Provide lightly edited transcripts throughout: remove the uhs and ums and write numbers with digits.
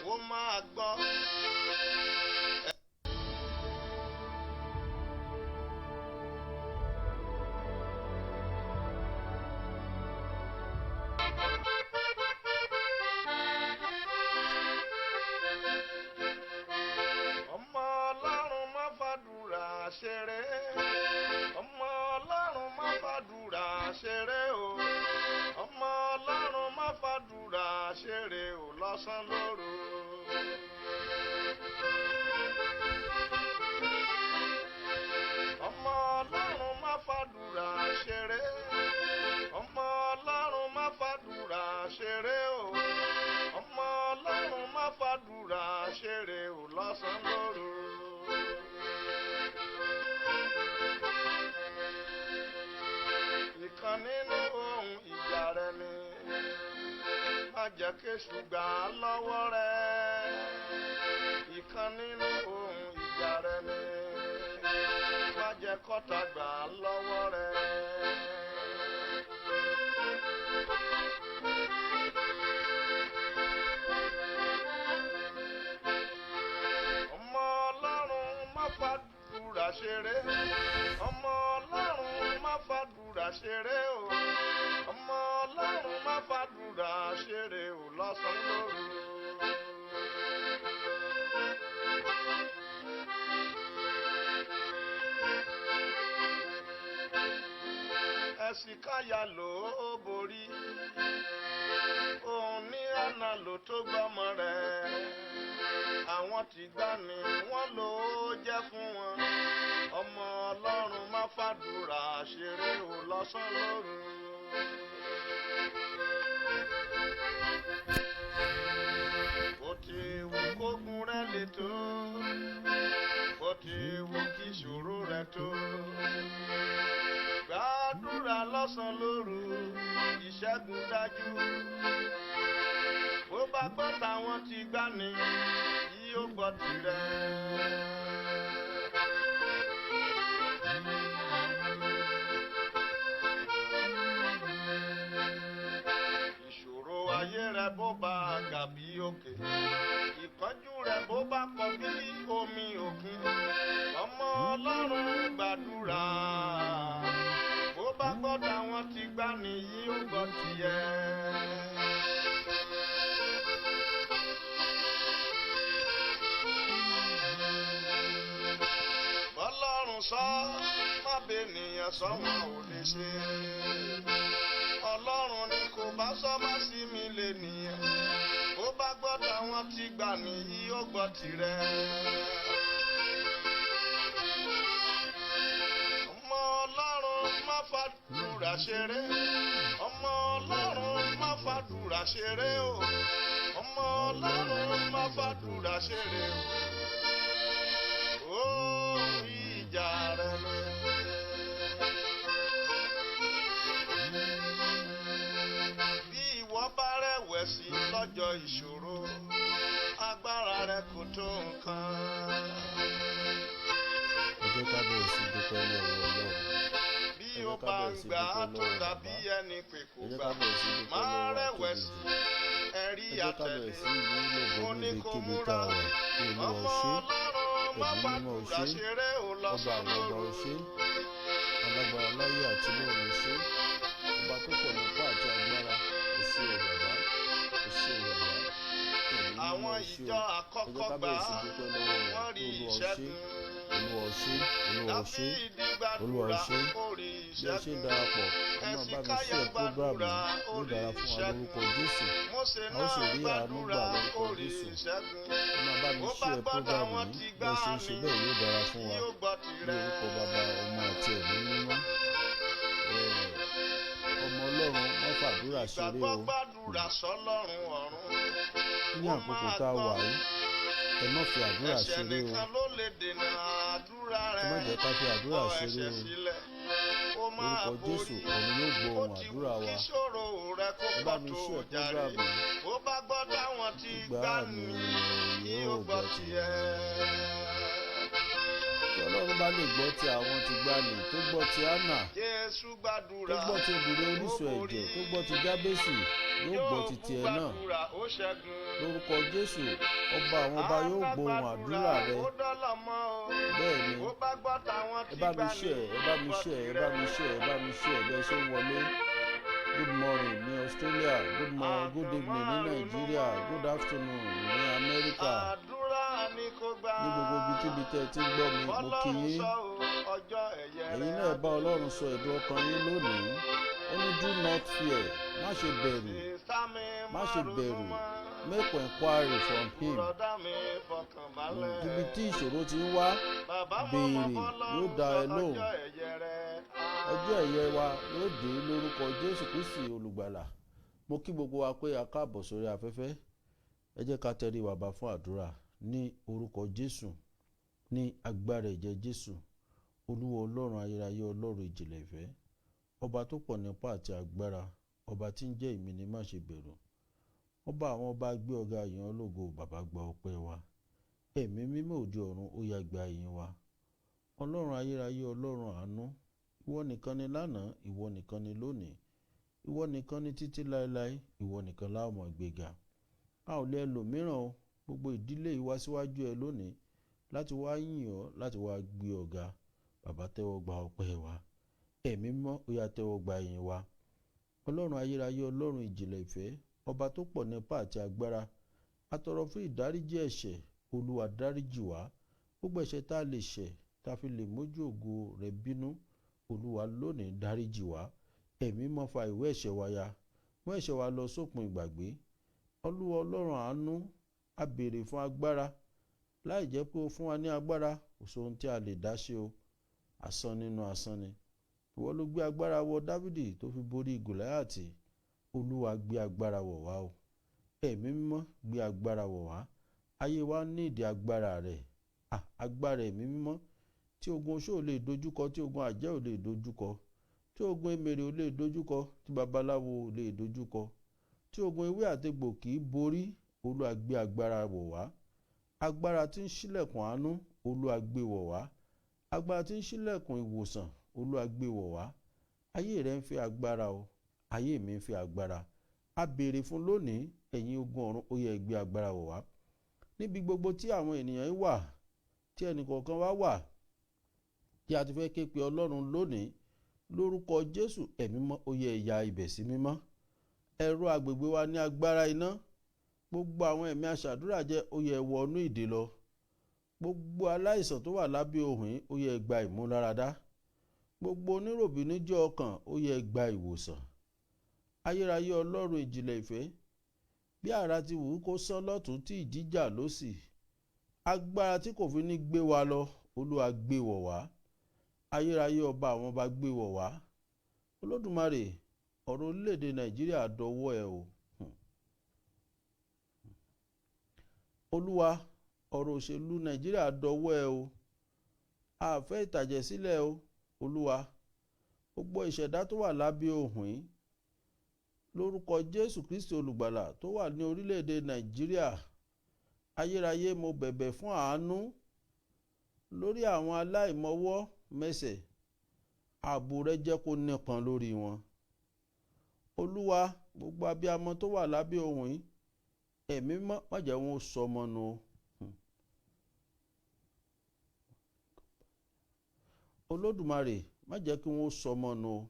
ó máa gbọ́. Ọmọ Ọlọ́run má fàdúrà ṣeré, ọmọ Ọlọ́run má fàdúrà ṣeré o, ọmọ Ọlọ́run má fàdúrà ṣeré o lọ́sàn lóru. Ọmọ Ọlọ́run má fàdúrà ṣeré, ọmọ Ọlọ́run má fàdúrà ṣeré o, ọmọ Ọlọ́run má fàdúrà ṣeré o lọ́sàn lóru. Ìkan nínú ohun ìjà rẹ ni má jẹ́ kéṣù gbà lọ́wọ́ rẹ. Ìkan nínú ohun ìjà rẹ ni má jẹ́ kọ́tà gbà lọ́wọ́ rẹ. Ọmọ Ọlọ́run má fàdúrà ṣeré, ọmọ Ọlọ́run má fàdúrà ṣeré o, ọmọ Ọlọ́run má fàdúrà ṣeré o lọ́sàn lóru. Ẹ̀sìkáyà ló borí, òun ní àná ló tó gbọ́mọ rẹ̀. Àwọn tí gbà ní wọ́n ló jẹ́ fún wọn. Ọmọ Ọlọ́run má fàdúrà ṣeré o lọ́sàn lóru. Bó ti wù kógun rẹ le tó, bó ti wù kí ìṣòro rẹ tó, gbàdúrà lọ́sàn lóru, ìṣẹ́gun dájú. Bó bá gbọ́ táwọn tí gbà ní, yóò gbọ́ tirẹ̀. Ìṣòro ayé rẹ bó bá ga bí òkè, ìpọ́njú rẹ bó bá pọ̀ bí omi òkun, ọmọ Ọlọ́run gbàdúrà. Bó bá gbọ́ táwọn tí gbà ní, yóò gbọ́ tiẹ̀. Ọlọ́run sọ má bènìyàn sọ wọn ò lè ṣe. Ọlọ́run ni kò bá sọ bá sí mi lè nìyẹn. Bó bá gbọ́ táwọn tí gbà nìyí ó gbọ́ tirẹ̀. Ọmọ Ọlọ́run má fàdúrà ṣeré, ọmọ Ọlọ́run má fàdúrà ṣeré o, ọmọ Ọlọ́run má fàdúrà ṣeré o. Ìjà rẹ ni. Bí ìwọ bá rẹ̀wẹ̀sì lọ́jọ́ ìṣòro, agbára rẹ kò tó nǹkan. Ẹ jẹ́ ká bẹ̀rẹ̀ sí dúpẹ́ ní ọ̀rọ̀ Ọlọ́run. Bí ó bá ń gbà á tó tàbí ẹni pé kò gbà, má rẹ̀wẹ̀sì ẹ̀rí àtẹ̀lé. Mo ní kó múra, ọmọ Ọlọ́run má fàdúrà ṣeré o lọ́sàn lóru. Alágbára láyé àti lọ́run ṣe, ọba tó pọ̀ nípa àti agbára, èsì ìrọ̀lá, èsì ìrọ̀lá. Àwọn ìjọ àkọ́kọ́ gbà á, wọ́n rí ìṣẹ́gun. Olúwa ṣé, Olúwa ṣé, Olúwa ṣé. Bí ẹ ṣe darapọ̀, ọmọ bá mi ṣe prógrámù yóò dára fún wa lórúkọ Jésù. A ó sì rí àánú gbà lórúkọ Jésù. Ọmọ bá mi ṣe prógrámù yìí, bí ẹ ṣe ń ṣe bẹ́ẹ̀ yóò dára fún wa. Ní orúkọ Bàbá, Ọmọ àti Ẹ̀mí Mímọ́. Ọmọ Ọlọ́run má fàdúrà ṣeré o. Ní àkókò tá a wà yìí, ẹ má fi àdúrà ṣeré o. Ẹ má jẹ́ ká fi àdúrà ṣeré o. Orúkọ Jésù, òun yóò gbọ́ ohùn àdúrà wa. Ẹ bá mi ṣe prógrámù yìí. Ìgbà mi yóò gbọ́ tiẹ̀. Kí Ọlọ́run bá lè gbọ́ ti àwọn ti gbani tó gbọ́ ti Hánà Jésù tó gbàdúrà gbọ́ ti obìnrin oníṣun ẹ̀jẹ̀ tó gbọ́ ti Jábésì yóò gbọ́ ti tiẹ̀ náà. gbàdúrà ó ṣẹ́gun. Lórúkọ Jésù ọba àwọn ọba yóò gbóhùn àdúrà rẹ. ó dọ́là mọ́ o. Bẹ́ẹ̀ ni ó bá gbọ́ tàwọn ẹ tí bá mi gbani. share ẹ bá mi share ẹ bá mi share ẹ bá mi share bẹ́ẹ̀ ṣe ń wọlé. Good morning ní Australia, good evening ní Nàìjíríà, good afternoon ní Amẹ́ríkà. Àdúrà ni kò gbà. Ní gbogbo ibikíbi tẹ́ ẹ ti gbọ́ mi, mo kí yín. Ẹ̀yin náà bá Ọlọ́run sọ ẹ̀dùn ọkàn yín lónìí. Ó ní do not fear, má ṣe bẹ̀rù, má ṣe bẹ̀rù, make enquiry from him. Ibi tí ìṣòro ti ń wá, béèrè yóò dá ẹ lóhùn. Ọjọ́ ẹ̀yẹ wa yóò dé lórúkọ Jésù Kristi olùgbàlà. Mo kí gbogbo wa pé a káàbọ̀ sórí afẹ́fẹ́. Ẹ jẹ́ ká tẹrí wa ba fún àdúrà ní orúkọ Jésù, ní agbára ẹ̀jẹ̀ Jésù. Olúwa Ọlọ́run ayérayé, Ọlọ́run ìjìnlẹ̀ ìfẹ́, ọba tó pọ̀ nípa àti agbára, ọba tí ń jẹ́ èmi ni má ṣe bẹ̀rù. Ọba àwọn ọba gbé ọ̀gá yìn ọ́ lógo, bàbá gba ọpẹ́ wa. Ẹ̀mí mímọ́ òde ọ̀run ó yá gba ìyìn wa. Ọlọ́run ayérayé, Ọlọ́run àánú, ìwọ nìkan ni lánàá, ìwọ nìkan ni lónìí, ìwọ nìkan ni títí láéláé, ìwọ nìkan la ó máa gbéga. A ò lè ẹlòmíràn o, gbogbo ìdílé yìí wá síwájú ẹ lónìí láti wá yìn ọ́, láti wá gbé ọ̀gá. Bàbá tẹ́wọ́ gba ọpẹ́ wa. Ẹ̀mí mímọ́ ó yá tẹ́wọ́ gba ìyìn wa. Ọlọ́run ayérayé, Ọlọ́run ìjìnlẹ̀ ìfẹ́, ọba tó pọ̀ nípa àti agbára, a tọrọ fún ìdáríjì ẹ̀ṣẹ̀. Olúwa dáríjì wá gbogbo ẹ̀ṣẹ̀ tá a lè ṣẹ̀ tá a fi lè mójú ògo rẹ̀ bínú. Olúwa lónìí dáríjì wá. Ẹ̀mí mímọ́ fa ìwé ẹ̀ṣẹ̀ wa ya, mú ẹ̀ṣẹ̀ wa lọ sópin ìgbàgbé. Olúwa Ọlọ́run àánú, a béèrè fún agbára. Láì jẹ́ pé o fún wa ní agbára, kò sóhun tí a lè dá ṣe o. Asán nínú asán ni. Ìwọ ló gbé agbára wọ Dáfídì tó fi borí Gòláyátì. Olúwa gbé agbára wọ̀ wá o. Ẹ̀mí mímọ́ gbé agbára wọ̀ wá. Ayé wa ní ìdí agbára rẹ̀. Agbára ẹ̀mí mímọ́ tí ogun oṣó ò lè dojúkọ, tí ogun àjẹ́ ò lè dojúkọ, tí ogun emèrè ò lè dojúkọ, tí babaláwo ò lè dojúkọ, tí ogun ewé àtegbò kì í borí. Olúwa gbé agbára wọ̀ wá. Agbára tí ń ṣílẹ̀kùn àánú, Olúwa gbé wọ̀ wá. Agbára tí ń ṣílẹ̀kùn ìwòsàn, Olúwa gbé wọ̀ wá. Ayé rẹ̀ ń fẹ́ agbára o, ayé mi ń fẹ́ agbára. A béèrè fún lónìí, ẹ̀yin ogun ọ̀run ó yẹ gbé agbára wọ̀ wá. Níbi gbogbo tí àwọn ènìyàn yìí wà, tí ẹnìkọ̀ọ̀kan wá wà, tí a ti fẹ́ ké pe Ọlọ́run lónìí, lórúkọ Jésù, ẹ̀mí mọ́ ó yẹ ìyà ibẹ̀ sí mímọ́. Ẹ̀rọ agbègbè wa ní agbára iná. Gbogbo àwọn ẹ̀mí aṣàdúrà jẹ́ ó yẹ wọnú ìdè lọ. Gbogbo aláìsàn tó wà lábẹ́ ohùn yìí ó yẹ gba ìmúláradá. Gbogbo oníròbìnújẹ́ ọkàn ó yẹ gba ìwòsàn. Ayérayé, Ọlọ́run ìjìnlẹ̀ ìfẹ́, bí àrá ti wù kó sán lọ́tún tí ìjìjà lósì, agbára tí kò fi ní gbé wa lọ, Olúwa gbé wọ̀ wá. Ayérayé, ọba àwọn ọba gbé wọ̀ wá. Olódùmarè, ọ̀rọ̀ orílẹ̀-èdè Nàìjíríà dọwọ́ ẹ o. Olúwa, ọ̀rọ̀ òṣèlú Nàìjíríà dọwọ́ ẹ o. A fẹ́ ìtàjẹ̀sílẹ̀ o. Olúwa, gbogbo ìṣẹ̀dá tó wà lábẹ́ ohùn yìí, lórúkọ Jésù Kristi olùgbàlà tó wà ní orílẹ̀-èdè Nàìjíríà, ayérayé, mo bẹ̀bẹ̀ fún àánú lórí àwọn aláìmọwọ́ mẹsẹ̀. Ààbò rẹ jẹ́ kó nípọn lórí wọn. Olúwa, gbogbo abiyamọ tó wà lábẹ́ ohùn yìí, ẹ̀mí má jẹ́ wọn ó sọmọ nù o. Olódùmarè, má jẹ́ kí wọ́n ó sọmọ nù o.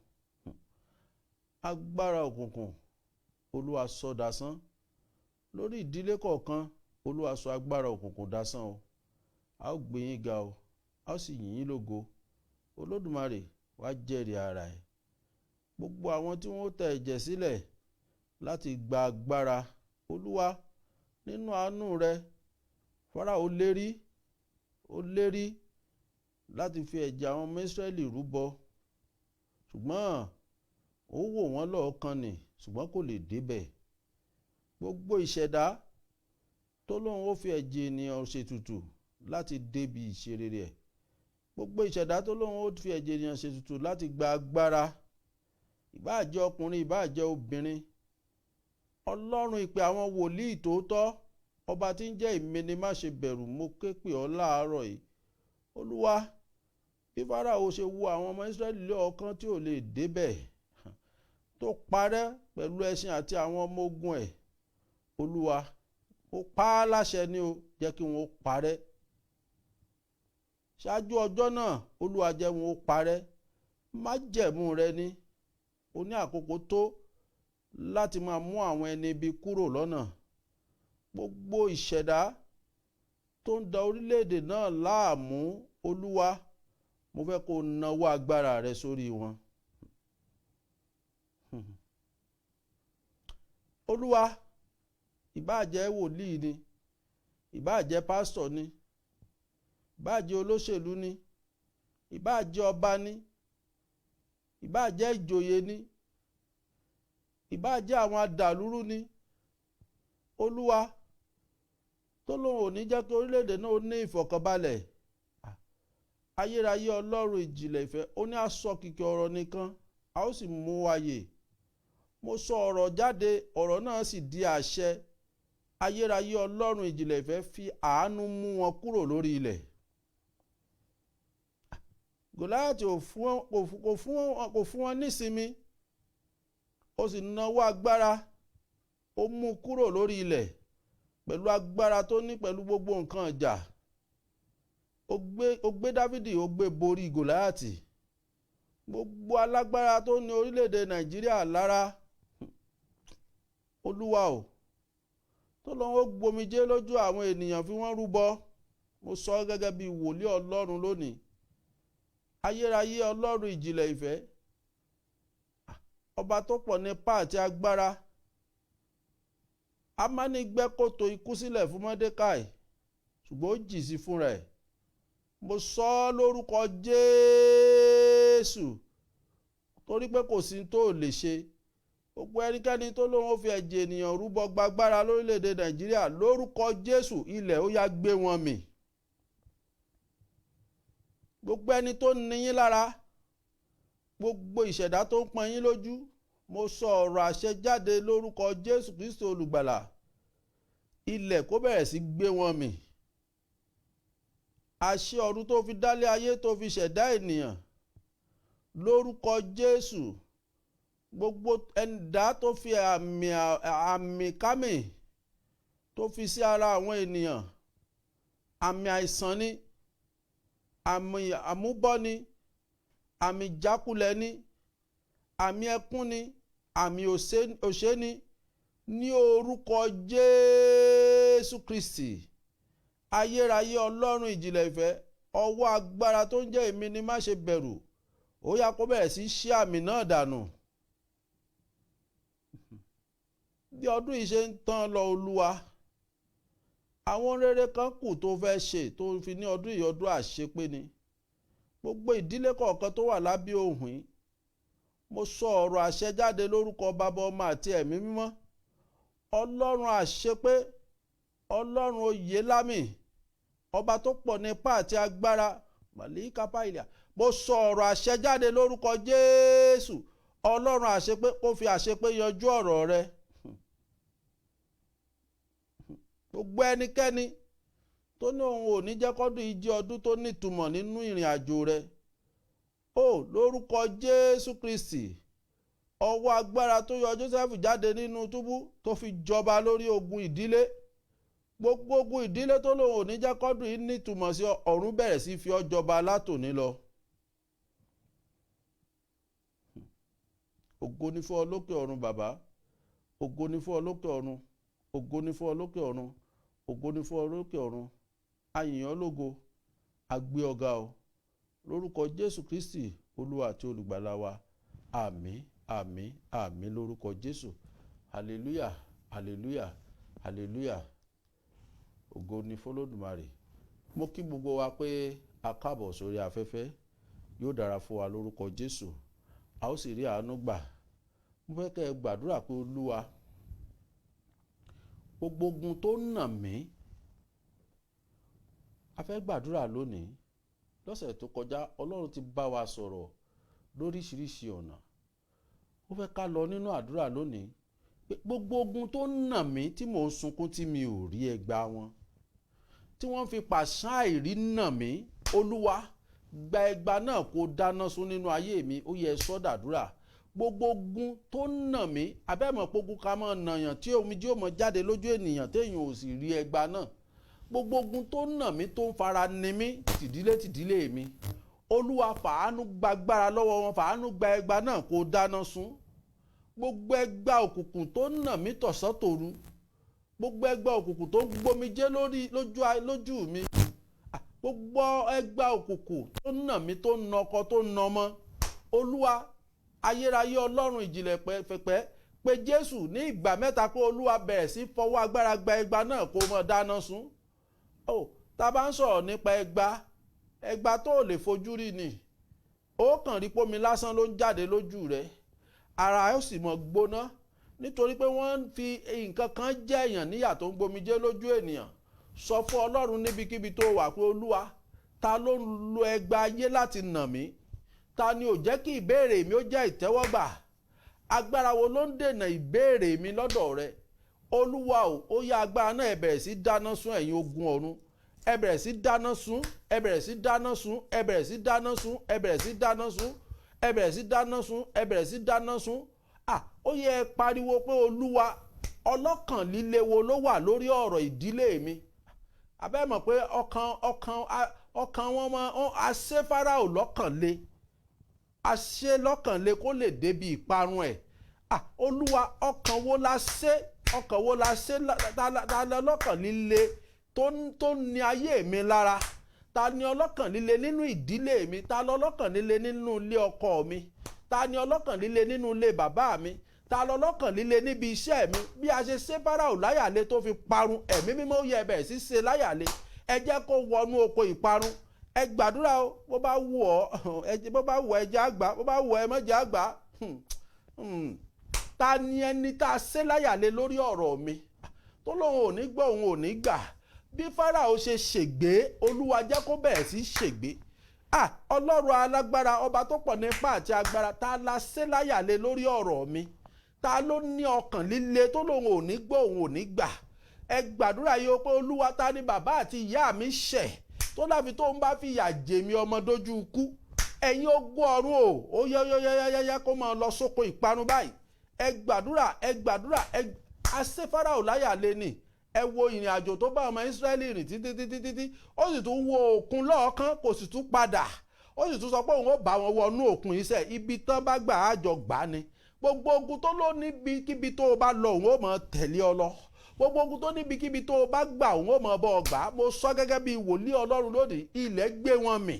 Agbára òkùnkùn, Olúwa sọ dasán. Lórí ìdílé kọ̀ọ̀kan, Olúwa sọ agbára òkùnkùn dasán o. A ó gbé yín ga o, a ó sì yìn yín lógo. Olódùmarè, wá jẹ́rìí ara ẹ̀. Gbogbo àwọn tí wọ́n tẹ ẹ̀jẹ̀ sílẹ̀ láti gba agbára, Olúwa, nínú àánú rẹ, Fáráò lérí láti fi ẹ̀jẹ̀ àwọn ọmọ Ísírẹ́lì rúbọ, ṣùgbọ́n ó wò wọ́n lọ́ọ̀kan nì, ṣùgbọ́n kò lè débẹ̀. Gbogbo ìṣẹ̀dá tó lóun ó fi ẹ̀jẹ̀ ènìyàn ṣètùtù láti débi ìṣerere ẹ̀, gbogbo ìṣẹ̀dá tó lóun ó fi ẹ̀jẹ̀ ènìyàn ṣètùtù láti gba agbára, ìbáà jẹ́ ọkùnrin ìbáà jẹ́ obìnrin, Ọlọ́run ìpè àwọn wòlíì tòótọ́, ọba tí ń jẹ́ èmi ni má ṣe bẹ̀rù, mo ké pè ọ́ láàárọ̀ yìí. Olúwa, bí Fáráò ṣe wo àwọn ọmọ Ísírẹ́lì lọ́ọ̀kan tí ò lè débẹ̀ tó parẹ́ pẹ̀lú ẹṣin àti àwọn ọmọ ogun ẹ̀, Olúwa ó pa á láṣẹ ní o, jẹ́ kí wọ́n parẹ́. Ṣáájú ọjọ́ náà Olúwa jẹ́ wọn ó parẹ́. Májẹ̀mú rẹ ni o ní àkókò tó láti máa mú àwọn ẹni ibi kúrò lọ́nà. Gbogbo ìṣẹ̀dá tó ń da orílẹ̀-èdè náà láàmú, Olúwa mo fẹ́ kó nawọ́ agbára rẹ sórí wọn. Olúwa, ìbáà jẹ́ wòlíì ni, ìbáà jẹ́ pásítọ̀ ni, ìbáà jẹ́ olóṣèlú ni, ìbáà jẹ́ ọba ni, ìbáà jẹ́ ìjòyè ni, ìbáà jẹ́ àwọn adàlúrú ni, Olúwa tó lóun ò ní jẹ́ kí orílẹ̀-èdè náà ní ìfọ̀kànbalẹ̀. Ayérayé Ọlọ́run ìjìnlẹ̀ ìfẹ́, ó ní àsọ kìkì ọ̀rọ̀ nìkan a ó sì mú wáyé. Mo sọ ọ̀rọ̀ jáde, ọ̀rọ̀ náà sì di àṣẹ. Ayérayé Ọlọ́run ìjìnlẹ̀ ìfẹ́, fi àánú mú wọn kúrò lórí ilẹ̀. Gòláyátì kò fún wọn nísinmi, ó sì nawọ́ agbára, ó mú kúrò lórí ilẹ̀ pẹ̀lú agbára tó ní, pẹ̀lú gbogbo nǹkan ìjà. Ó gbé Dáfídì, ó gbé borí Gòláyátì. Gbogbo alágbára tó ní orílẹ̀-èdè Nàìjíríà lára, Olúwa o, tó lọ́wọ́ gbomijé lójú àwọn ènìyàn fi wọ́n rúbọ. Mo sọ gẹ́gẹ́ bí wòlíì Ọlọ́run lónìí. Ayérayé Ọlọ́run ìjìnlẹ̀ ìfẹ́, ọba tó pọ̀ nípá àti agbára. Ámánì gbẹ́ kòtò ikú sílẹ̀ fún Mọ́dékáì, ṣùgbọ́n ó jì sí fúnra ẹ̀. Mo sọ ọ́ lórúkọ Jésù, torí pé kò sí tó lè ṣe. Gbogbo ẹnikẹ́ni tó lóun ó fi ẹ̀jẹ̀ ènìyàn rúbọ gbàgbára lórílẹ̀‐èdè Nàìjíríà, lórúkọ Jésù, ilẹ̀ ó yá gbé wọn mì. Gbogbo ẹni tó ní yín lára, gbogbo ìṣẹ̀dá tó ń pọ́n yín lójú, mo sọ ọ̀rọ̀ àṣẹ jáde lórúkọ Jésù Kristi olùgbàlà. Ilẹ̀ kó bẹ̀rẹ̀ sí gbé wọn mì. Àṣẹ ọ̀run tó fi dálé ayé, tó fi ṣẹ̀dá ènìyàn, lórúkọ Jésù, gbogbo ẹ̀dá tó fi àmì kámì tó fi sí ara àwọn ènìyàn, àmì àìsàn ni, àmì àmúbọ́ ni, àmì ìjákulẹ̀ ni, àmì ẹkún ni, àmì òṣè ni, ní orúkọ Jésù Kristi. Ayérayé Ọlọ́run ìjìnlẹ̀ ìfẹ́, ọwọ́ agbára tó ń jẹ́ èmi ni má ṣe bẹ̀rù, ó yá kó bẹ̀rẹ̀ sí ṣí àmì náà dànù. Bí ọdún yìí ṣe ń tán lọ, Olúwa, àwọn rere kan kù tó fẹ́ ṣe, tó fi ní ọdún yìí ọdún àṣepé ni. Gbogbo ìdílé kọ̀ọ̀kan tó wà lábẹ́ ohùn yìí, mo sọ ọ̀rọ̀ àṣẹ jáde lórúkọ Bàbá, Ọmọ àti Ẹ̀mí Mímọ́. Ọlọ́run àṣepé, Ọlọ́run oyèlámì, ọba tó pọ̀ nípá àti agbára, màlíkà páìlà, mo sọ ọ̀rọ̀ àṣẹ jáde lórúkọ Jésù. Ọlọ́run àṣepé, kó fi àṣepé yanjú ọ̀rọ̀ rẹ. Gbogbo ẹnikẹ́ni tó ní òun ò ní jẹ́ kọ́dún yìí jẹ́ ọdún tó nítumọ̀ nínú ìrìn àjò rẹ, lórúkọ Jésù Kristi, ọwọ́ agbára tó yọ Jósẹ́fù jáde nínú túbú tó fi jọba lórí ogun ìdílé, gbogbo ogun ìdílé tó lóun ò ní jẹ́ kọ́dún yìí nítumọ̀ sí, ọ̀run bẹ̀rẹ̀ sí fi ọ́ jọba látòní lọ. Ògo ni fún ọ lókè ọ̀run bàbá, ògo ni fún ọ lókè ọ̀run, ògo ni fún ọ lókè ọ̀run, ògo ni fún ọ lókè ọ̀run. A yìn ọ́ lógo, a gbé ọ ga o, lórúkọ Jésù Kristi Olúwa àti olùgbàlà wa. Àmín, àmín, àmín lórúkọ Jésù. Hallelujah, hallelujah, hallelujah. Ògo ni f'Olódùmarè. Mo kí gbogbo wa pé a káàbọ̀ sórí afẹ́fẹ́. Yóò dára fún wa lórúkọ Jésù. A ó sì rí àánú gbà. Mo fẹ́ kẹ́ ẹ gbàdúrà pé Olúwa, gbogbo ogun tó nà mí, a fẹ́ gbàdúrà lónìí. Lọ́sẹ̀ tó kọjá Ọlọ́run ti bá wa sọ̀rọ̀ lóríṣiríṣi ọ̀nà. Ó fẹ́ ká lọ nínú àdúrà lónìí pé gbogbo ogun tó nà mí tí mò ń sunkún tí mi ò rí ẹgbà wọn, tí wọ́n fi pàṣán àìrí nà mí, Olúwa gba ẹgba náà kó dáná sun nínú ayé mi. Ó yẹ sọ́dàdúrà. Gbogbo ogun tó ń nà mí, abẹ́mọ̀ pogun ká máa nàyàn tí omi jí ó mọ jáde lójú ènìyàn téèyàn ò sì rí ẹgba náà. Gbogbo ogun tó ń nà mí tó ń fara ni mí tìdílé mi. Olúwa fàánú gbàgbára lọ́wọ́ wọn, fàánú gba ẹgba náà kó dáná sun. Gbogbo ẹgba òkùnkùn tó ń nà mí tọ̀sán tòru, gbogbo ẹgba òkùnkùn tó ń gbomijé lójú mi, gbogbo ẹgba òkùnkùn tó ń nà mí tó ń nà ọkọ tó ń nà ọmọ, Olúwa ayérayé Ọlọ́run ìjìnlẹ̀ pẹ́pẹ́ pé Jésù ní ìgbà mẹ́ta pé Olúwa bẹ̀rẹ̀ sí fọwọ́ agbára gba ẹgba náà kó mọ dáná sun. Tá a bá ń sọ̀rọ̀ nípa ẹgba tó lè fojú rí ni, ó kàn rí pómi lásán ló ń jáde lójú rẹ̀, ara ó sì mọ gbóná nítorí pé wọ́n ń fi nǹkan kan jẹ èèyàn níyà tó ń gbomijé lójú ènìyàn. Sọ fún Ọlọ́run níbikíbi tó wà pé Olúwa, ta ló ń lo ẹgba ayé láti nà mí? Ta ni ò jẹ́ kí ìbéèrè mi ó jẹ́ ìtẹ́wọ́gbà? Agbára wo ló ń dènà ìbéèrè mi lọ́dọ̀ rẹ? Olúwa o, ó yá agbára náà ẹ bẹ̀rẹ̀ sí dáná sun ẹ̀yin ogun ọ̀run. Ẹ bẹ̀rẹ̀ sí dáná sun, ẹ bẹ̀rẹ̀ sí dáná sun, ẹ bẹ̀rẹ̀ sí dáná sun, ẹ bẹ̀rẹ̀ sí dáná sun, ẹ bẹ̀rẹ̀ sí dáná sun, ẹ bẹ̀rẹ̀ sí dáná sun. Ó yẹ pariwo pé Olúwa, ọlọ́kàn líle wo ló wà lórí ọ̀rọ̀ ìdílé mi? Abẹ́ mọ̀ pé ọkàn wọn máa aṣe Fáráò lọ́kàn le, aṣe lọ́kàn le kó lè débi ìparun ẹ̀. Olúwa, ọkàn wo la ṣe ta lọ́kàn líle tó ní ayé mi lára? Ta ni ọlọ́kàn líle nínú ìdílé mi? Ta lọ ọlọ́kàn líle nínú ilé ọkọ mi? Ta ni ọlọ́kàn líle nínú ilé bàbá mi? Ta lọ ọlọ́kàn líle níbi iṣẹ́ mi? Bí a ṣe ṣe Fáráò láyàlé tó fi parun, ẹ̀mí mímọ́ ó yẹ bẹ̀rẹ̀ sí ṣe láyàlé. Ẹ jẹ́ kó wọnú oko ìparun. Ẹ gbàdúrà o, bó bá wù ọ́ ẹ jẹ́ àgbà, bó bá wù ọ́ ẹ má jẹ́ àgbà. Ta ni ẹni tá a ṣe láyàlé lórí ọ̀rọ̀ mi tó lóun ò ní gbọ́ òun ò ní gbà? Bí Fáráò ṣe ṣègbé, Olúwa jẹ́ kó bẹ̀rẹ̀ sí ṣègbé. Ọlọ́run alágbára, ọba tó pọ̀ nípa àti agbára, ta la ṣe láyàlé lórí ọ̀rọ̀ mi? Ta ló ní ọkàn líle tó lóun ò ní gbọ́ òun ò ní gbà? Ẹ gbàdúrà yìí pé Olúwa, ta ni bàbá àti ìyá mi ṣẹ̀ tó láfi tó ń bá fi ìyà jẹ mí ọmọ dójú ikú? Ẹ̀yin ogun ọ̀run o, ó yẹ kó máa lọ sóko ìparun báyìí. Ẹ gbàdúrà, aṣe Fáráò láyàlé ni. Ẹ wo ìrìn àjò tó bá ọmọ Ísírẹ́lì rìn títí ó sì tún wo òkun lọ́ọ̀kan kò sì tún padà. Ó sì tún sọ pé òun ó bá wọn wọnú òkun iṣẹ́ ibi tán bá gbà á jọ gbà ni. Gbogbo ogun tó ló níbikíbi tó o bá lọ òun ó mọ tẹ̀lé ọ lọ. Gbogbo ogun tó níbikíbi tó o bá gbà òun ó mọ bọ́ ọ gbà. Mo sọ gẹ́gẹ́ bí wòlíì Ọlọ́run lónìí, ilẹ̀ gbé wọn mì.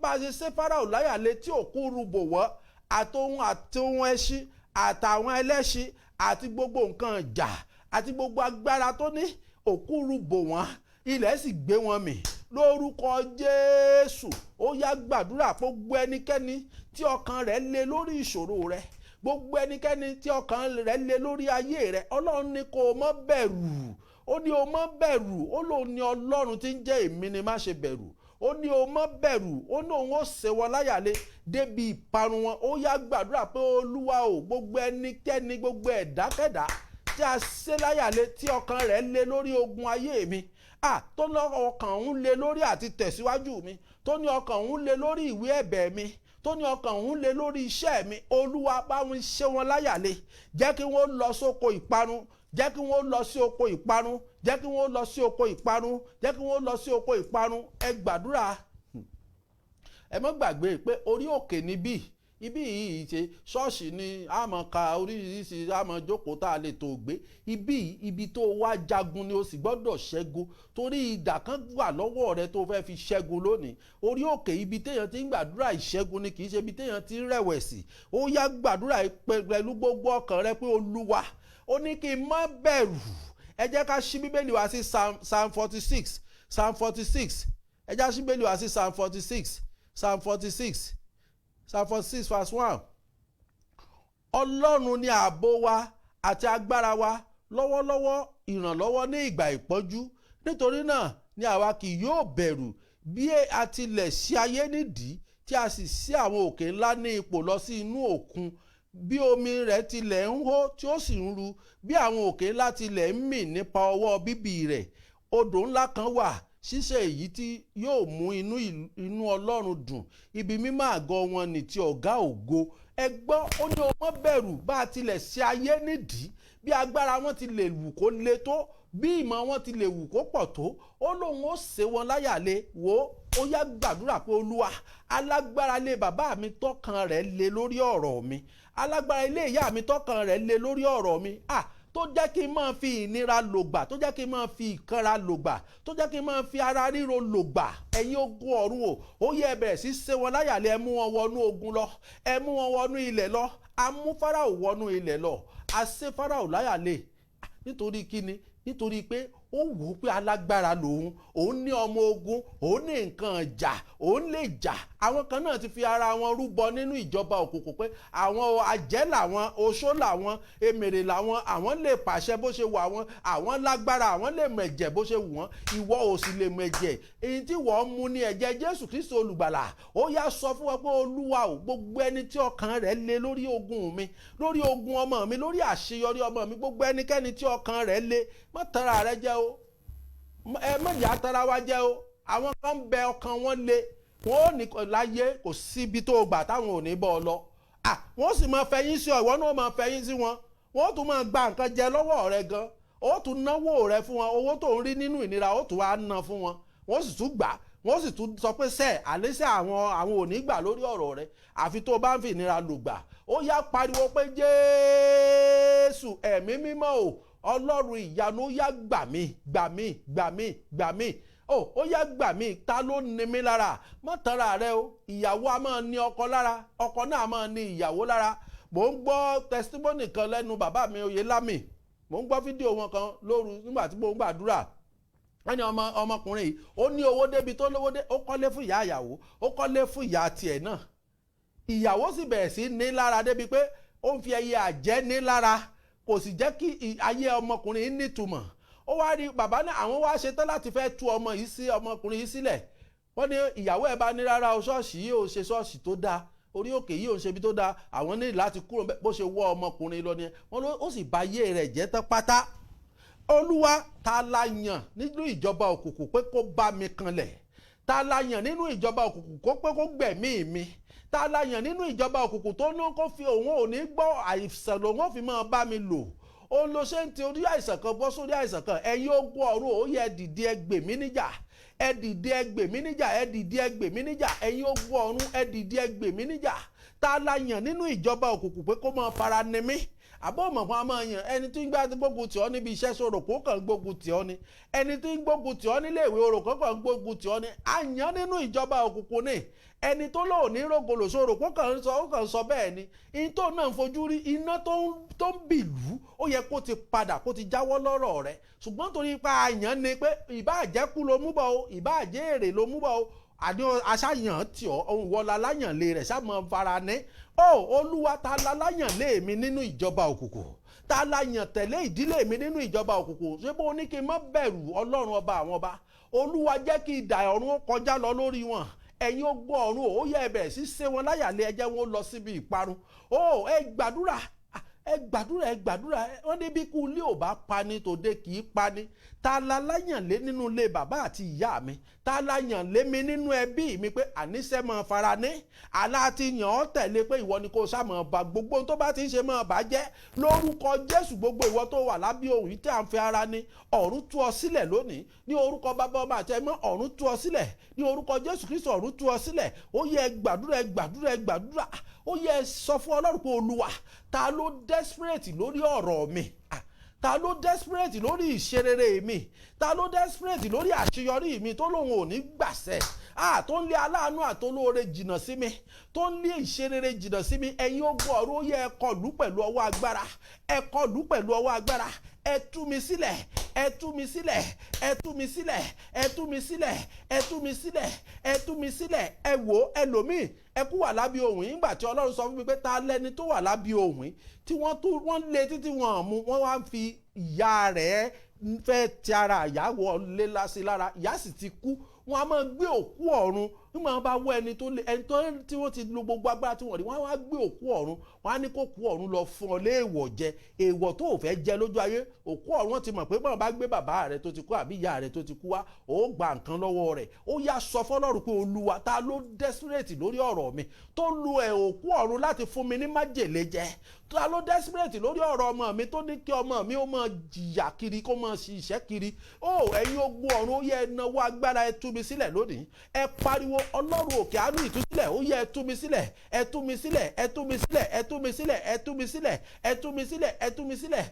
Bá a ṣe ṣe Fáráò láyàlé tí òkú rúbò wọ́ àtohun ẹṣin àtàwọn ẹlẹ́ṣin àti gbogbo nǹkan ìjà àti gbogbo agbára tó ní, òkú rúbò wọ́n, ilẹ̀ sì gbé wọn mì. Lórúkọ Jésù, ó yá gbàdúrà gbogbo ẹnikẹ́ni tí ọkàn rẹ̀ le lórí ìṣòro rẹ̀, gbogbo ẹnikẹ́ni tí ọkàn rẹ̀ le lórí ayé rẹ̀, Ọlọ́run ní kó o má bẹ̀rù. Ó ní o má bẹ̀rù. Ó lóun ní Ọlọ́run tí ń jẹ́ èmi ni má ṣe bẹ̀rù. Ó ní o má bẹ̀rù. Ó ní òun ó ṣe wọn láyàlé débi ìparun wọn. Ó yá gbàdúrà pé Olúwa o, gbogbo ẹnikẹ́ni, gbogbo ẹ̀dákẹ́dá tí a ṣe láyàlé tí ọkàn rẹ̀ le lórí ogun ayé mi, tó ní ọkàn òun le lórí àti tẹ̀síwájú mi, tó ní ọkàn òun le lórí ìwé ẹ̀bẹ̀ mi, tó ní ọkàn òun le lórí iṣẹ́ mi, Olúwa bá wọn ṣe wọn láyàlé. Jẹ́ kí wọ́n lọ sóko ìparun. Jẹ́ kí wọ́n lọ sí oko ìparun. Jẹ́ kí wọ́n lọ sí oko ìparun. Jẹ́ kí wọ́n lọ sí oko ìparun. Ẹ gbàdúrà. Ẹ má gbàgbé pé orí òkè níbí ibi yìí ṣe ṣọ́ọ̀ṣì ni a máa ka oríṣiríṣi a máa jókòó tá a lè tó gbé. Ibi tó wá jagun ni o sì gbọ́dọ̀ ṣẹ́gun, torí idà kan wà lọ́wọ́ rẹ tó fẹ́ fi ṣẹ́gun lónìí. Orí òkè ibi téèyàn ti ń gbàdúrà ìṣẹ́gun ni, kì í ṣe ibi téèyàn ti ń rẹ̀wẹ̀sì. Ó yá gbàdúrà pẹ̀lú gbogbo ọkàn rẹ pé Olúwa, ó ní kí n má bẹ̀rù. Ẹ jẹ́ ká ṣí Bíbélì wá sí Psalm 46. Ẹ jẹ́ ká ṣí Bíbélì wá sí Psalm 46 verse 1. Ọlọ́run ni ààbò wa àti agbára wa lọ́wọ́lọ́wọ́ ìrànlọ́wọ́ ní ìgbà ìpọ́njú. Nítorí náà ni àwa kì yóò bẹ̀rù, bí a tilẹ̀ ṣí ayé nídìí tí a sì ṣí àwọn òkè ńlá ní ipò lọ sí inú òkun. Bí omi rẹ̀ tilẹ̀ ń hó tí ó sì ń ru, bí àwọn òkè ńlá tilẹ̀ ń mì nípa ọwọ́ bíbì rẹ̀. Odò ńlá kan wà ṣíṣe èyí tí yóò mú inú Ọlọ́run dùn, ibi mímọ́ àgọ́ wọn ní ti ọ̀gá ògo. Ẹ gbọ́, ó ní o má bẹ̀rù bá a tilẹ̀ ṣe ayé nídìí, bí agbára wọn ti lè wù kó le tó, bí ìmọ̀ wọn ti lè wù kó pọ̀ tó, ó lóun ó ṣe wọn láyàlé. Wò ó yá gbàdúrà pé Olúwa, alágbára ilé bàbá mi tọkàn rẹ̀ le lórí ọ̀rọ̀ mi, alágbára ilé ìyá mi tọkàn rẹ̀ le lórí ọ̀rọ̀ mi, tó jẹ́ kí n máa fi ìnira lògbà, tó jẹ́ kí n máa fi ìkanra lògbà, tó jẹ́ kí n máa fi ara ríro lògbà. Ẹ̀yin ogun ọ̀run ó yẹ ẹ bẹ̀rẹ̀ sí ṣe wọn láyàlé, ẹ mú wọn wọnú ogun lọ, ẹ mú wọn wọnú ilẹ̀ lọ, a mú Fáráò wọnú ilẹ̀ lọ, a ṣe Fáráò láyàlé. Nítorí kíni? Nítorí pé ó wù ú pé alágbára lòun, òun ní ọmọ ogun, òun ní nǹkan ìjà, òun lè jà. Àwọn kan náà ti fi ara wọn rúbọ nínú ìjọba òkùnkùn pé àwọn àjẹ́ làwọn, oṣó làwọn, èmèrè làwọn, àwọn lè pàṣẹ bó ṣe wà wọn, àwọn lágbára, àwọn lè mẹ̀jẹ̀ bó ṣe wù wọ́n. Ìwọ ò sì lè mẹ̀jẹ̀, èyí tí wọ́n mú ní ẹ̀jẹ̀ Jésù Kristi olùgbàlà. Ó yá sọ fún wọn pé Olúwa ò, gbogbo ẹni tí ọkàn rẹ̀ le lórí ogun mi, lórí ogun ọmọ mi, lórí àṣeyọrí ọmọ mi, gbogbo ẹnikẹ́ni tí ọkàn rẹ̀ le, má tanra rẹ jẹ o, ẹ má yà tara wa jẹ o. Àwọn kan ń bẹ ọkàn wọn le, wọn ò ní láyé kò síbi tó gbà táwọn ò ní bọ́ ọ lọ. Wọ́n sì máa fẹ̀yìn sí ọ, ìwọ náà máa fẹ̀yìn sí wọn. Wọ́n tún máa gba nǹkan jẹ lọ́wọ́ rẹ gan, ó tún náwó rẹ fún wọn, owó tó ń rí nínú ìnira ó tún wá ná fún wọn. Wọ́n sì tún gbà, wọ́n sì tún sọ pé sẹ́ẹ̀ àlésẹ́ àwọn ò ní gbà lórí ọ̀rọ̀ rẹ àfi tó bá ń fi ìnira lò gbà. Ó yá pariwo pé Jésù ẹ̀mí mímọ́ o, Ọlọ́run ìyanu, ó yá gbà mí, gbà mí, gbà mí, gbà mí. Ó yá gbà mí, ta ló ní mi lára? Má tanra rẹ o. Ìyàwó a máa ní ọkọ lára, ọkọ náà máa ní ìyàwó lára. Mò ń gbọ́ testimony kan lẹ́nu bàbá mi Oyèlámì, mò ń gbọ́ fídíò wọn kan lóru nígbà tí mò ń gbàdúrà. Wọ́n ní ọmọkùnrin yìí ó ní owó débi tó lówó dé, ó kọ́lé fún ìyá ìyàwó, ó kọ́lé fún ìyá tiẹ̀ náà. Ìyàwó sì bẹ̀rẹ̀ sí ní lára débi pé ó ń fi ẹyẹ àjẹ́ ní lára, kò sì jẹ́ kí ayé ọmọkùnrin yìí nítumọ̀. Ó wá rí bàbá náà, àwọn wá ṣetán láti fẹ́ tú ọmọkùnrin yìí sílẹ̀. Wọ́n ní ìyàwó ẹ̀ bá ní rárá o, ṣọ́ọ̀ṣì yìí ò ṣe ṣọ́ọ̀ṣì tó dáa, orí òkè yìí ò ń ṣe ibi tó dáa, àwọn ní láti kúrò bó ṣe wọ́ ọmọkùnrin lọ nìyẹn. Wọ́n ló ó sì bà ayé rẹ̀ jẹ́ tán pátá. Olúwa, ta la yàn nínú ìjọba òkùnkùn pé kó bá mi kanlẹ̀? Ta la yàn nínú ìjọba òkùnkùn pé kó gbẹ̀mí mi? Ta la yàn nínú ìjọba òkùnkùn tó ní kó fi òun ò ní gbọ́ àìsàn lòun ò fi máa bá mi lò? Ó lọ ṣe ń ti orí àìsàn kan bọ́ sórí àìsàn kan. Ẹ̀yin ogun ọ̀run ó yẹ dìde ẹ gbè mí níjà, ẹ dìde ẹ gbè mí níjà, ẹ dìde ẹ gbè mí níjà. Ẹ̀yin ogun ọ̀run ẹ dìde ẹ gbè mí níjà. Ta la yàn nínú ìjọba òkùnkùn pé kó máa fara ni mí? Àbọ̀ mọ̀ fún a máa yàn ẹni tí ń gbógun tì ọ́ níbi iṣẹ́ sọ̀rọ̀ kó kàn gbógun tì ọ́ ni, ẹni tí ń gbógun tì ọ́ nílé ìwé orò kó kàn gbógun tì ọ́ ni. A yàn nínú ìjọba òkùnkùn ni. Ẹni tó lò ní rògbòlò sọ̀rọ̀ kó kàn sọ bẹ́ẹ̀ ni. In tó náà ń fojú rí, iná tó ń bìlú, ó yẹ kó ti padà, kó ti jáwọ́ lọ́rọ̀ rẹ̀. Ṣùgbọ́n torí pa àyàn ni pé ìbáàjẹ́kú ló mú bọ̀ o, ìbáàjẹ́ èrè ló mú bọ̀ o, àdé aṣáyàn tí òun wọlá láyànlé rẹ̀ sáàmọ̀ fara ní. Olúwa, ta la láyànlé mi nínú ìjọba òkùnkùn? Ta la yàn tẹ̀lé ìdílé mi nínú ìjọba òkùnkùn? Ṣé bó ní kí n má bẹ̀rù Ọlọ́run ọba àwọn ọba? Olúwa, jẹ́ kí idà ọ̀run ó kọjá lọ lórí wọn. Ẹ̀yin ogun ọ̀run ó yẹ ẹ bẹ̀rẹ̀ sí ṣe wọn láyàlé, ẹ jẹ́ wọn lọ síbi ìparun. Ẹ gbàdúrà, ẹ gbàdúrà. Wọ́n ní bí ikú ilé ò bá pani tòde kì í pani. Ta la láyànlé nínú ilé bàbá àti ìyá mi? Ta la yàn lé mi nínú ẹbí mi pé àníṣe máa fara ní? Àlá ti yàn ọ́ tẹ̀lé pé ìwọ ni kò sá máa ba gbogbo ohun tó bá ti ń ṣe máa bàjẹ́. Lórúkọ Jésù, gbogbo ìwọ tó wà lábẹ́ ohùn yìí tí à ń fi ara ní, ọ̀run tú ọ sílẹ̀ lónìí. Ní orúkọ Bàbá, Ọmọ àti Ẹ̀mí, ọ̀run tú ọ sílẹ̀. Ní orúkọ Jésù Kristi, ọ̀run tú ọ sílẹ̀. Ó yẹ ẹ gbàdúrà. Ó yẹ ẹ sọ fún Ọlọ́run pé Olúwa, ta ló desperate lórí ọ̀rọ̀ mi? Ta ló desperate lórí ìṣerere mi? Ta ló desperate lórí àṣeyọrí mi tó lóun ò ní gbàṣẹ? Tó ń lé aláàánú àtolóore jìnnà sí mi, tó ń lé ìṣerere jìnnà sí mi. Ẹ̀yin ogun ọ̀run ó yẹ ẹ kọlù pẹ̀lú ọwọ́ agbára, ẹ kọlù pẹ̀lú ọwọ́ agbára. Ẹ tú mi sílẹ̀, ẹ tú mi sílẹ̀, ẹ tú mi sílẹ̀, ẹ tú mi sílẹ̀, ẹ tú mi sílẹ̀, ẹ tú mi sílẹ̀. Ẹ wò ẹlòmíì, ẹ kú wà lábí ohùn yìí. Nígbà tí Ọlọ́run sọ fún mi pé ta lẹni tó wà lábí ohùn yìí tí wọ́n lé títí wọn mú, wọ́n wá ń fi ìyá rẹ̀ fẹ́ ti ara ìyá wọlé lásì lára, ìyá sì ti kú. wọ́n á máa gbé òkú ọ̀run bí wọ́n bá wọ ẹni tí wọ́n ti lo gbogbo agbára tí wọ́n rí, wọ́n á gbé òkú ọ̀run, wọ́n á ní kó òkú ọ̀run lọ fún ọ léèwọ̀ jẹ, èèwọ̀ tó ò fẹ́ jẹ lójú ayé. Òkú ọ̀run wọ́n ti mọ̀ pé bọ́n bá gbé bàbá rẹ̀ tó ti kú àbí ìyá rẹ̀ tó ti kú wá, ó gba nǹkan lọ́wọ́ rẹ̀. Ó yá sọ fọ́lọ́run pé Olúwa, ta ló desperate lórí ọ̀rọ̀ mi tó lu òkú ọ̀run láti fún mi ní májèlé jẹ? Ta ló desperate lórí ọ̀rọ̀ ọmọ mi tó ní kí ọmọ mi ó máa jìyà kiri, kó máa ṣiṣẹ́ kiri? Ó ẹ̀yin ogun ọ̀run, ó yẹ ẹ nawọ́ agbára, ẹ tú mi sílẹ̀ lónìí. Ẹ pariwo Ọlọ́run òkè àánú ìtúsílẹ̀, ó yẹ ẹ tú mi sílẹ̀, ẹ tú mi sílẹ̀, ẹ tú mi sílẹ̀, ẹ tú mi sílẹ̀, ẹ tú mi sílẹ̀, ẹ tú mi sílẹ̀, ẹ tú mi sílẹ̀.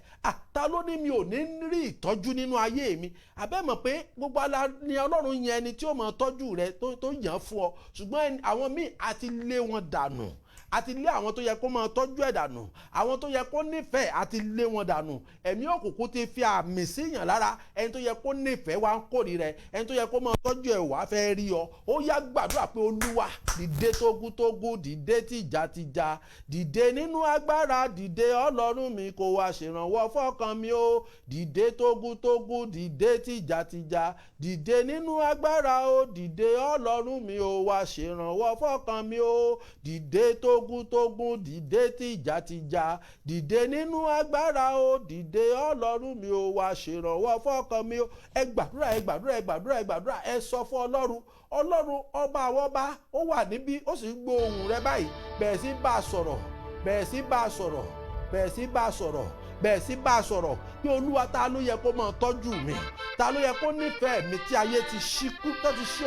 Ta ló ní mi ò ní rí ìtọ́jú nínú ayé mi? Àbẹ́ mọ̀ pé gbogbo ala ni Ọlọ́run yẹn ẹni tí ó máa tọ́jú rẹ tó yàn fún ọ, ṣùgbọ́n àwọn míì àti lé wọn dànù, àti lé àwọn tó yẹ kó máa tọ́jú ẹ̀ dànù, àwọn tó yẹ kó nífẹ̀ẹ́ àti lé wọn dànù. Ẹ̀mí òkùnkùn ti fi àmì síyàn lára, ẹni tó yẹ kó nífẹ̀ẹ́ wá ń kórìíra, ẹni tó yẹ kó máa tọ́jú ẹ̀ wá fẹ́ rí ọ. Ó yá gbàdúrà pé Olúwa, dìde tógúntógún, dìde tìjàtìjà, dìde nínú agbára, dìde Ọlọ́run mi kó wá ṣèrànwọ́ fọ́kàn mi o. Dìde tógúntógún, dìde tìjàtìjà, dìde nínú agbára o, dìde Ọlọ́run mi ó wá ṣèrànwọ́ fọ́kàn mi o. Dìde tógúntógún, dìde tìjàtìjà, dìde nínú agbára o, dìde Ọlọ́run mi ó wá ṣèrànwọ́ fọ́kàn mi o. Ẹ gbàdúrà, ẹ gbàdúrà, ẹ gbàdúrà, ẹ gbàdúrà, ẹ sọ fún Ọlọ́run. Ọlọ́run ọba àwọn ọba, ó wà níbí, ó sì ń gbọ́ ohùn rẹ báyìí. Bẹ̀rẹ̀ sí bá a sọ̀rọ̀, bẹ̀rẹ̀ sí bá a sọ̀rọ̀, bẹ̀rẹ̀ sí bá a sọ̀rọ̀, bẹ̀rẹ̀ sí bá a sọ̀rọ̀. Bí Olúwa, ta ló yẹ kó máa tọ́jú mi? Ta ló yẹ kó nífẹ̀ẹ́ mi tí ayé ti ṣí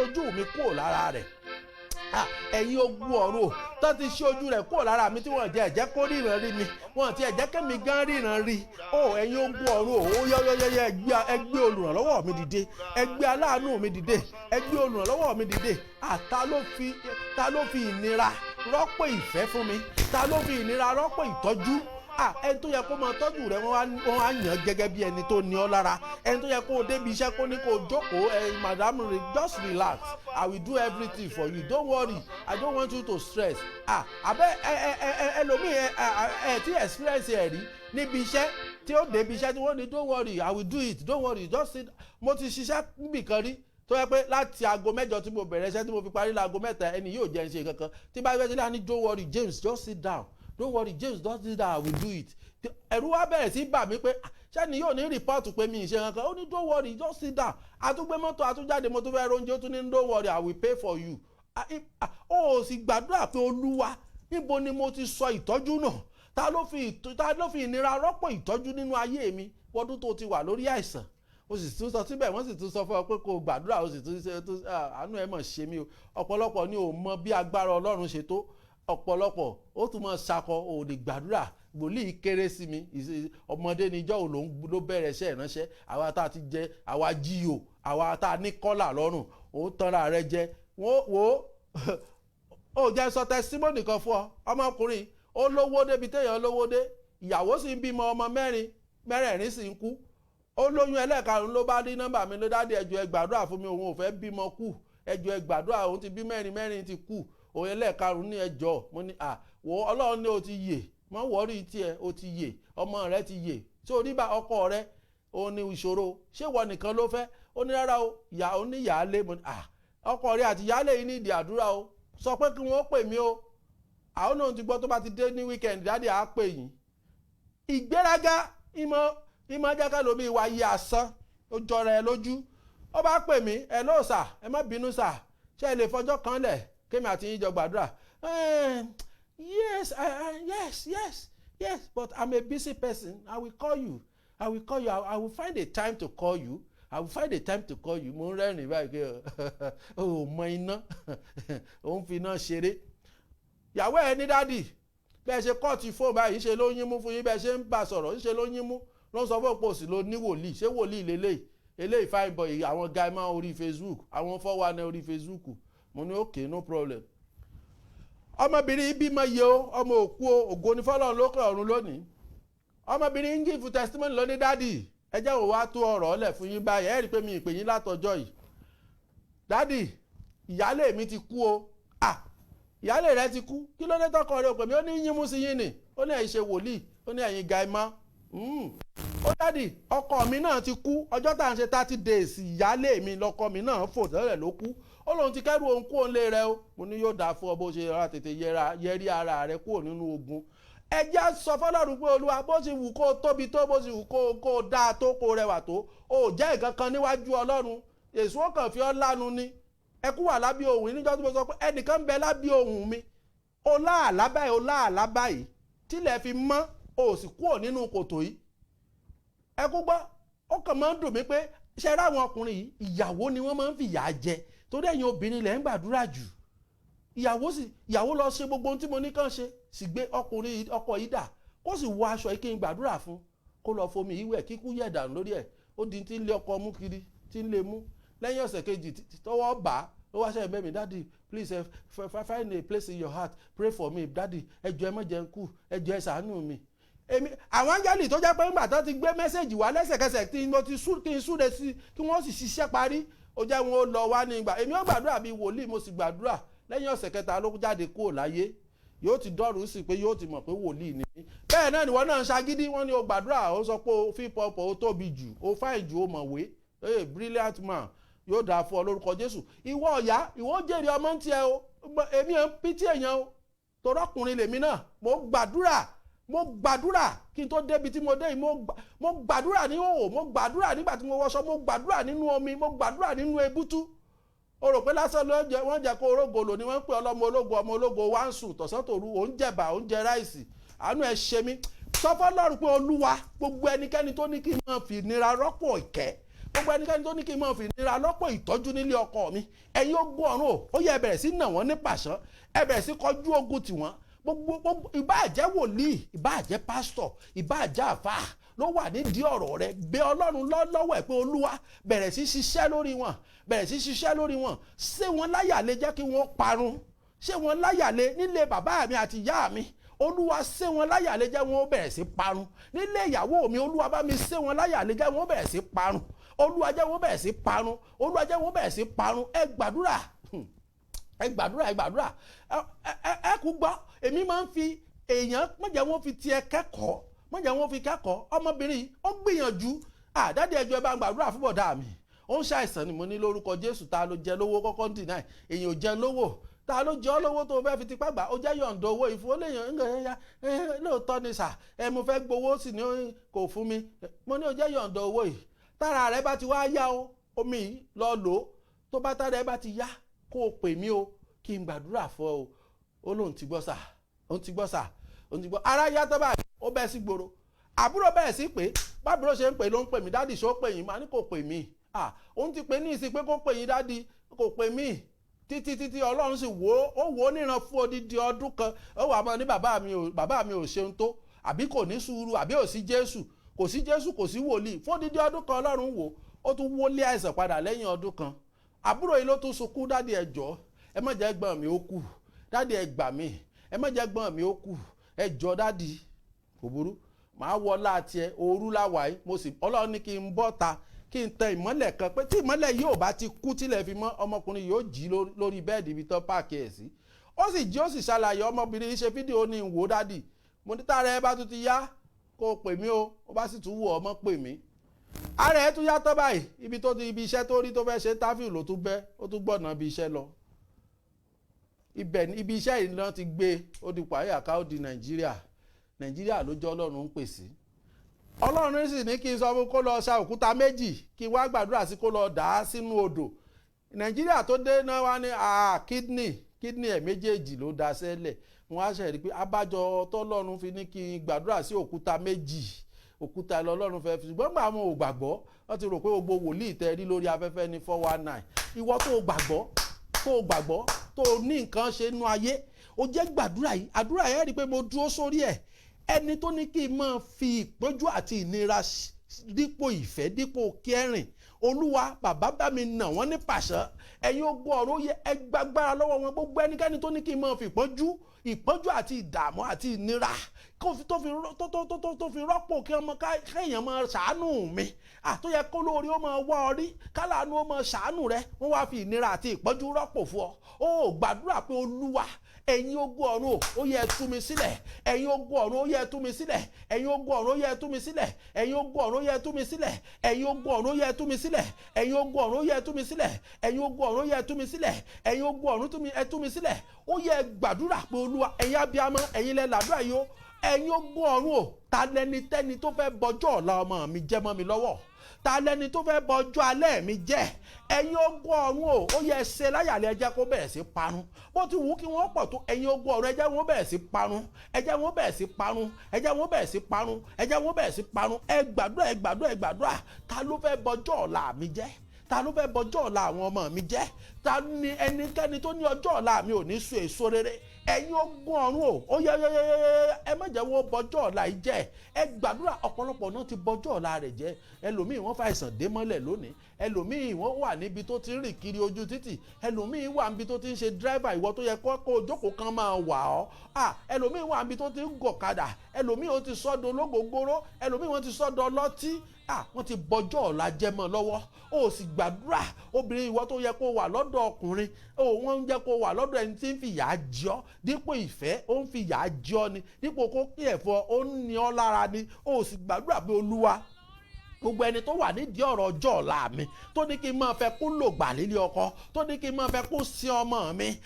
ojú mi kúrò lára rẹ̀? Ẹ̀yin ogun ọ̀run tó ti ṣí ojú rẹ̀ kúrò lára mi tí wọ́n jẹ́ ẹ̀jẹ̀ kó ríran rí mi, wọ́n ti ẹ̀jẹ̀ kẹ́mi gan ríran rí. Ẹ̀yin ogun ọ̀run, ó yọ́yọ́yọ́ ẹ gbé olùrànlọ́wọ́ mi dìde, ẹ gbé aláàánú mi dìde, ẹ gbé olùrànlọ́wọ́ mi dìde. Ta ló fi ìnira rọ́pò ìfẹ́ fún mi? Ta ló fi ìnira rọ́pò ìtọ́jú? Ẹni tó yẹ kó máa tọ́jú rẹ wọ́n á yàn gẹ́gẹ́ bí ẹni tó ní ọ lára. Ẹni tó yẹ kó o débi iṣẹ́ kó ní kó o jókòó, madam, just relax, I will do everything for you, don't worry, I don't want you to stress. Àbẹ́ ẹlòmíì tí experience ẹ̀ rí níbi iṣẹ́ tí ó débi iṣẹ́ tí wọ́n ní don't worry, I will do it, don't worry, just sit. Mo ti ṣiṣẹ́ níbì kan rí tó yẹ pé láti aago 8 tí mo bẹ̀rẹ̀ iṣẹ́ tí mo fi parí láago 3 ẹni yóò jẹ́ ṣe kankan. Tí bá yẹ kí ní don't worry James, just sit down, don't worry James, don't do that, I will do it. Ẹ̀rù wá bẹ̀rẹ̀ sí bà mí pé ṣẹ́ni yóò ní rìpọ́ọ̀tù pé mi ì ṣe kankan. Ó ní don't worry, just sit down. Àtúgbé mọ́tò àtújáde mo tún fẹ́ róúnjẹ, ó tún ní don't worry, I will pay for you. Ó sì gbàdúrà pé Olúwa, níbo ni mo ti sọ ìtọ́jú náà? Ta ló fi ìnira rọ́pò ìtọ́jú nínú ayé mi? Wọ́dún tó ti wà lórí àìsàn, ó sì tún sọ síbẹ̀, wọ́n sì tún sọ fún ọ pé kó gbàdúrà, ó sì tún ṣe àánú ẹ̀ mọ̀ ṣe mí o. Ọ̀pọ̀lọpọ̀ ni ò mọ bí agbára Ọlọ́run ṣe tó. Ọ̀pọ̀lọpọ̀ ó tún mọ̀ ṣakọ, ò lè gbàdúrà. Wòlíì kéré sí mi, ọmọdé níjọ́ òun ló bẹ̀rẹ̀ iṣẹ́ ìránṣẹ́. Àwa tá a ti jẹ, àwa jíò, àwa tá a ní kọ́là lọ́rùn, ó tanra rẹ jẹ. Wò ó jẹ́ sọ testimony kan fún ọ. Ọmọkùnrin ó lówó débi téèyàn lówó dé, ìyàwó sì ń bímọ ọmọ mẹ́rẹ̀ẹ̀rin sì ń kú. Ó lóyún ẹlẹ́ẹ̀karùn-ún ló bá rí nọ́mbà mi, ló dádì ẹjọ́ ẹ gbàdúrà fún mi, òun ò fẹ́ bímọ kú, ẹjọ́ ẹ gbàdúrà, òun ti bí mẹ́rin ti kú, òun ẹlẹ́ẹ̀karùn-ún ní ẹjọ́. Mo ní wò Ọlọ́run ní o ti yè, mọ́ wọ́rí tiẹ̀, o ti yè, ọmọ rẹ ti yè. Ṣé o rí bá ọkọ rẹ òun ní ìṣòro? Ṣé wọ nìkan ló fẹ́? Ó ní rárá o, ó ní ìyáálé. Mo ní ọkọ rẹ àti ìyáálé yìí ní ìdí àdúrà o, sọ pé kí wọ́n pè mí o. Àwọn náà ti gbọ́ tó bá ti dé ní weekend dáàdì á pè yín. Ìgbéraga ìmọ̀ jákà lómi ìwà yìí asán, ó jọra ẹ lójú. Ó bá pè mí, hello sir, ẹ má bínú sir, ṣé ẹ lè fọjọ́ kan lẹ̀ kémi àti yín jọ gbàdúrà? Yes, but I'm a busy person. I will call you. I will find a time to call you. Mo ń rẹ́rìn báyìí pé o mọ iná, o ń fi iná ṣeré. Ìyàwó ẹ ní dádì, bẹ́ẹ̀ ṣe kọ́ọ̀tì fóònù báyìí ṣe ló yín mú fún yín, bẹ́ẹ̀ ṣe ń bá sọ̀rọ̀ ṣe ló yín mú, ló ń sọ fún òpó sí ló ní wòlíì. Ṣé wòlíì lélẹ́yìí? Eléyìí fine boy, àwọn guy máa orí Facebook, àwọn 419 orí Facebook. Mo ní okay, no problem. Ọmọbìnrin bímọ yìí o, ọmọ òkú o, ògo ni fọ́lọ́run lókè ọ̀run lónìí. Ọmọbìnrin ń give testimony lóní dádì, ẹ jẹ́ wò wá tó ọ̀rọ̀ ọ̀lẹ̀ fún yín báyìí, ẹ rí i pé mi ì pè yín látọjọ́ yìí. Dádì, ìyálé mi ti kú o. Ìyálé rẹ ti kú, kí ló dé tọkọ rẹ ò pè mí? Ó ní yín mú sí yín nì, ó ní ẹ̀yin ṣe wòlíì, ó ní ẹ̀yin ga imá. ó dádì ọkọ mi náà ti kú ọjọ́ tá à ń ṣe 30 days ìyálé mi lọkọ mi náà fò tẹ́lẹ̀ ló kú ó lóun ti kẹ́rù òun kú òun lé rẹ o mo ní yóò dáa fún ọ bó ṣe ra tètè yẹrí ara rẹ kúrò nínú ogun ẹjẹ́ sọ fọlọ́run pé olúwa bó ṣe wù kó tóbi tó bó ṣe wù kó dáa tó kó rẹwà tó ó jẹ́ nǹkan kan níwájú ọlọ́run èso ọkàn fi ọ́ lánu ni ẹkú wà lábí ohùn níjọ́ tí mo sọ pé ẹnìkan ń bẹ lábí ohùn mi ó láàlá báyìí tílẹ̀ fi mọ́ ó sì kúrò nínú kòtò yìí ẹkú gbọ́ ó kàn máa ń dùn mí pé ṣe ráwọn ọkùnrin yìí ìyàwó ni wọ́n máa ń fìyà jẹ torí ẹ̀yin obìnrin lẹ̀ ń gbàdúrà jù ìyàwó lọ ṣe gbogbo ohun tí mo ní kàn ṣe sì gbé ọkọ yìí dà kó sì wọ aṣọ yìí kí n gbàdúrà fún kó lọ fomi ìwẹ̀ kíkú yẹ̀ dànù lórí ẹ̀ ó di tí ń lé ọkọ mú kiri tí ń lé mú lẹ́yìn ọ̀sẹ̀ kejì tọwọ́ bá ló wá ṣe ẹ̀bẹ̀ mi daddy please find a place in your heart pray for me daddy ẹjọ́ ẹ má jẹ́ n kú ẹjọ́ ẹ ṣàánú mi. àwọn áńgẹ́lì tó jẹ́ pé ńgbà tó ti gbé mẹ́sẹ̀gì wá lẹ́sẹ̀kẹsẹ̀ kí n súre sí kí wọ́n sì ṣiṣẹ́ parí ó jẹ́ wọn ó lọ wá ní ìgbà èmi ó gbàdúrà bíi wòlíì mo sì gbàdúrà lẹ́yìn ọ̀sẹ̀ kẹta ló jáde kúrò láyé yóò ti dọ́rùú sí pé yóò ti mọ̀ pé wòlíì ni bẹ́ẹ̀ náà nìwọ náà ń ṣagídí wọ́n ní o gbàdúrà ó sọ pé o fi pọpọ ó tóbi jù ó fáìn jù ó mọ̀wé brilliant man yóò dáa fún ọ lórúkọ Jésù ìwọ ọ̀yá ìwọ jèrè ọmọ ń tiẹ̀ o èmi ẹ̀ ń pítí èèyàn o torọ́kùnrin lèmi náà mo gbàdúrà kí n tó débi tí mo dé yìí mo gbàdúrà ní òwò mo gbàdúrà nígbà tí mo wọṣọ mo gbàdúrà nínú omi mo gbàdúrà nínú ebútú o rò pé lásán wọ́n jẹ́ kó orógolo ni wọ́n ń pè ọlọ́mọ ológo wá ń sùn tọ̀sán tòru òun jẹ̀bà òun jẹ ráìsì àánú ẹ̀ ṣe mí sọ fọ́lọ́run pé olúwa gbogbo ẹnikẹ́ni tó ní kí n máa fi ìnira rọ́pò ìkẹ́ gbogbo ẹnikẹ́ni tó ní kí n máa fi ìnira rọ́pò ìtọ́jú nílé ọkọ mi ẹ̀yin ogun ọ̀run ó yẹ ẹ bẹ̀rẹ̀ sí nà wọ́n ní pàṣán ẹ bẹ̀rẹ̀ sí kọjú ogun tiwọn gbogbo ìbáàjẹ́ wòlíì ìbáàjẹ́ pásítọ̀ ìbáàjẹ́ àfáà ló wà nídìí ọ̀rọ̀ rẹ bẹ̀ Ọlọ́run lọ́wọ́ ẹ̀ pé olúwa bẹ̀rẹ̀ sí ṣiṣẹ́ lórí wọn ṣé wọn láyàlé jẹ́ kí wọ́n parun ṣé wọn láyàlé nílé bàbá mi àti ìyá mi olúwa ṣé wọn láyàlé jẹ́ wọn bẹ̀rẹ̀ sí parun nílé ìyàwó mi olúwa bá mi ṣé wọn láyàlé jẹ́ wọn bẹ̀rẹ̀ sí parun olúwa jẹ́ wọn bẹ̀rẹ̀ sí parun olúwa jẹ́ wọn bẹ̀rẹ̀ sí parun ẹ gbàdúrà ẹ kú gbọ́ èmi máa ń fi èèyàn mọ̀jẹ̀ wọn fi tiẹ̀ kẹ́kọ̀ọ́ mọ̀jẹ̀ wọn fi kẹ́kọ̀ọ́ ọmọbìnrin ó gbìyànjú àdáde ẹjọ́ ẹ bá ń gbàdúrà fún bọ̀dá mi ó ń ṣàìsàn ni mo ní lórúkọ Jésù ta ló jẹ lówó kọ́kọ́ ń dìnnà èèyàn ò jẹ lówó ta ló jẹ́ lówó tó fẹ́ fi tipá gbà ó jẹ́ yọ̀ǹda owó ìfún ó lè yàn lóòótọ́ ni sà mo fẹ́ gbowó sì ni kò fún mi mo ní ó jẹ́ yọ̀ǹda owó yìí tára rẹ bá ti wá yá o omi yìí lọ lò ó tó bá tára rẹ bá ti yá kó o pè mí o kí n gbàdúrà fún ọ ó lóun ti gbọ́ sà òun ti gbọ́ ara yá tó báyìí ó bẹ́ẹ̀ sí gbòòrò àbúrò bẹ́ẹ̀ sí pé bábúrò ṣe ń pè ló ń pè mí dádì ṣó pè yín máa ní kò pè mí òun ti pè ní ìsìn pé kó pè yín dádì kò pè mí títí Ọlọ́run sì wò ó níran fún odidi ọdún kan ó wà mọ́ ní bàbá mi ò ṣeun tó àbí kò ní sùúrù àbí ò sí Jésù kò sí wòlíì fún odidi ọdún kan Ọlọ́run wò ó tún wọlé àìsàn padà lẹ́yìn ọdún kan àbúrò yìí ló tún sunkún dádì ẹ jọ̀ọ́ ẹ má jẹ́ gbọ́n mi ó kù dádì ẹ gbà mí ẹ má jẹ́ gbọ́n mi ó kù ẹ jọ̀ọ́ dádì kò burú màá wọlá tiẹ̀ òru láwàá mo sì Ọlọ́run ní kí n bọ́ ta kí n tẹ ìmọ́lẹ̀ kan pé tí ìmọ́lẹ̀ yóò bá ti kú tílẹ̀ fi mọ́ ọmọkùnrin yóò jí lórí bẹ́ẹ̀dì ibi tó páàkì ẹ̀ sí ó sì jí ó sì ṣàlàyé ọmọbìnrin ṣe fídíò ní ìwò dádì mo ní tààrẹ ẹ bá tún ti yá kó o pè mí o ó bá sì tún wù ọmọ pè mí ààrẹ ẹ tún yá tọ́ báyìí ibi iṣẹ́ tó rí tó fẹ́ ṣe táfíù ló tún bẹ́ ó tún gbọ̀nà ibi iṣẹ́ lọ ibi iṣẹ́ yìí náà ti gbé ó di pàyàká ó di Nàìjíríà ló jẹ́ Ọlọ́run ń pèsè Ọlọ́run sì ní kí n sọ fún kó lọ ṣa òkúta méjì kí n wá gbàdúrà sí kó lọ dà á sínú odò Nàìjíríà tó dé náà wá ní kídìní ẹ̀ méjèèjì ló da sẹ́lẹ̀ wọ́n á ṣe rí pé abájọ tọ́lọ́run fi ní kí n gbàdúrà sí òkúta méjì òkúta lọ́lọ́run fẹ́ fi ṣùgbọ́n gbà àwọn ò gbàgbọ́ wọ́n ti rò pé gbogbo wòlíì tẹ́ rí lórí afẹ́fẹ́ ní 419 ìwọ tó gbàgbọ́ tó ní nǹkan ṣe nú ayé ó jẹ́ gbàdúrà yìí àdúrà yẹn rí pé mo dúró sórí ẹ̀ ẹni tó ní kí n máa fi ìpọ́njú àti ìnira dípò ìfẹ́ dípò kẹrin olúwa bàbá bá mi nà wọ́n ní pàṣán ẹ̀yin ogun ọ̀run yẹ ẹgbàgbára lọ́wọ́ wọn gbogbo ẹnikẹ́ni tó ní kí n máa fi ìpọ́njú àti ìdààmú àti ìnira tó fi rọ́pò kí ọmọ kéèyàn máa ṣàánú mi àtúnyẹ kó lórí ó máa wá ọ rí kálánú ó máa ṣàánú rẹ wọ́n wá fi ìnira àti ìpọ́njú rọ́pò fún ọ ó gbàdúrà pé olúwa ẹ̀yin ogun ọ̀run ó yẹ tú mi sílẹ̀, ẹ̀yin ogun ọ̀run ó yẹ tú mi sílẹ̀, ẹ̀yin ogun ọ̀run ó yẹ tú mi sílẹ̀, ẹ̀yin ogun ọ̀run ó yẹ tú mi sílẹ̀, ẹ̀yin ogun ọ̀run ó yẹ tú mi sílẹ̀, ẹ̀yin ogun ọ̀run ó yẹ tú mi sílẹ̀, ẹ̀yin ogun ọ̀run ó yẹ tú mi sílẹ̀, ẹ̀yin ogun ọ̀run tú mi sílẹ̀. Ó yẹ gbàdúrà pé Olúwa, ẹ̀yin abiyamọ, ẹ̀yin lẹ làdúrà yìí o, ẹ̀yin ogun ọ̀run o, ta lẹnitẹ́ni tó fẹ́ bọjọ́ ọ̀la ọmọ mi jẹ́ mọ́ mi lọ́wọ́, ta lẹni tó fẹ́ bọjọ́ alẹ́ mi jẹ́, ẹ̀yin ogun ọ̀run o, ó yẹ ṣe láyàlẹ́ ẹ jẹ́ kó bẹ̀rẹ̀ sí parun, bó ti wù kí wọ́n pọ̀ tó, ẹ̀yin ogun ọ̀run ẹ jẹ́ wọ́n bẹ̀rẹ̀ sí parun, ẹ jẹ́ wọ́n bẹ̀rẹ̀ sí parun, ẹ jẹ́ wọ́n bẹ̀rẹ̀ sí parun, ẹ jẹ́ wọ́n bẹ̀rẹ̀ sí parun. Ẹ gbàdúrà, ẹ gbàdúrà, ẹ gbàdúrà, ta ló fẹ́ bọjọ́ ọ̀la mi jẹ́, ta ló fẹ́ bọjọ́ ọ̀la àwọn ọmọ mi jẹ́, ta ni ẹnikẹ́ni tó ní ọjọ́ ọ̀la mi ò ní so èso rere. Ẹ̀yin ogun ọ̀run o, ó yẹ ẹ má jẹ́ wọ́n bọjọ́ ọ̀la yìí jẹ́. Ẹ gbàdúrà, ọ̀pọ̀lọpọ̀ náà ti bọjọ́ ọ̀la rẹ̀ jẹ́. Ẹlòmíì wọ́n fa àìsàn dé mọ́lẹ̀ lónìí, ẹlòmíì wọ́n wà níbi tó ti ń rìn kiri ojú títì, ẹlòmíì wà níbi tó ti ń ṣe dírẹ́fà, ìwọ tó yẹ kó ojókòó kan máa wà ọ́, ẹlòmíì wà níbi tó ti ń gọ̀kadà, ẹlòmíì ó ti sọ́dọ̀ ológógóró, ẹlòmíì wọ́n ti sọ́dọ̀ ọlọ́tí, wọ́n ti bọjọ́ ọ̀la jẹ́ mọ́ lọ́wọ́. Ó sì gbàdúrà, obìnrin ìwọ tó yẹ kó wà lọ́dọ̀ ọkùnrin, wọ́n ń jẹ́ kó wà lọ́dọ̀ ẹni tí ń fìyà jẹ ọ́, dípò ìfẹ́ ó ń fìyà jẹ ọ́ ni, dípò kó kí ẹ̀fọ́ ó ń ní ọ́ lára ni. Ó sì gbàdúrà pé Olúwa, gbogbo ẹni tó wà nídìí ọ̀rọ̀ ọjọ́ ọ̀la mi, tó ní kí n máa fẹ́ kó lògbà lílé ọkọ, tó ní kí n máa fẹ́ kó sin ọmọ mi,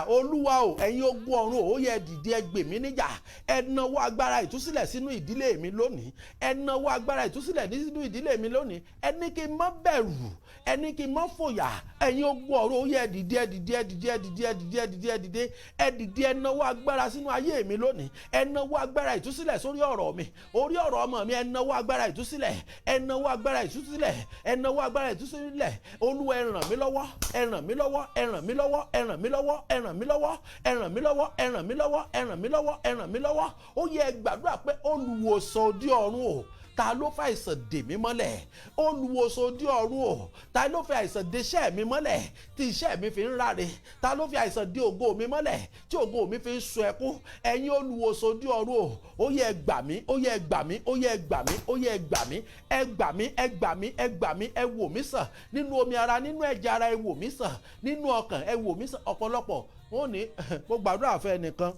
Olúwa o, ẹ̀yin ogun ọ̀run ó yẹ dìde, ẹ gbè mí níjà, ẹ nawọ́ agbára ìtúsílẹ̀ sínú ìdílé mi lónìí, ẹ nawọ́ agbára ìtúsílẹ̀ sínú ìdílé mi lónìí, ẹ ní kí n má bẹ̀rù, ẹ ní kí n má fòyà, ẹ̀yin ogun ọ̀run ó yẹ dìde, ẹ dìde, ẹ dìde, ẹ dìde, ẹ dìde, ẹ dìde, ẹ dìde, ẹ dìde, ẹ nawọ́ agbára sínú ayé mi lónìí, ẹ nawọ́ agbára ìtúsílẹ̀ sórí ọ̀rọ̀ mi, orí ọ̀rọ̀ ọmọ mi, ẹ nawọ́ agbára ìtúsílẹ̀, ẹ nawọ́ agbára ìtúsílẹ̀, ẹ nawọ́ agbára ìtúsílẹ̀. Olúwa ẹ ràn mí lọ́wọ́, ẹ ràn mí lọ́wọ́, ẹ ràn mí lọ́wọ́, ẹ ràn mí lọ́wọ́, ẹ ràn mí lọ́wọ́, ẹ ràn mí lọ́wọ́, ẹ ràn mí lọ́wọ́, ẹ ràn mí lọ́wọ́, ẹ ràn mí lọ́wọ́. Ó yẹ gbàdúrà pé olùwòsàn òde ọ̀run o, ta ló fẹ́ àìsàn dè mí mọ́lẹ̀, olùwòsàn òde ọ̀run o, ta ló fẹ́ àìsàn dè iṣẹ́ mi mọ́lẹ̀ tí iṣẹ́ mi fi ń ráre, ta ló fẹ́ àìsàn dè ògo mi mọ́lẹ̀ tí ògo mi fi ń sun ẹkún. Ẹ̀yin olùwòsàn òde ọ̀run o, ó yẹ gbà mí, ó yẹ gbà mí, ó yẹ gbà mí, ó yẹ gbà mí, ẹ gbà mí, ẹ gbà mí, ẹ gbà mí, ẹ wò mí sàn nínú omi ara, nínú ẹ̀jẹ̀ ara, ẹ wò mí sàn nínú ọkàn, ẹ wò mí sàn. Ọ̀pọ̀lọpọ̀ wọ́n ní mo gbàdúrà fẹ́ ẹnìkan,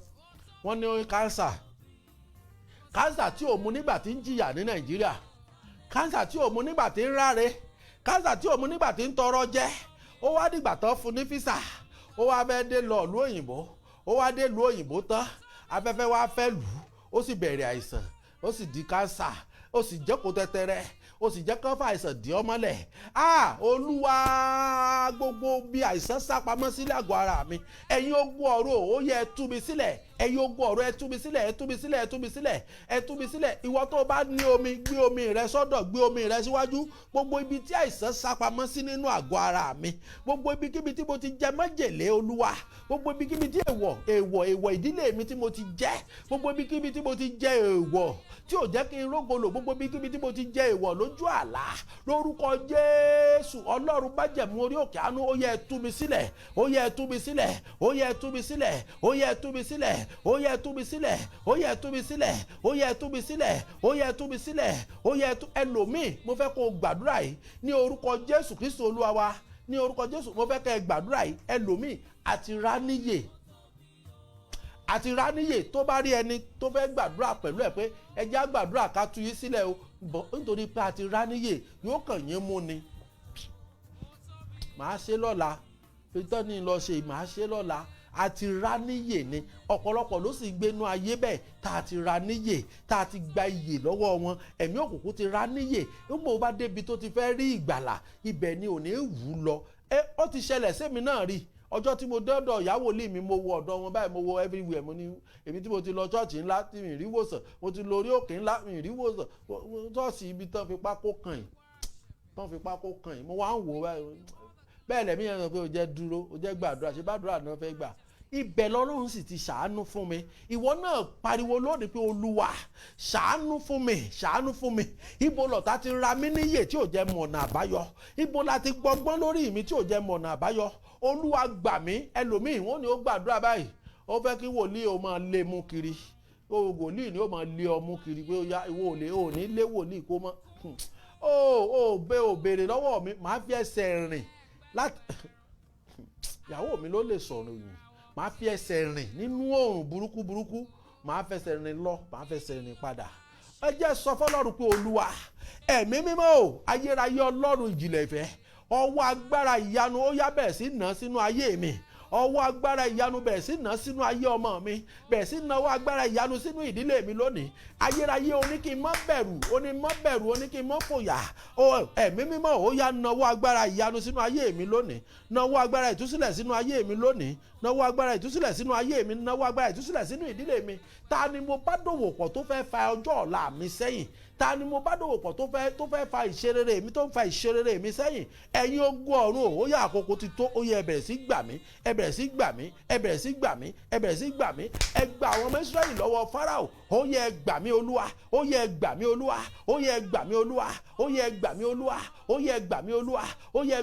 wọ́n ní kánsà tí ò mú nígbà tí ń jìyà ní Nàìjíríà, kánsà tí ò mú nígbà tí ń ráre, kánsà tí ò mú nígbà tí ń tọrọ jẹ, ó wá dìgbà tán fún ní físà, ó wá fẹ́ dé lọ ìlú òyìnbó, ó wá dé ìlú òyìnbó tán, afẹ́fẹ́ wá fẹ́ lù ú, ó sì bẹ̀rẹ̀ àìsàn, ó sì di kánsà, ó sì jókòó tẹ́tẹ́rẹ́, ó sì jẹ́ kán fà àìsàn dì ọ́ mọ́lẹ̀. Olúwa, gbogbo bí àìsàn sápamọ́ sílẹ̀ àgọ́ ara mi, ẹ̀yin ogun ọ̀run ó yẹ tú mi sílẹ̀, ẹ̀yin ogun ọ̀run ẹ tú mi sílẹ̀, ẹ tú mi sílẹ̀, ẹ tú mi sílẹ̀, ẹ tú mi sílẹ̀. Ìwọ tó bá ní omi, gbé omi rẹ sọ́dọ̀, gbé omi rẹ síwájú. Gbogbo ibi tí àìsàn sápamọ́ sí nínú àgọ́ ara mi, gbogbo ibikíbi tí mo ti jẹ májèlé, Olúwa, gbogbo ibikíbi tí èèwọ̀ ìdílé mi tí mo ti jẹ, gbogbo ibikíbi tí mo ti jẹ èèwọ̀ tí ò jẹ́ kí n rógolo, gbogbo ibikíbi tí mo ti jẹ èèwọ̀ lójú àlá, lórúkọ Jésù Ọlọ́run májẹ̀mú orí òkè àánú, ó yẹ tú mi sílẹ̀, ó yẹ tú mi sílẹ̀, ó yẹ tú mi sílẹ̀, ó yẹ tú mi sílẹ̀, ó yẹ tú mi sílẹ̀, ó yẹ tú mi sílẹ̀, ó yẹ tú mi sílẹ̀, ó yẹ tú mi sílẹ̀, ó yẹ tú. Ẹlòmíì mo fẹ́ kó gbàdúrà yìí ní orúkọ Jésù Kristi Olúwa wa, ní orúkọ Jésù mo fẹ́ kẹ́ gbàdúrà yìí. Ẹlòmíì àti ráníyè tó bá rí ẹni tó fẹ́ gbàdúrà pẹ̀lú ẹ̀ pé ẹ já gbàdúrà ká tú yín sílẹ̀ o, bọ̀ nítorí pé àti ráníyè yóò kàn yín mú ni. Màá ṣe lọ́la, pété ní lọ ṣe, màá ṣe lọ́la. Àti ráníyè ni ọ̀pọ̀lọpọ̀ ló sì gbénú ayé bẹ́ẹ̀ tá a ti ráníyè, tá a ti gba iyè lọ́wọ́ wọn, ẹ̀mí òkùnkùn ti ráníyè. nígbà ó bá débi tó ti fẹ́ rí ìgbàlà, ibẹ̀ ni ò ní wù ú lọ. Ó ti ṣẹlẹ̀ sẹ́mi náà rí. Ọjọ́ tí mo dọ́dọ̀ ìyàwó lé mi, mo wo ọ̀dọ̀ wọn báyìí, mo wo everywhere, mo ní èmi tí mo ti lọ ṣọ́ọ̀ṣì ńlá tí mi rí wòsàn, mo ti lọ orí òkè ńlá mi rí wòsàn, ṣọ́ọ̀ṣì ibi tán fi pákó kàn yìí, mo wá ń wò báyìí. Bẹ́ẹ̀ lẹ́mí yẹn sọ pé ó jẹ́ dúró, ó jẹ́ gbàdúrà, ṣe bàdúrà náà fẹ́ gbà. Ibẹ̀ lọ́lọ́run sì ti ṣàánú fún mi. Ìwọ náà pariwo lónìí pé Olúwa ṣàánú fún mi, ṣàánú fún mi. Ibo lọ̀tá ti ra mí níyè tí ò jẹ́ mọ̀nà àbáyọ, ibo la ti gbọgbọ́n lórí mi tí ò jẹ́ mọ̀nà àbáyọ. Olúwa gbà mí. Ẹlòmíì wọ́n ní ó gbàdúrà báyìí, ó fẹ́ kí wòlíì ó máa lé mú kiri, wòlíì ni ó máa lé ọmú kiri pé ó yá ìwọ ò ní lé wòlíì kó mọ́. Ó béèrè lọ́wọ́ mi, màá fi ẹsẹ̀ rìn láti ìyàwó mi ló lè sọ̀rọ̀ yìí, màá fi ẹsẹ̀ rìn nínú oòrùn burúkú màá fẹsẹ̀ rìn lọ màá fẹsẹ̀ rìn padà. Ẹ jẹ́ sọ fọ́lọ́run pé Olúwa ẹ̀mí mímọ́ o, ayérayé Ọlọ́run ìjìnlẹ̀ ìfẹ́, ọwọ́ agbára ìyanu ó yá bẹ̀rẹ̀ sí ná sínú ayé mi, ọwọ́ agbára ìyanu bẹ̀rẹ̀ sí ná sínú ayé ọmọ mi, bẹ̀rẹ̀ sí náwó agbára ìyanu sínú ìdílé mi lónìí. Ayérayé ó ní kí n má bẹ̀rù, ó ní má bẹ̀rù, ó ní kí n má fòyà. Ẹ̀mí mímọ́ ó yá náwó agbára ìyanu sínú ayé mi lónìí, náwó agbára ìtúsílẹ̀ sínú ayé mi lónìí, náwó agbára ìtúsílẹ̀ sínú ayé mi, náwó agbára ìtúsílẹ̀ sínú ìdílé mi. Ta ni mo bá dòwò pọ̀ tó fẹ́ fa ọjọ́ ọ̀la mi sẹ́yìn? Ta ni mo bá dòwò pọ̀ tó fẹ́ fa ìṣerere mi, tó ń fa ìṣerere mi sẹ́yìn? Ẹ̀yin ogun ọ̀run ó yá àkókò ti tó, ó yẹ ẹ bẹ̀rẹ̀ sí gbà mí, ẹ bẹ̀rẹ̀ sí gbà mí, ẹ bẹ̀rẹ̀ sí gbà mí, ẹ bẹ̀rẹ̀ sí gbà mí. Ẹ gba àwọn ọmọ Ísírẹ́lì lọ́wọ́ Fáráò, ó yẹ ẹ gbà mí Olúwa, ó yẹ ẹ gbà mí Olúwa, ó yẹ ẹ gbà mí Olúwa, ó yẹ ẹ gbà mí Olúwa, ó yẹ ẹ gbà mí Olúwa, ó yẹ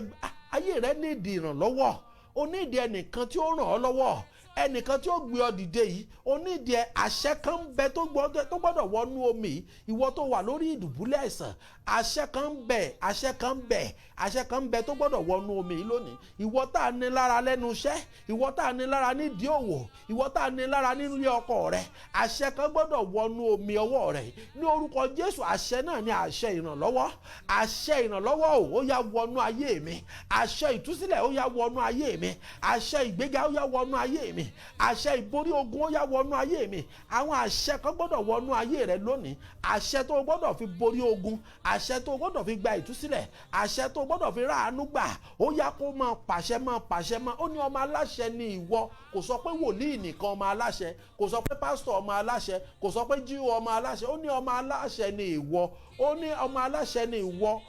ayé rẹ ní ìdí ìrànlọ́wọ́, ó ní ìdí ẹnìkan tí ó ràn ọ́ lọ́wọ́, ẹnìkan tí ó gbé ọ dìde yìí, onídìí àṣẹ kan ń bẹ tó gbọ́dọ̀ wọnú omi yìí. Ìwọ tó wà lórí ìdùbúlẹ̀ àìsàn, àṣẹ kan ń bẹ, àṣẹ kan ń bẹ, àṣẹ kan ń bẹ tó gbọ́dọ̀ wọnú omi yìí lónìí. Ìwọ tá a ní lára lẹ́nu iṣẹ́, ìwọ tá a ní lára nídìí òwò, ìwọ tá a ní lára nínú ilé ọkọ rẹ, àṣẹ kan gbọ́dọ̀ wọnú omi ọwọ́ rẹ ní orúkọ Jésù. Àṣẹ náà ni àṣẹ ìrànlọ́wọ́, àṣẹ ìrànlọ́wọ́ ó yá wọnú ayé mi, àṣẹ ìtúsílẹ̀ ó yá wọnú ayé mi, àṣẹ ìgbéga ó yá wọnú ayé mi, àṣẹ ìborí ogun ó yá wọnú ayé mi. Àwọn àṣẹ kan gbọ́dọ̀ wọnú ayé rẹ lónìí, àṣẹ tó gbọ́dọ̀ fi borí ogun, àṣẹ tó gbọ́dọ̀ fi gba ìtúsílẹ̀, àṣẹ tó gbọ́dọ̀ fi ráàánú gbà, ó yá kó máa pàṣẹ máa pàṣẹ máa. Ó ní ọmọ aláṣẹ ni ìwọ, kò sọ pé wòlíì nìkan ọmọ aláṣẹ, kò sọ pé pásítọ̀ ọmọ aláṣẹ, kò sọ pé jíò ọmọ aláṣẹ. Ó ní ọmọ aláṣẹ ni ìwọ, ó ní ọmọ aláṣẹ ni ìwọ.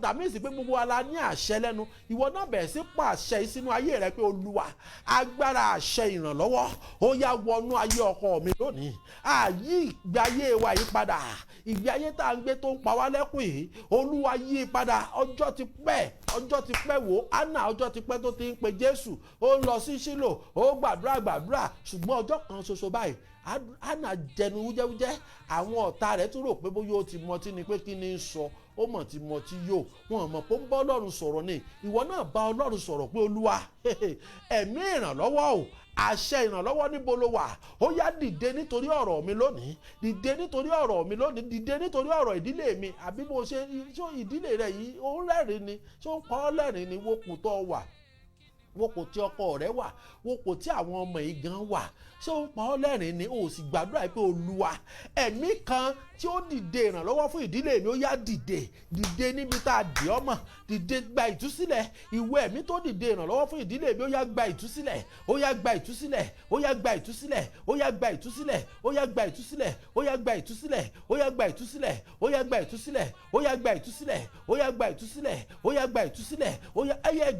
Dàmí sí pé gbogbo wa la ní àṣẹ lẹ́nu. Ìwọ náà bẹ̀rẹ̀ sí pàṣẹ sínú ayé rẹ pé Olúwa agbára àṣẹ ìrànlọ́wọ́ ó yá wọnú ayé ọkọ mi lónìí. Àyí ìgbé ayé wa yí padà, ìgbé ayé tá à ń gbé tó ń pa wá lẹ́kùn yìí, Olúwa yí padà. Ọjọ́ ti pẹ́ wò Anna, ọjọ́ ti pẹ́ tó ti ń pe Jésù, ó ń lọ sí Ṣílò, ó gbàdúrà, ṣùgbọ́n ọjọ́ kan ṣoṣo báyìí Anna jẹnu wújẹ́wújẹ́. Àwọn ọ̀tá rẹ̀ tún rò pé bóyá ó ti mọtí ni, pé kí ni ń sọ, ó mọ̀ tí mọtí yóò. Wọn mọ̀ pé ń bá Ọlọ́run sọ̀rọ̀ ni. Ìwọ náà bá Ọlọ́run sọ̀rọ̀ pé Olúwa ẹ̀mí ìrànlọ́wọ́ o, àṣẹ ìrànlọ́wọ́ níbo ló wà? Ó yá dìde nítorí ọ̀rọ̀ mi lónìí, dìde nítorí ọ̀rọ̀ mi lónìí, dìde nítorí ọ̀rọ̀ ìdílé mi. Àbí bó ṣe ìdílé rẹ yìí ó ń rẹ́rìn ni, ṣé ó ń pa ọ́ lẹ́rìn ni? Wo kò tó wà, wo kò tí ọkọ rẹ wà, wo kò tí àwọn ọmọ yìí gan wà, ṣé ó ń pa ọ́ lẹ́rìn ni? O sì gbàdúrà pé Olúwa ẹ̀mí kan tí ó dìde ìrànlọ́wọ́ fún ìdílé mi ó yá dìde níbi tá a dì ọ́ mọ̀, dìde gba ìtúsílẹ̀. Ìwọ ẹ̀mí tó dìde ìrànlọ́wọ́ fún ìdílé mi ó yá gba ìtúsílẹ̀, ó yá gba ìtúsílẹ̀, ó yá gba ìtúsílẹ̀, ó yá gba ìtúsílẹ̀, ó yá gba ìtúsílẹ̀, ó yá gba ìtúsílẹ̀, ó yá gba ìtúsílẹ̀, ó yá gba ìtúsílẹ̀, ó yá gba ìtúsílẹ̀, ó yá gba ìtúsílẹ̀, ó yá gba ìtúsílẹ̀, ó yá ẹyẹ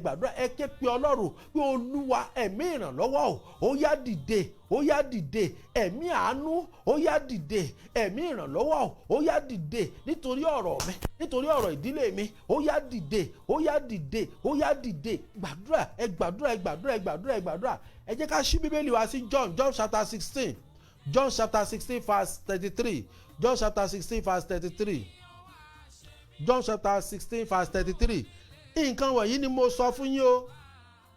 gbàdúrà ẹ ké pe Ọlọ́run pé Olúwa ẹ̀mí ìrànlọ́wọ́ ó yá dìde, ó yá dìde, ẹ̀mí àánú ó yá dìde, ẹ̀mí ìrànlọ́wọ́ ó yá dìde nítorí ọ̀rọ̀ mi, nítorí ọ̀rọ̀ ìdílé mi. Ó yá dìde, ó yá dìde, ó yá dìde. Gbàdúrà ẹ gbàdúrà. Ẹ jẹ́ ká ṣí Bíbélì wa sí John chapter 16, John chapter 16 verse 33, John chapter 16 verse 33, John chapter 16 verse 33. Nǹkan wọ̀nyí ni mo sọ fún yín o,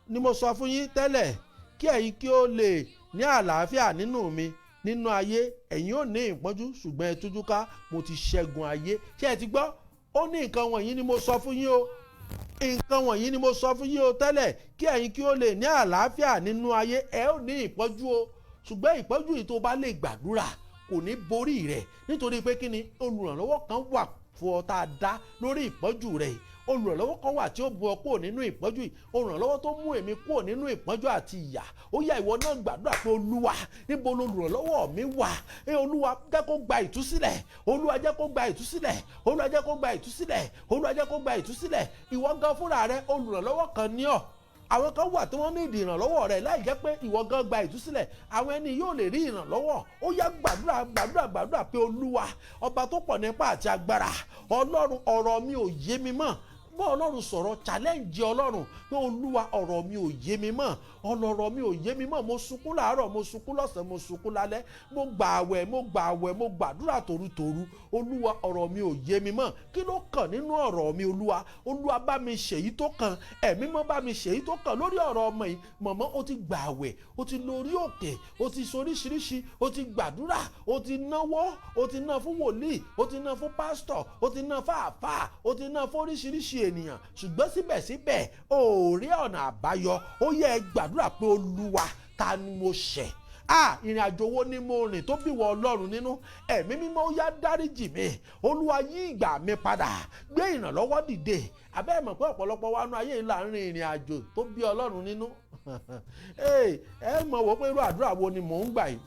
ni mo sọ fún yín tẹ́lẹ̀, kí ẹ̀yin kí ó lè ní àlàáfíà nínú mi. Nínú ayé ẹ̀yin ò ní ìpọ́njú, ṣùgbọ́n ẹ tújú ká, mo ti ṣẹ́gun ayé. Ṣé ẹ ti gbọ́? Ó ní nǹkan wọ̀nyí ni mo sọ fún yín o, nǹkan wọ̀nyí ni mo sọ fún yín o tẹ́lẹ̀, kí ẹ̀yin kí ó lè ní àlàáfíà nínú ayé. Ẹ ò ní ìpọ́njú o, ṣùgbọ́n ìpọ́njú yìí tó bá lè gbàdúrà kò ní borí rẹ̀, nítorí pé kí ni olùrànlọ́wọ́ kan wà fún ọ tá a dá lórí ìpọ́njú rẹ̀. Olùrànlọ́wọ́ kan wà tí ó bu ọ kúrò nínú ìpọ́njú yìí, olùrànlọ́wọ́ tó mú èmi kúrò nínú ìpọ́njú àti ìyà. Ó yá ìwọ náà gbàdúrà pé Olúwa níbo olùrànlọ́wọ́ mi wà? Olúwa jẹ́ kó gba ìtúsílẹ̀, Olúwa jẹ́ kó gba ìtúsílẹ̀, Olúwa jẹ́ kó gba ìtúsílẹ̀, Olúwa jẹ́ kó gba ìtúsílẹ̀. Ìwọ gan fúnra rẹ olùrànlọ́wọ́ kan ní ọ. Àwọn kan wà tí wọ́n ní ìdí ìrànlọ́wọ́ rẹ̀ láì jẹ́ pé ìwọ gan gba ìtúsílẹ̀. Àwọn ẹni yóò lè rí ìrànlọ́wọ́. Ó yá gbàdúrà pé Olúwa ọba tó pọ̀ nípa àti agbára, Ọlọ́run ọ̀rọ̀ mi ò yé mi mọ́, bọ́ ọlọ́run sọ̀rọ̀ challenge ọlọ́run pé olúwa ọ̀rọ̀ mi ò yé mi mọ́, ọlọ́rọ̀ mi ò yé mi mọ́, mo sunkún láàárọ̀, mo sunkún lọ́sàn-án, mo sunkún lálẹ́, mo gbààwẹ̀, mo gbàdúrà tòrutòru, olúwa ọ̀rọ̀ mi ò yé mi mọ́, kí ló kàn nínú ọ̀rọ̀ mi olúwa bá mi ṣèyí tó kàn, ẹ̀mí mọ́ bá mi ṣèyí tó kàn lórí ọ̀rọ̀ ọmọ yìí. Mọ̀mọ́ o ti gbààwẹ̀, o ti lórí òkè, o ti soríṣiríṣi, o ti gbàdúrà, o ti náwó, o ti ná fún wòlíì, o ti ná fún pásítọ̀, o ti ná fún àfáà, o ti ná fún oríṣiríṣi ènìyàn, ṣùgbọ́n síbẹ̀síbẹ̀ o ò rí ọ̀nà àbáyọ. Ó yẹ gbàdúrà pé olúwa ta ni mo ṣẹ̀, ìrìn àjò wo ni mo rìn tó bí wọ ọlọ́run nínú, ẹ̀mí mímọ́ ó yá dáríjì mi, olúwa yí ìgbà mi padà, gbé ìrànlọ́wọ́ dìde. Abẹ́ mọ̀ pé ọ̀pọ̀lọpọ̀ wa nú ayé là ń rin ìrìn àjò tó bí ọlọ́run nínú. Ẹ mọ̀ wò pé irú àdúrà wo ni mò ń gbà yìí,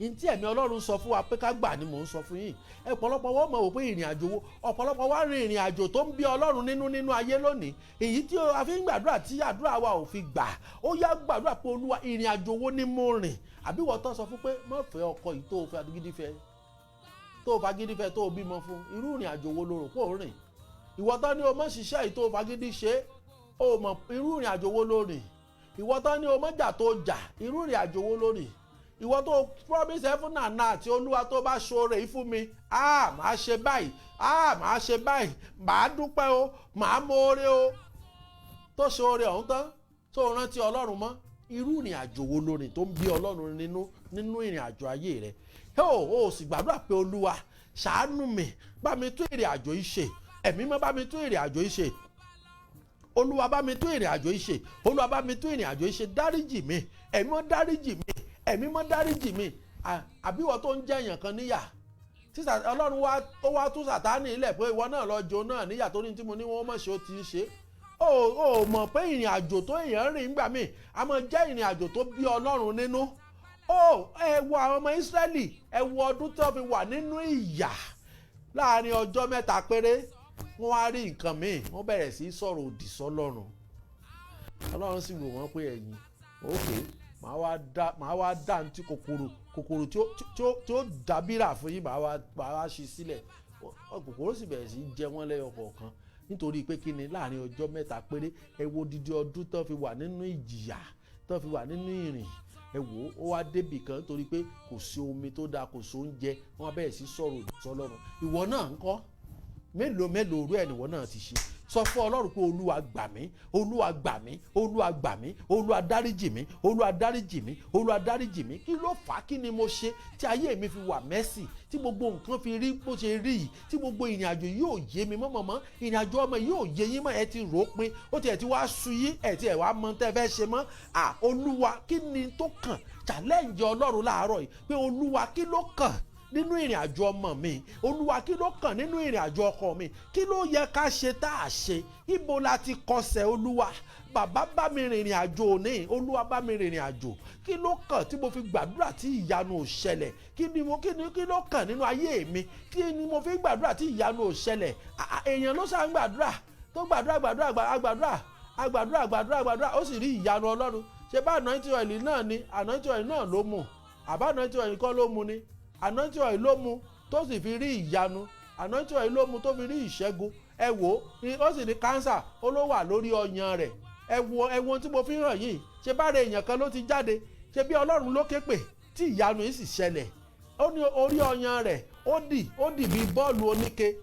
ntí ẹ̀mí ọlọ́run sọ fún wa pé ká gbà ni mò ń sọ fún yín. Ọ̀pọ̀lọpọ̀ wọ́n mọ̀ wò pé ìrìn àjò wo, ọ̀pọ̀lọpọ̀ wá rin ìrìn àjò tó ń bí ọlọ́run nínú ayé lónìí, èyí tí a fi ń gbàdúrà tí àdúrà wa ò fi gbà. Ó yá gbàdúrà pé olúwa ìrìn àjò wo ni mo rìn, àbí wọ́n tán sọ fún pé má fẹ́ ọkọ yìí tó fẹ́ agídí fẹ́, tó fagídí fẹ́ tó bímọ fún, irú ìrìn àjò wo lo rò pé ò ń rìn? Ìwọ tán ni o mọ̀ ṣiṣẹ́ yìí tó fagídí ṣe, o mọ̀ irú ìrìn àjò wo lo rìn? Ìwọ tán ni o mọ̀ jà tó jà, irú ìrìn àjò wo lo rìn? Ìwọ tó promise heaven and earth, olúwa tó bá ṣoore yìí fún mi, màá ṣe báyìí, màá ṣe báyìí, màá dúpẹ́ o, màá mọ̀ọ́rẹ́ o, tó ṣoore ọ̀hún tán tó rántí ọlọ́run mọ́, irú ìrìn àjò wo lo rìn tó ń bí ọlọ́run nínú ìrìn àjò ayé rẹ? O sì gbàdúrà pé olúwa ṣàánú mi, bá mi tún ìrìn àjò yìí ṣe, ẹ̀mí mọ́ bá mi tún ìrìn àjò yìí ṣe, olúwa bá mi tún ìrìn àjò yìí ṣe, olúwa bá mi tún ìrìn àjò yìí ṣe, dáríjì mi, ẹ̀mí mọ́ dáríjì mi, ẹ̀mí mọ́ dáríjì mi. Àbí ìwọ tó ń jẹ èèyàn kan níyà, tí ọlọ́run wá tún sàtánì ilẹ̀ pé ìwọ náà lọ jọ náà níyà tó ní tí mo ní wọ́n mọ̀ ṣe ó ti ń ṣe. O mọ̀ pé ìrìn àjò tó èèyàn rìn gbà mí a máa jẹ́ ìrìn àjò tó bí ọlọ́run nínú. Ẹ wo àwọn ọmọ Ísírẹ́lì, ẹ wo ọdún tó fi wà nínú ìyà, láàrin ọjọ́ 3 péré wọ́n á rí nǹkan míì, wọ́n bẹ̀rẹ̀ sí sọ̀rọ̀ òdì sọ́lọ́run. Ọlọ́run sì wò wọ́n pé ẹ̀yin òkè, màá wá dá ntí kòkòrò tí ó dábìrà fún yín, màá wá ṣí sílẹ̀. Kòkòrò sì bẹ̀rẹ̀ sí jẹ wọ́n lẹ́yọ kọ̀ọ̀kan, nítorí pé kí ni láàrin ọjọ́ 3 péré ẹ wo dídí ọdún tó fi wà nínú ìjìyà, tó fi wà nínú ìrìn. Ẹ wò ó wá débì kan nítorí pé kò sí omi tó dáa, kò sí oúnjẹ, wọ́n bẹ̀rẹ̀ sí sọ̀rọ̀ òdì sọ́lọ́run. Ìwọ náà ń kọ́ mélòó orú ẹ̀ nìwọ náà ti ṣe? Sọ fún ọlọ́run pé olúwa gbà mí, olúwa gbà mí, olúwa gbà mí, olúwa dáríjì mí, olúwa dáríjì mí, olúwa dáríjì mí. Kí ló fà á? Kí ni mo ṣe tí ayé mi fi wà mẹ́sì, tí gbogbo nǹkan fi rí bó ṣe rí yìí, tí gbogbo ìrìn àjò yóò yé mi mọ́, ìrìn àjò ọmọ yóò yé yín mọ́, ẹ ti rò ó pin, ó tiẹ̀ ti wá sú yín, ẹ tiẹ̀ wá mọ tẹ́ fẹ́ ṣe mọ́. Olúwa kí ni tó kàn? Challenge ọlọ́run láàárọ̀ yìí pé olúwa kí ló kàn nínú ìrìn àjò ọmọ mi, olúwa kí ló kàn nínú ìrìn àjò ọkọ mi, kí ló yẹ ká ṣe tá a ṣe, ibo la ti kọsẹ̀ olúwa? Bàbá bá mi rìnrìn àjò òní, olúwa bá mi rìnrìn àjò, kí ló kàn tí mo fi gbàdúrà tí ìyanu ò ṣẹlẹ̀? Kí ló kàn nínú ayé mi, kí ni mo fi gbàdúrà tí ìyanu ò ṣẹlẹ̀? Èèyàn ló sá ń gbàdúrà, tó gbàdúrà ó sì rí ìyanu ọlọ́run. Ṣé bá anointing oil náà ni, anointing oil náà ló mu, àbá anointing oil kọ́ ló mu ni, anointing oil ló mu tó sì fi rí ìyanu, anointing oil ló mu tó fi rí ìṣẹ́gun. Ẹ wò ó sì ní cancer, ó ló wà lórí ọyàn rẹ̀. Ẹ wo tí mo fi hàn yìí, ṣé bá rẹ èèyàn kan ló ti jáde, ṣé bí ọlọ́run ló ké pè tí ìyanu yìí sì ṣẹlẹ̀. Ó ní orí ọyàn rẹ̀ ó dì bí bọ́ọ̀lù oníke,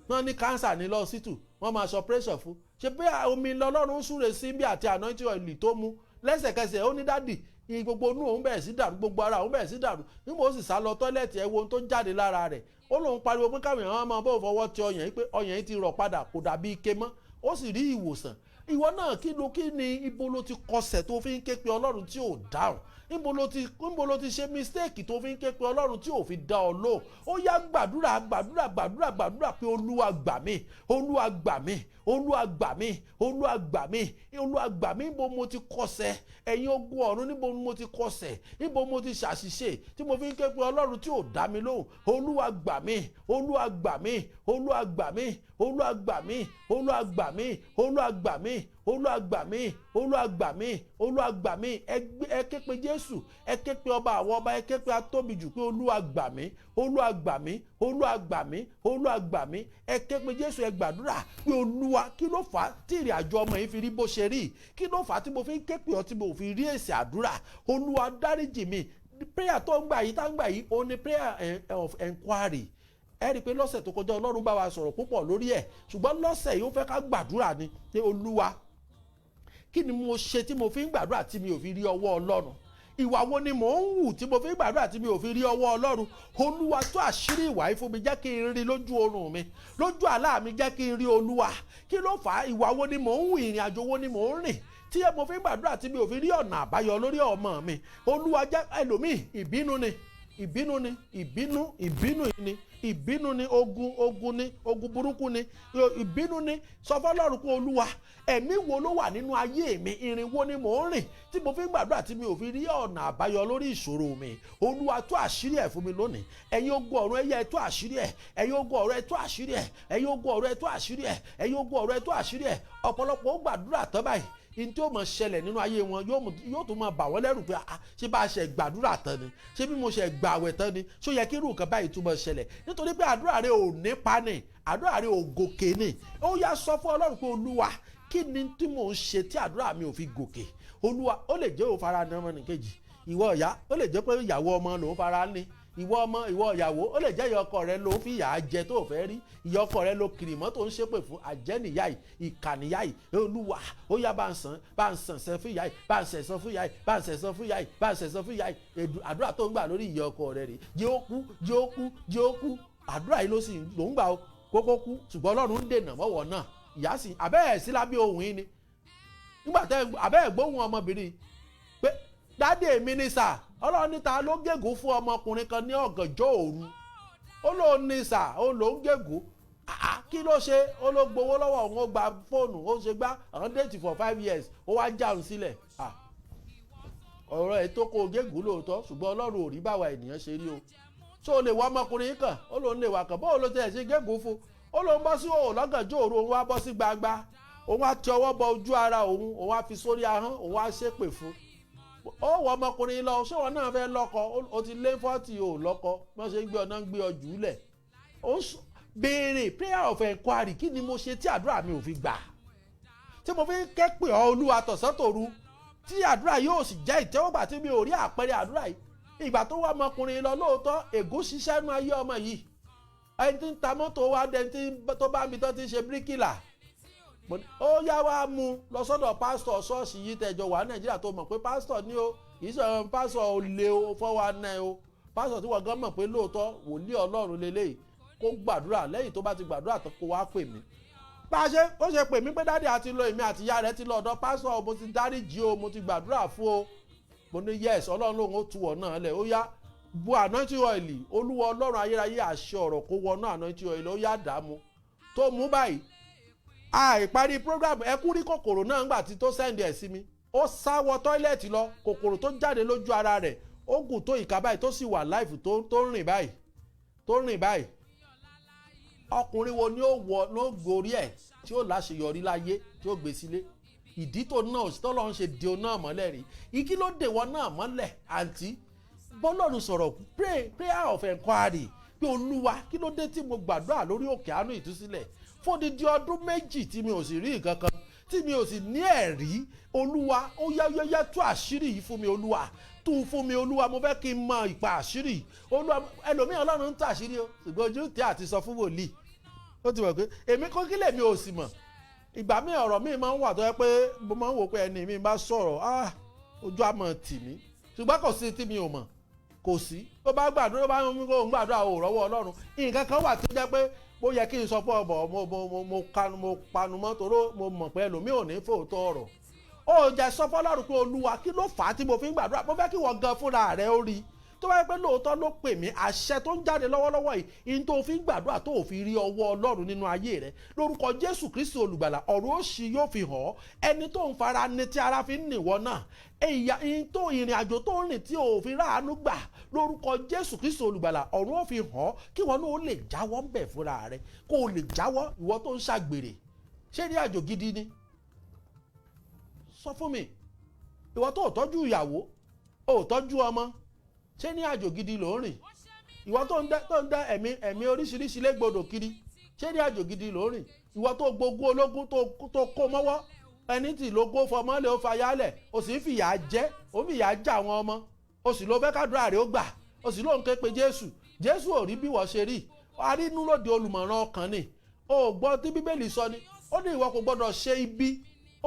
wọ́n ní cancer ní lọ́sítù, wọ́n máa sọ pressure fún. Ṣé bí omi lọ́lọ́run súre sí bí àti anointing oil tó mu, lẹ́sẹ̀kẹsẹ̀ ó ní dádì gbogbo inú òun bẹ̀rẹ̀ sí dàrú, gbogbo ara òun bẹ̀rẹ̀ sí dàrú, nígbà ó sì sá lọ tọ́lẹ̀tì, ẹ wo ohun tó jáde lára rẹ̀. Ó lóun pariwo pé káwọn èèyàn máa bọ́ fọwọ́ ti ọyàn yìí, pé ọyàn yìí ti rọ̀ padà, kò dàbí ike mọ́, ó sì rí ìwòsàn. Ìwọ náà kí ni ibo ló ti kọsẹ̀ tó fi ń ké pe ọlọ́run tí ò dáhùn? Níbo ló ti ṣe mistake tó fi ń ké pe ọlọ́run tí ò fi dá ọ lò? Ó yá gbàdúrà pé olúwa gbà mí, olúwa gbà mí, olúwa gbà mí, olúwa gbà mí, olúwa gbà mí. Níbo mo ti kọsẹ̀? Ẹ̀yin ogun ọ̀run, níbo mo ti kọsẹ̀? Níbo mo ti ṣàṣìṣe tí mo fi ń ké pe ọlọ́run tí ò dá mi lóhùn? Olúwa gbà mí, olúwa gbà mí, olúwa gbà mí, olúwa gbà mí, olúwa gbà mí, olúwa gbà mí, olúwa gbà mí, olúwa gbà mí, olúwa gbà mí. Ẹ ké pe Jésù, ẹ ké pe ọba àwọn ọba, ẹ ké pe atóbi jù pé olúwa gbà mí, olúwa gbà mí, Olúwa gbà mí, Olúwa gbà mí. Ẹ ké pe Jésù, ẹ gbàdúrà pé Olúwa kí ló fà á tí ìrìn àjò ọmọ yìí fi rí bó ṣe rí, kí ló fà á tí mo fi ń ké pè ọ́ tí mo fi rí èsì àdúrà. Olúwa dáríjì mi. Prayer tó ń gbà yìí tá ń gbà yìí òun ni prayer of enquiry. Ẹ rí i pé lọ́sẹ̀ tó kọjá Ọlọ́run bá wa sọ̀rọ̀ púpọ̀ lórí ẹ̀, ṣùgbọ́n lọ́sẹ̀ yìí ó fẹ́ ká gbàdúrà ni pé Olúwa kí ni mo ṣe tí mo fi ń gbàdúrà tí mi ò fi rí ọwọ́ Ọlọ́run? Ìwà wo ni mò ń hù tí mo fi ń gbàdúrà tí mi ò fi rí ọwọ́ Ọlọ́run? Olúwa tú àṣírí ìwà yìí fún mi, jẹ́ kí n rí lójú oorun mi, lójú àlá mi, jẹ́ kí n rí Olúwa. Kí ló fà á? Ìwà wo ni mò ń hù, ìrìn àjò wo ni mò ń rìn tí mo fi ń gbàdúrà tí mi ò fi rí ọ̀nà àbáyọ lórí ọmọ mi? Olúwa jẹ́ ẹlòmíì ìbínú ni, ìbínú ni, ìbínú ni, ìbínú ni, ogun burúkú ni, ìbínú ni. Sọ fọ́lọ́run pé Olúwa ẹ̀mí wo ló wà nínú ayé mi, ìrìn wo ni mò ń rìn tí mo fi ń gbàdúrà tí mi ò fi rí ọ̀nà àbáyọ lórí ìṣòro mi? Olúwa tú àṣírí ẹ̀ fún mi lónìí. Ẹ̀yin ogun ọ̀run ẹ̀yẹ ẹ tú àṣírí ẹ̀, ẹ̀yin ogun ọ̀run ẹ tú àṣírí ẹ̀, ẹ̀yin ogun ọ̀run ẹ tú àṣírí ẹ̀, ẹ̀yin ogun ọ̀run ẹ tú àṣírí ẹ̀. Ọ̀pọ̀lọpọ̀ ó gbàdúrà tán báyìí, in tí ó mọ̀ ṣẹlẹ̀ nínú ayé wọn yóò tún máa bà wọ́n lẹ́rù pé ṣé bá a ṣe gbàdúrà tán ni, ṣé bí mo ṣe gbààwẹ̀ tán ni, ṣó yẹ kí irú nǹkan báyìí tún máa ṣẹlẹ̀? Nítorí pé àdúrà rẹ ò nípa ni, àdúrà rẹ ò gòkè ni. Ó yá sọ fún Ọlọ́run pé Olúwa kí ni tí mò ń ṣe tí àdúrà mi ò fi gòkè? Olúwa ó lè jẹ́ òun fara ní ọmọ nìkejì, ìwọ ìyá ó lè jẹ́ pé ìyàwó ọmọ lòun fara ní, ìwọ ọmọ ìwọ ìyàwó ó lè jẹ́ ìyá ọkọ rẹ ló fi ìyà jẹ tó fẹ́ rí, ìyá ọkọ rẹ ló kiri mọ́ tó ń ṣépè fún, àjẹ́nìyá yìí, ìkànnìyá yìí. Olúwa ó yá bá ń sàn sẹ́ fún ìyá yìí, bá ń sẹ̀sán fún ìyá yìí, bá ń sẹ̀sán fún ìyá yìí, bá ń sẹ̀sán fún ìyá yìí. Àdúrà tó ń gbà lórí ìyá ọkọ rẹ rè, jẹ́ ó kú, jẹ́ ó kú, jẹ́ ó kú. Àdúrà yìí ló ń gbà ó kókó kú, ṣùgbọ́n Ọlọ́run ń dènà mọ́wọ́ náà. Ìyá sì abẹ́ ẹ̀ sí lábẹ́ ohun yìí ni, nígbà tẹ́ abẹ́ ẹ̀ gbóhùn ọmọbìnrin pé dádì èmi ni sà, Ọlọ́run níta ló gégùn fún ọmọkùnrin kan ní ọ̀gànjọ́ òru. Ó lóun ní sà, ó lóun gégùn. Kí ló ṣe? Ó ló gbowó lọ́wọ́ òun, ó gba fóònù, ó ṣe gbá àwọn déètì for 5 years, ó wá jáun sílẹ̀. Ọ̀rọ̀ ẹ̀ tó kó gégùn lóòótọ́, ṣùgbọ́n Ọlọ́run ò rí báwa ènìyàn ṣe rí o. Ṣó o lè wá ọmọkùnrin kàn? Ó lóun lè wà kàn, bóun ló tẹ̀ ṣe gégùn fún? Ó lóun bọ́ sí òun lọ́gànjọ́ òru, òun wá bọ́ sí gbangba, òun wá ti ọwọ́ bọ ojú ara òun, òun wá fi sórí ahọ́n, òun wá ṣépè fún. Ó wọ ọmọkùnrin lọ, ṣé wọn náà fẹ́ lọ́kọ? Ó ti lé 40 ò lọ́kọ, wọ́n ṣe ń gbé ọ̀nà ń gbé ọjù lẹ̀. Ó béèrè prayer of enquiry, kí ni mo ṣe tí àdúrà mi ò fi gbà? Tí mo fi ń ké pè ọ́ Olúwa tọ̀sán tòru, tí àdúrà yóò sì jẹ́ ìtẹ́wọ́gbà tí mi ò rí àpẹẹrẹ àdúrà yìí. Ìgbà tó wá ọmọkùnrin lọ lóòótọ́, ègún ṣiṣẹ́ nú ayé ọmọ yìí. Ẹni tí ń ta mọ́tò wa dẹni tó bá mi tán ti ṣe bíríkìlà. Ó yá wá mú lọ sọ́dọ̀ pásítọ̀ ṣọ́ọ̀ṣì yìí tẹ̀jọ wà Nàìjíríà tó mọ̀ pé pásítọ̀ ní o, kìí sọ pásítọ̀ olè o, 419 o, pásítọ̀ tí wọ́n gan mọ̀ pé lóòótọ́ wòlíì Ọlọ́run lélẹ́yìí, kó gbàdúrà, lẹ́yìn tó bá ti gbàdúrà tó kó wá pè mí. Ó ṣe pè mí pé dádì àti lọ èmi àti ìyá rẹ̀ ti lọ ọ̀dọ̀ pásítọ̀, mo ti dáríjì o, mo ti gbàdúrà fún o. Mo ní yes, Ọlọ́run lòun ó tu ọ̀ náà lẹ̀. Ó yá bu anointing oil, Olúwa Ọlọ́run ayérayé àṣẹ ọ̀rọ̀ kó wọnú anointing oil, ó yá dààmú tó mú báyìí. Ìparí program ẹkú rí kòkòrò náà ńgbà tí tó sẹ́ndì ẹ̀ sí mi. Ó sáwọ tọ́ílẹ̀tì lọ, kòkòrò tó jáde lójú ara rẹ̀ ó gùn tó ìka báyìí, tó sì wà láìfù tó rìn báyìí. Ọkùnrin wo ni ó wọ ló gorí ẹ̀ tí ó láṣeyọrí láyé tí ó gbé sílé? Ìdí tó náà òsítọ́ lọ́run ṣe de o náà mọ́lẹ̀ rí. Igi ló dè wọ́n náà mọ́lẹ̀ àǹtí. Bọ́lọ́run sọ̀rọ̀ prayer of enquiry pé Olúwa kí ló dé tí mo gbàdúrà lórí òkè àánú ìtúsílẹ̀ fódìdí ọdún 2 tí mi ò sì rí nǹkan kan, tí mi ò sì ní ẹ̀rí? Olúwa ó yá tú àṣírí yìí fún mi, Olúwa tú fún mi, Olúwa mo fẹ́ kí n mọ ìpa àṣírí. Olúwa ẹlòmíràn Ọlọ́run ń tàṣírí o, ṣùgbọ́n ojú tí àti sọ fún wòlíì. Ó ti mọ̀ pé èmi kó kílẹ̀ mi ò sì mọ̀. Ìgbà mi ọ̀rọ̀ mi máa ń wà tó yẹ pé mo máa ń wò pé ẹni mi bá sọ̀rọ̀ ojú àmọ̀ tì mí, ṣùgbọ́n kò sí tí mi ò mọ̀, kò sí. Ó bá gbàdúrà, ó bá ń gbàdúrà ò rọ́wọ́ Ọlọ́run. Nǹkan kan wà tó jẹ́ pé ó yẹ kí n sọ fún ọbọ mo panu mọ́ toró mo mọ̀ pé ẹlòmíì ò ní fòótọ́ ọ̀rọ̀. Ó jẹ́ sọ fọ́lọ́run pé Olúwa kí ló fà á tí mo fi ń gbàdúrà? Mo fẹ́ kí wọ́n gan fúnra rẹ̀ ó rí. Tó bá yẹ pé lóòótọ́ ló pè mí, àṣẹ tó ń jáde lọ́wọ́lọ́wọ́ yìí, in tó fi ń gbàdúrà tó ò fi rí ọwọ́ Ọlọ́run nínú ayé rẹ̀, lórúkọ Jésù Kristi olùgbàlà ọ̀run òṣì yóò fi hàn ọ́. Ẹni tó ń fara ní tí ara fi ń nìwọ náà, ìrìn àjò tó ń rìn tí ò fi ráàánú gbà, lórúkọ Jésù Kristi olùgbàlà ọ̀run ó fi hàn ọ́, kí wọn náà ó lè jáwọ́ ń bẹ̀ fúnra rẹ̀, kó o lè jáwọ́. Ìwọ tó ń ṣàgbèrè, ṣé ní àjò gidi ni? Sọ fún mi. Ìwọ tó ò tọ́jú ìyàwó, ò tọ́jú ọmọ, ṣé ní àjò gidi ló ń rìn? ìwọ tó ń dá ẹ̀mí oríṣiríṣi légbodò kiri ṣé ní àjò gidi ló rìn? ìwọ tó gbogbo ológun tó kó mọ́wọ́ ẹni tí ló gbó fọmọ́lẹ̀ ó fayálẹ̀ ó sì ń fìyà jẹ ó fìyà já àwọn ọmọ ó sì ló fẹ́ kádùrà rẹ̀ ó gbà ó sì ló ń ké pe Jésù ò rí bí wọ́n ṣe rí arínú lòdì olùmọ̀ràn ọkàn ni ó gbọ́ tí Bíbélì sọ ni ó ní ìwọ kò gbọ́dọ̀ ṣe ibi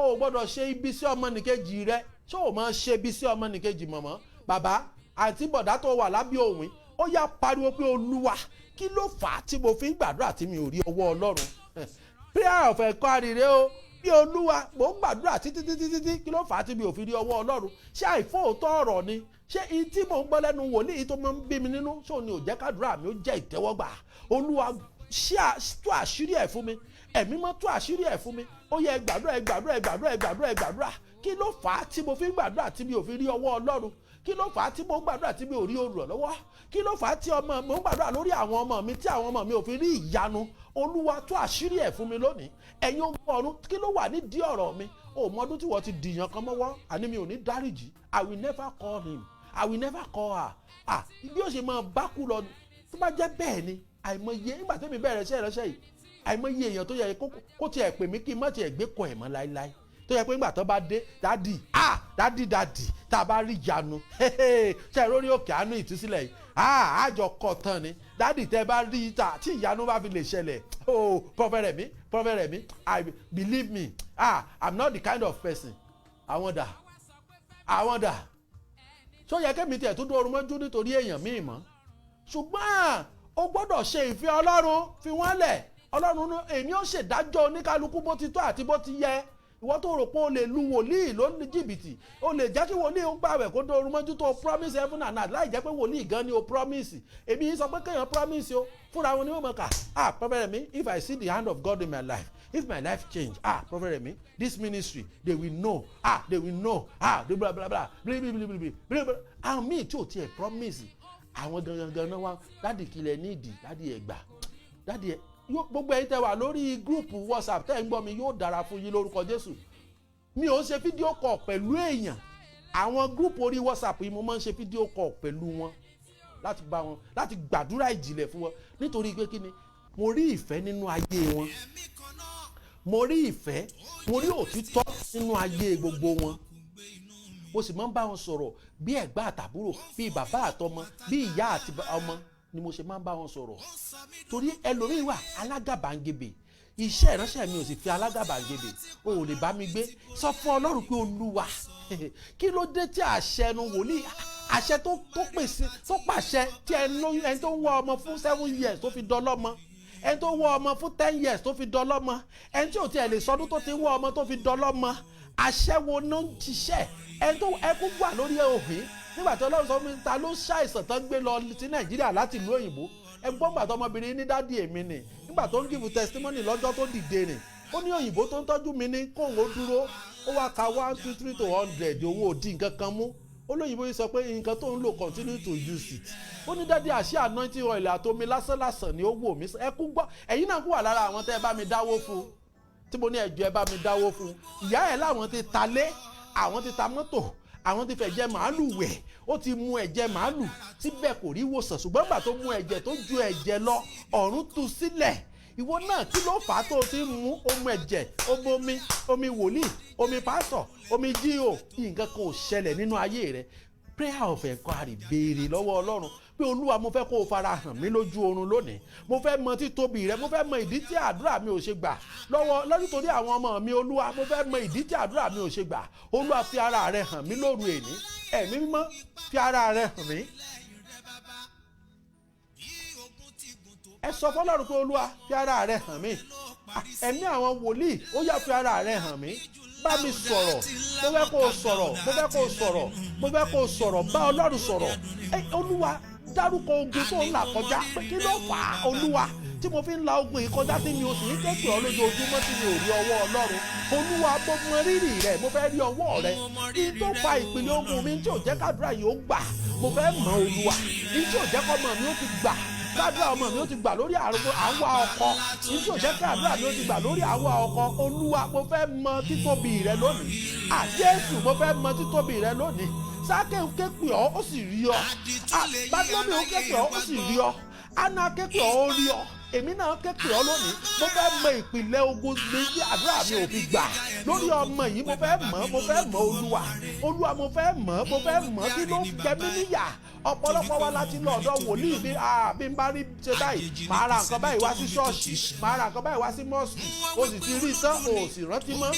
ó gbọ́dọ̀ ṣe ibi sí ọmọnìkejì rẹ ṣé o máa ṣe ibi sí ọmọnìkejì mọ̀mọ́ bàbá àti bọ̀dá tó wà lábẹ́ òwìn ó yá pariwo pé Olúwa kí ló fà á tí mo fi ń gbàdúrà tí mi ò rí ọwọ́ Ọlọ́run prayer of Enquiries rẹ o bí Olúwa mò ń gbàdúrà títí kí ló fà á tí mi ò fi rí ọwọ́ Ọlọ́run ṣé àìfóòtọ́ ọ̀rọ̀ ni ṣé tí mò ń gbọ́ lẹ́nu wòlíì tó máa ń bí mi nínú ṣé òní ò jẹ́ kádùrà mi ó jẹ́ ìtẹ́wọ́gbà Olúwa tú àṣírí ẹ̀ fún mi ẹ̀mí mọ́ tú àṣírí ẹ̀ fún mi ó yẹ gbàdúrà kí ló fà á tí mo fi ń gbàdúrà tí mi ò fi rí ọwọ́ Ọlọ́run kí ló fà á tí mo ń gbàdúrà tí mi ò rí olùrànlọ́wọ́ kí ló fà á tí mo ń gbàdúrà lórí àwọn ọmọ mi tí àwọn ọmọ mi ò fi rí ìyanu Olúwa tú àṣírí ẹ̀ fún mi lónìí ẹ̀yin ogun ọ̀run kí ló wà nídìí ọ̀rọ̀ mi ò mọdún tí wọ́n ti dìyàn kan mọ́wọ́ àní mi ò ní dáríjì I will never call him I will never call her bí ó ṣe máa bá kú lọ tó bá jẹ́ bẹ́ẹ̀ ni àìmọye nígbà tẹ́mi bẹ̀rẹ̀ iṣẹ́ ìránṣẹ́ yìí àìmọye èèyàn tó yẹ kó tiẹ̀ pè mí kí n má tiẹ̀ gbé kọ ẹ̀ mọ́ láéláé tó yẹ pé nígbà tó bá dé dádì tá a bá rí ìyanu ṣe é lórí òkè àánú ìtúsílẹ̀ yìí àjọ kọ tán ni dádì tẹ́ bá rí ìta tí ìyanu bá fi lè ṣẹlẹ̀ Prophet Remi I believe me I'm not the kind of person àwọn dà ṣó yẹ kémi tiẹ̀ tó dóorun mọ́jú nítorí èèyàn míì mọ́ ṣùgbọ́n o gbọ́dọ̀ ṣe ìfẹ́ Ọlọ́run fi wọ́n lẹ̀ Ọlọ́run èmi ó ṣèdájọ́ oníkálukú bó ti tó àti bó ti yẹ ìwọ tó rò pé o lè lu wòlíì ló ní jìbìtì o lè jẹ́ kí wòlíì ó gbààwẹ̀ kó dóorun mọ́jú tó promise heaven and earth láì jẹ́ pé wòlíì gan ni o promise èmi yìí sọ pé kéèyàn promise o fúnra wọn ni wọ́n mọ̀ ká Prophet Remi if I see the hand of God in my life if my life change Prophet Remi this ministry they will know they will know blah blah blah àwọn míì tí ò tiẹ̀ promise àwọn gangan náà wá dádì kílẹ̀ nídìí dádì ẹ̀gbà dádì ẹ̀ gbogbo ẹ̀yin tẹ́ wà lórí gúrùpù WhatsApp tẹ́ ń gbọ́ mi yóò dára fún yín lórúkọ Jésù mi ò ń ṣe fídíò kọ̀ pẹ̀lú èèyàn àwọn gúrùpù orí WhatsApp yìí mo máa ń ṣe fídíò kọ̀ pẹ̀lú wọn láti bá wọn láti gbàdúrà ìjìnlẹ̀ fún wọn nítorí pé kí ni mo rí ìfẹ́ nínú ayé wọn mo rí ìfẹ́ mo rí òtítọ́ nínú ayé gbogbo wọn mo sì máa ń bá wọn sọ̀rọ̀ bí ẹ̀gbọ́n àtàbúrò bí bàbá àtọmọ bí ìyá àti ọmọ ni mo ṣe máa ń bá wọn sọ̀rọ̀ torí ẹlòmíì wà alágàbàǹgebè iṣẹ́ ìránṣẹ́ mi ò sì fi alágàbàǹgebè o ò lè bá mi gbé sọ fún Ọlọ́run pé Olúwa kí ló dé tí àṣẹ ẹnu wòlíì àṣẹ tó pàṣẹ tí ẹni tó ń wá ọmọ fún 7 years tó fi dọlọ́mọ ẹni tó ń wá ọmọ fún 10 years tó fi dọlọ́mọ ẹni tí ò tiẹ̀ lè sọdún tó ti ń wá ọmọ tó fi dọlọ́mọ àṣẹ wo ló ń ṣiṣẹ́ ẹni tó ẹkún wà lórí òhìn nígbà tí Ọlọ́run sọ fún mi ta ló ṣàìsàn tán gbé lọ sí Nàìjíríà láti ìlú òyìnbó ẹgbọ́n gbà tó ọmọbìnrin ní dádì èmi nì nígbà tó ń give testimony lọ́jọ́ tó dìde nì ó ní òyìnbó tó ń tọ́jú mi ní kóhùn ó dúró ó wá ka 1 2 3 to 100 owó òdì nǹkan kan mú olóyìnbó yìí sọ pé nǹkan tó ń lò continue to use it ó ní dádì àṣẹ anointing oil àtomi lásánlásán ni ó wò mí ẹkún gbọ́ ẹ̀yin náà kú wà lára àwọn tẹ́ ẹ bá mi dáwó fún tí mo ní ẹjọ́ ẹ bá mi dáwó fún ìyá ẹ̀ láwọn ti ta lé àwọn ti ta mọ́tò àwọn ti fẹ̀jẹ̀ màálù wẹ̀ ó ti mu ẹ̀jẹ̀ màálù síbẹ̀ kò rí ìwòsàn ṣùgbọ́n gbà tó mu ẹ̀jẹ̀ tó ju ẹ̀jẹ̀ lọ ọ̀run tú sílẹ̀ ìwọ náà kí ló fà á tó ti mú omi ẹ̀jẹ̀ omi wòlíì omi pásọ̀ omi jíò nǹkan kan ò ṣẹlẹ̀ nínú ayé rẹ prayer of Enquiries béèrè lọ́wọ́ Ọlọ́run pé Olúwa mo fẹ́ kó o fara hàn mí lójú oorun lónìí mo fẹ́ mọ títóbi rẹ mo fẹ́ mọ ìdí tí àdúrà mi ò ṣe gbà nítorí àwọn ọmọ mi Olúwa mo fẹ́ mọ ìdí tí àdúrà mi ò ṣe gbà Olúwa fi ara rẹ hàn mí lóru èní ẹ̀mí mímọ́ fi ara rẹ hàn mí. ẹ sọ fọ́lọ́run pé Olúwa fi ara rẹ hàn mí ẹ̀mí àwọn wòlíì ó yá fi ara rẹ hàn mí bá mi sọ̀rọ̀ mo fẹ́ kó o sọ̀rọ̀ mo fẹ́ kó o sọ̀rọ̀ bá Ọlọ́run sọ̀rọ̀ Olúwa dárúkọ ogun tó ń là kọjá pé kí ló fà á Olúwa tí mo fi ń la ogun yìí kọjá tí mi ò sì ń kéèké ọ lójoojúmọ́ tí mi ò rí ọwọ́ Ọlọ́run Olúwa mo mọ rírì rẹ mo fẹ́ rí ọwọ́ rẹ kí n tó fa ìpìlẹ̀ ogun mi tí ò jẹ́ kádùrá yìí ó gbà mo fẹ́ mọ Olúwa kí tí ò jẹ́ kọ́mọ mi ó ti gbà kádùrá ọmọ mi ó ti gbà lórí àwa ọkọ kí tí ò jẹ́ kádùrá mi ó ti gbà lórí àwa ọkọ Olúwa mo fẹ́ mọ títóbi rẹ lónìí Jésù mo fẹ́ mọ títóbi rẹ lónìí Sákèù ké pè ọ́ ó sì rí ọ. Bátílómì ké pè ọ́ ó sì rí ọ. Áná ké pè ọ́ ó rí ọ. Èmi náà ké pè ọ́ lónìí. Mo fẹ́ mọ ìpìlẹ̀ ogun mi bí àdúrà mi ò fi gbà. Lórí ọmọ yìí mo fẹ́ mọ̀ Olúwa. Olúwa mo fẹ́ mọ̀ kí ló jẹ mí níyà. Ọ̀pọ̀lọpọ̀ wa láti lọ ọ̀dọ̀ wòlíì bí n bá rí ṣe báyìí. Màá ra nǹkan báyìí wá sí ṣọ́ọ̀ṣì. Màá ra nǹkan báyìí wá sí mọ́ọ̀sì. O sì ti rí tán o ò sì rántí mọ́.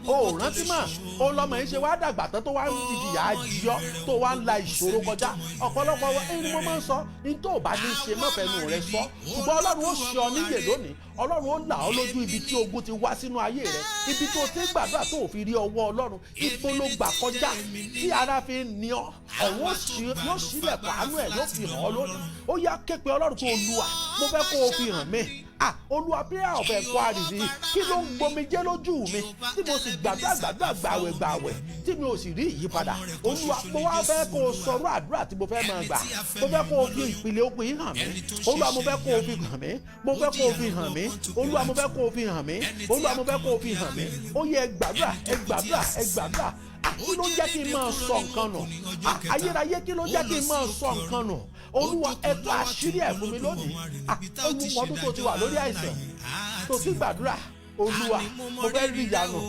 O ò rántí mọ́. O lọmọ yìí ṣe wá dàgbà tán tó wá ń jìyà jíọ́ tó wá ń la ìṣòro kọjá. Ọ̀pọ̀lọpọ̀ wa ẹni mo máa ń sọ ní tó o bá ní ṣe mọ́fẹ́nu rẹ sọ. Ṣùgbọ́n Ọlọ́run ó ṣe ọ níyè lónìí. Ọlọ́run ó là ọ́ lójú ibi tí ogun ti wá sínú ayé rẹ. Ibi tó ti gbàdúrà tó ò fi rí ọwọ́ Ọlọ́run. Ibo ló gbà kọjá tí ara fi ń ní ọ. Ọ̀hún yóò sílẹ̀kùn àánú ẹ̀ yóò fi hàn ọ́ lónìí. Ó yá ké pe Ọlọ́run tó Olúwa mo fẹ́ kó o fi hàn mí. Olúwa prayer of Enquiries yìí kí ló ń gbomijé lójú mi tí mo sì gbàdúrà gbàwẹ̀ tí mi ò sì rí ìyípadà. Olúwa mo wá fẹ́ kó o sọ̀rọ̀ àdúrà tí mo fẹ́ máa gbà. Mo fẹ́ kó o fi ìpìlẹ̀ ogun yìí hàn mí. Olúwa mo fẹ́ kó o fi hàn mí. Mo fẹ́ kó o fi hàn mí. Olúwa mo fẹ́ kó o fi hàn mí. Olúwa mo fẹ́ kó o fi hàn mí. Ó yẹ ẹ gbàdúrà. Kí ló jẹ́ kí n máa sọ nǹkan nù? Ayérayé kí ló jẹ́ kí n máa sọ nǹkan nù? Olúwa ẹ tú àṣírí ẹ̀ fún mi lónìí. Olùmọ̀ọ́dún tó ti wà lórí àìsàn tó ti gbàdúrà. Olúwa mo fẹ́ rí ìyanu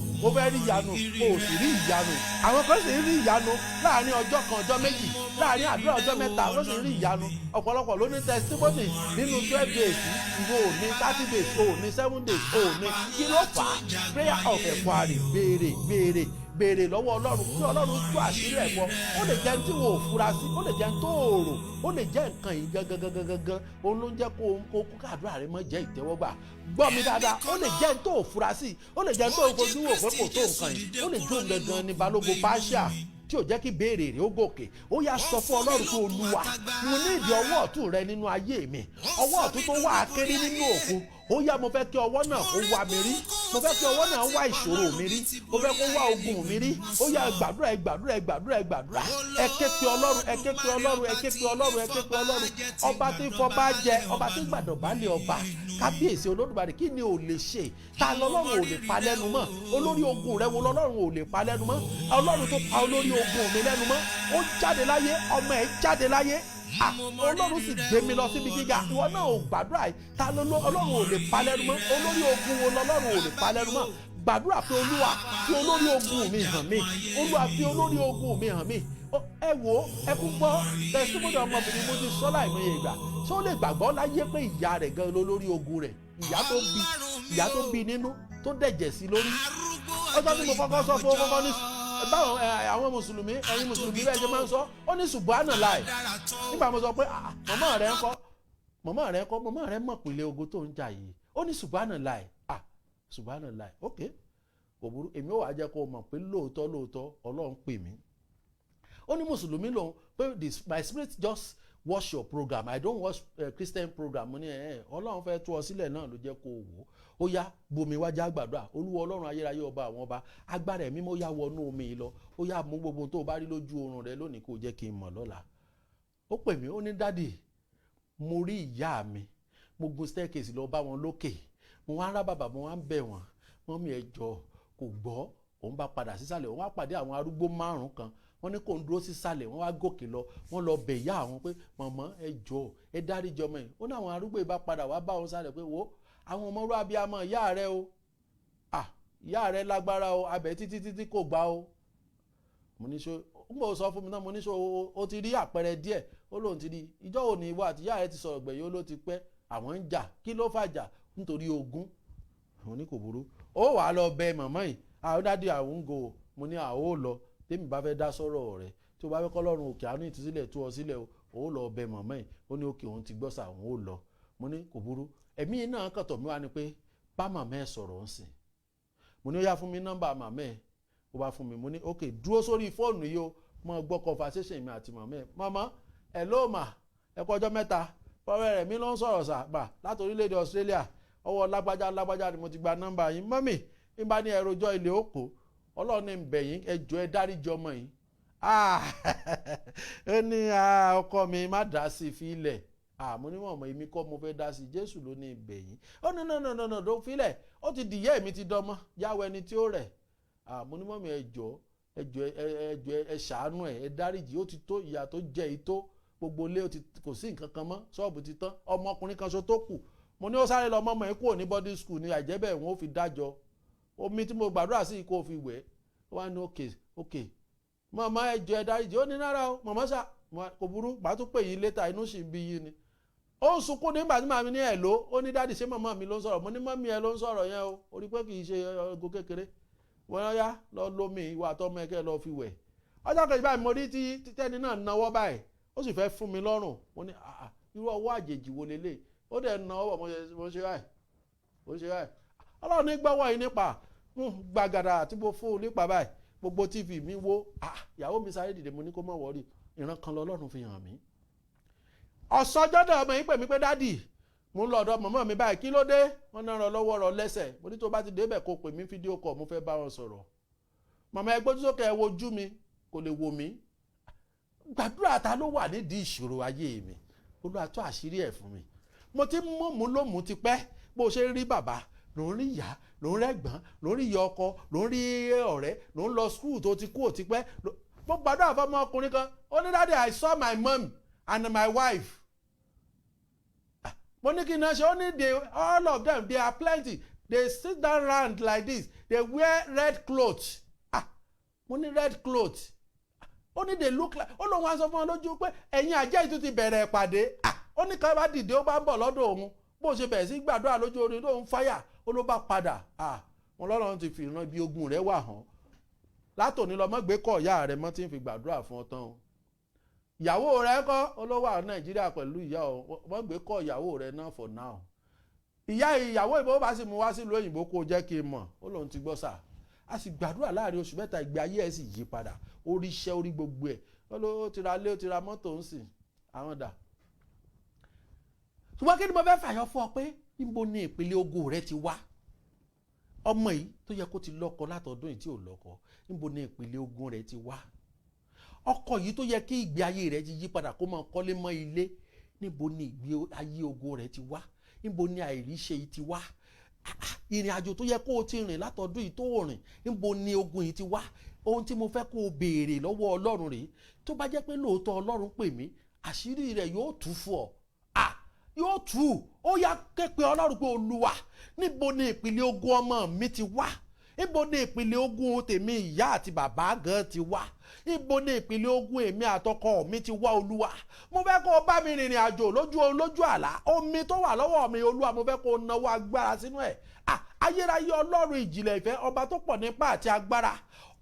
o sì rí ìyanu. Àwọn kan sì rí ìyanu láàrin ọjọ́ kan ọjọ́ méjì láàrin àdúrà ọjọ́ mẹ́ta wọ́n sì rí ìyanu. Ọ̀pọ̀lọpọ̀ ló ní testimony nínú 12 days ìwọ ò ní 30 days ò ní 7 days ò ní. Kí ló fà á? Prayer of Enquiries béèrè lọ́wọ́ Ọlọ́run kí Ọlọ́run tú àṣírí ẹ̀ fọ́. Ó lè jẹ́ tí wò ó fura sí, ó lè jẹ́ tó rò, ó lè jẹ́ nǹkan yìí gangan òun ló ń jẹ́ kó kàdúrà rẹ mọ́ jẹ́ ìtẹ́wọ́gbà. Gbọ́ mi dáadáa, ó lè jẹ́ tó fura sí, ó lè jẹ́ tó fojú wò pé kò tó nǹkan yìí, ó lè jó gangan ní balógun Páṣíà tí ò jẹ́ kí béèrè rẹ̀ ó gòkè. Ó yá sọ fún Ọlọ́run tó Olúwa mo ní ìdí ọwọ́ ọ̀tún rẹ nínú ayé mi, ọwọ́ ọ̀tún tó wà kéré nínú òkun. Ó yá mo fẹ́ kí ọwọ́ náà kó wá mi rí, mo fẹ́ kí ọwọ́ náà wá ìṣòro mi rí, mo fẹ́ kó wá ogun mi rí. Ó yá gbàdúrà. Ẹ ké pe Ọlọ́run. Ọba tí fọba jẹ, ọba tí gbàdọ̀bálẹ̀ ọba, kábíyèsí Olódùmarè kí ni ò lè ṣe? Ta lọ́lọ́run ò lè pa lẹ́nu mọ́? Olórí ogun rẹ wo lọ́lọ́run ò lè pa lẹ́nu mọ́? Ọlọ́run tó pa olórí ogun mi lẹ́nu mọ́, ó jáde láyé, ọmọ ẹ̀ jáde láyé. Ọlọ́run sì gbé mi lọ síbi gíga. Ìwọ náà ò gbàdúrà yìí. Ta Ọlọ́run ò lè pa lẹ́nu mọ́? Olórí ogun wo lọ́lọ́run ò lè pa lẹ́nu mọ́? Gbàdúrà pé Olúwa fi olórí ogun mi hàn mí. Olúwa fi olórí ogun mi hàn mí. Ẹ wò ó, ẹ kú gbọ́ testimony ọmọbìnrin mo ti sọ láìmọye ìgbà. Ṣé ó lè gbàgbọ́ láyé pé ìyá rẹ̀ gan lólórí ogun rẹ̀? Ìyá tó bí nínú tó dẹ̀jẹ̀ sí lórí. Ọjọ́ tí mo kọ́kọ́ sọ fún ọkọ̀ ní báwọn àwọn mùsùlùmí ẹ̀yin mùsùlùmí bẹ́ẹ̀ ṣe máa ń sọ, ó ní subhanallah. Nígbà mo sọ pé màmá rẹ̀ mọ̀ pìlẹ̀ ogun tó ń jà yìí, ó ní subhanallah. Subhanallah, ok kò burú, èmi ò wá jẹ́ kó mọ̀ pé lóòótọ́ Ọlọ́run pè mí. Ó ní mùsùlùmí lòun pé my spirit just watch your program, I don't watch Christian program. Mo ní Ọlọ́run fẹ́ tú ọ sílẹ̀ náà ló jẹ́ kó wò ó. Ó yá bomi wájà gbàdúrà. Olúwa Ọlọ́run ayérayé ọba àwọn ọba, agbára ẹ̀mí mo yá wọnú omi lọ. Ó yá mú gbogbo tó o bá rí lójú oorun rẹ lónìí kó jẹ́ kí n mọ̀ lọ́la. Ó pè mí, ó ní dádì mo rí ìyá mi, mo gun staircase lọ bá wọn lókè, mo wá ń rá bàbá, mo wá ń bẹ̀ wọ́n, mọ́mí ẹ jọ̀ọ́ kò gbọ́. Òun bá padà sísàlẹ̀, òun wá pàdé àwọn arúgbó 5 kan, wọ́n ní kó ń dúró sísàlẹ̀, wọ́n wá gòkè lọ, wọ́n lọ bẹ̀ ìyá àwọn pé mọ̀mọ́ ẹ jọ̀ọ́ ẹ dáríjì ọmọ yìí. Ó ní àwọn arúgbó ìbá padà wá bá wọn sálẹ̀ pé wo àwọn ọmọ rú abiyamọ ìyá rẹ o, ìyá rẹ lágbára o, abẹ títí kò gbà o. Mo ní ṣó ń bọ̀ sọ fún mi náà, mo ní ṣó o ti rí àpẹẹrẹ díẹ̀? Ó lóun ti rí. Ìjọ́ òní ìwọ àti ìyá rẹ ti sọ̀rọ̀ gbẹ̀yìn, ó ló ti pẹ́, àwọn ń jà. Kí ló fàjà? Nítorí ogun. Mo ní kò burú, ó wà á lọ bẹ màmá yìí. Àwọn dádì àwọn ń go. Mo ní ó lọ tèmi bá fẹ́ dá sọ̀rọ̀ rẹ̀, tí o bá fẹ́ kọ́lọ́run òkè àánú ìtúsílẹ̀ tú ọ sílẹ̀ ó lọ bẹ màmá yìí. Ó ní òkè òun ti gbọ́ sà òun ó lọ. Mo ní kò burú. Ẹ̀mí náà kàn tọ̀ mí wá ni pé bá màmá ẹ̀ sọ̀rọ̀ ń sìn. Mo ní ó yá fún mi nọ́mbà màmá ẹ̀. Ó bá fún mi, mo ní ok dúró sórí fóònù yìí o, mo gbọ́ conversation mi àti màmá ẹ̀. Màmá hello ma, ẹ kú ọjọ́ mẹ́ta, fọwọ́ rẹ̀ mi ló ń sọ̀rọ̀ sà bà láti orílẹ̀-èdè Australia, ọwọ́ lágbájá ni mo ti gba nọ́mbà yín. Mọ́mì ń bá ní ẹrọjọ́ ilé òpó, Ọlọ́run ní bẹ̀ yín ẹ jọ̀ọ́ ẹ dáríjì ọmọ yín. Ó ní ọkọ mi má dá sí fi ilẹ̀. Mo ní mọ̀mọ́ èmi kọ́ mo fẹ́ dá sí, Jésù ló ní ibẹ̀ yín. Ó ní no tó filẹ̀, ó ti dìyẹ́ èmi ti dọ́mọ́ yáwó ẹni tí ó rẹ̀. Mo ní mọ̀mọ́ ẹ jọ̀ọ́ ẹjọ́ ẹ ṣàánú ẹ dáríjì, ó ti tó, ìyà tó jẹ yìí tó, gbogbo ilé kò sí nǹkan kan mọ́, ṣọ́ọ̀bù ti tán, ọmọkùnrin kan ṣo tó kù, mo ní ó sáré lọ mọ́mọ́ ẹ kúrò ní boarding school ní àjẹ́bẹ̀ wọn ó fi dájọ́, omi tí mo gbàdúrà sí kó fi wẹ̀, ó wá ní òkè màmá ẹjọ́ ẹ dáríjì, ó ní náírà o màmá ṣá kò burú, bá tún pè yín létà, inú sì ń bí yín ni. Ó ń sunkún nígbà tí màmí ní ẹ̀ ló, ó ní dáàdì ṣé màmá mi ló ń sọ̀rọ̀, mo ní mọ́mí ẹ ló ń sọ̀rọ̀ yẹn o, orí pé kì í ṣe ọgọ kékeré, wọ́n yá lọ lómi ìwà àtọ́mọ ẹ̀kẹ́ lọ fi wẹ̀. Ọjọ́ kejì báyìí mo rí tí tẹ́ni náà náwó báyìí, ó sì fẹ́ fún mi lọ́rùn, mo ní irú ọwọ́ àjèjì wo lélẹ̀, ó dẹ̀ náwó mo ṣe ráì, Ọlọ́run ní gbọ́wọ́ yìí nípa gbàgàdà tí mo fún un nípa báyìí, gbogbo TV mi wó, ìyàwó mi sáré dìde, mo ní kó má wọrí, ìran kan lọ́lọ́run fi hàn mí. Ọ̀sánjọ́ náà ọmọ yìí pè mí pé dádì mo ń lọ ọ̀dọ̀ mọ̀mọ́ mi báyìí, kí ló dé, wọ́n náà rọ lọ́wọ́ rọ lẹ́sẹ̀, mo ní tó bá ti débẹ̀ kó pè mí fídíò kọ̀, mo fẹ́ bá wọn sọ̀rọ̀. Màmá ẹ gbójú sókè ẹ wojú mi, kò lè wò mí. Gbàdúrà ta ló wà nídìí ìṣòro ayé mi, Olúwa tú àṣírí ẹ̀ fún mi. Mo ti mú lómù ti pẹ́, bó ṣe ń rí bàbá ló ń rí ìyá ló ń rẹ́gbọ́n ló ń rí ìyá ọkọ ló ń rí ọ̀rẹ́ ló ń lọ skul tó ti kú ò ti pẹ́. Mo gbàdúrà fún ọmọkùnrin kan, ó ní dáadé I saw my mom and my wife. Mo ní kí n náà ṣe, ó ní all of them they are plenty, they sit down round like this, they wear red clothes. Mo ní red clothes, ó ní they look like, ó lóun wá sọ fún ọ lójú pé ẹ̀yin àjẹ́ ìtú ti bẹ̀rẹ̀ ìpàdé. Ó ní ká bá dìde ó bá ń bọ̀ lọ́dọ̀ òun, bó ṣe bẹ̀rẹ̀ sí gbàdúrà lójú orin lóun fáyà, ó ló bá padà. Wọn lọ́rùn ti fi ìran ibi ogun rẹ̀ wà hàn, látòní lọ mọ́ gbé kọ̀ ìyá rẹ̀ mọ́ tí ń fi gbàdúrà fún ọ tán o. Ìyàwó rẹ̀ kọ́ olówó àwọn Nàìjíríà pẹ̀lú ìyá ọ, wọ́n gbé kọ́ ìyàwó rẹ̀ náà for now. Ìyàwó ìbò bá sì mú wá sílùú òyìnbó kó jẹ́ kí n mọ̀, ó lóun ti gbọ́ sà. A sì gbàdúrà láàrin oṣù mẹ́ta, ìgbé ayé ẹ̀ sì yí padà, orí iṣẹ́ orí gbogbo ẹ̀, ó ti ra lé ó ti ra mọ́tò ń sìn, àwọn dà. Ṣùgbọ́n kí ni mo fẹ́ fàyọ fún ọ pé níbo ni ìpele ogun rẹ ti wá? Ọmọ yìí tó yẹ kó ti lọ́kọ látọdún yìí tí ò lọ́kọ, níbo ni ìpele ogun rẹ ti wá? Ọkọ yìí tó yẹ kí ìgbé ayé rẹ ti yí padà kó máa kọ́lé mọ́ ilé, níbo ni ìgbé ayé ogun rẹ ti wá? Níbo ni àìríṣẹ́ yìí ti wá? Ìrìn àjò tó yẹ kó o ti rìn látọdún yìí tó rìn, níbo ni ogun yìí ti wá? Ohun tí mo fẹ́ kó o béèrè lọ́wọ́ Ọlọ́run rèé, tó bá jẹ́ pé lóòótọ́ Ọlọ́run pè mí, àṣírí rẹ̀ yóò tú fún ọ. Yóò tú, ó yá képe Ọlọ́run pé Olúwa, níbo ni ìpìlẹ̀ ogun ọmọ mi ti wá? Níbo ni ìpìlẹ̀ ogun tèmi ìyá àti bàbá gan ti wá? Níbo ni ìpìlẹ̀ ogun èmi àtọkọ mi ti wá Olúwa? Mo fẹ́ kó o bá mi rìnrìn àjò lójú àlá, omi tó wà lọ́wọ́ mi Olúwa, mo fẹ́ kó o náwó agbára sínú ẹ̀. Ayérayé Ọlọ́run ìjìnlẹ̀ ìfẹ́, ọba tó pọ̀ nípa àti agbára,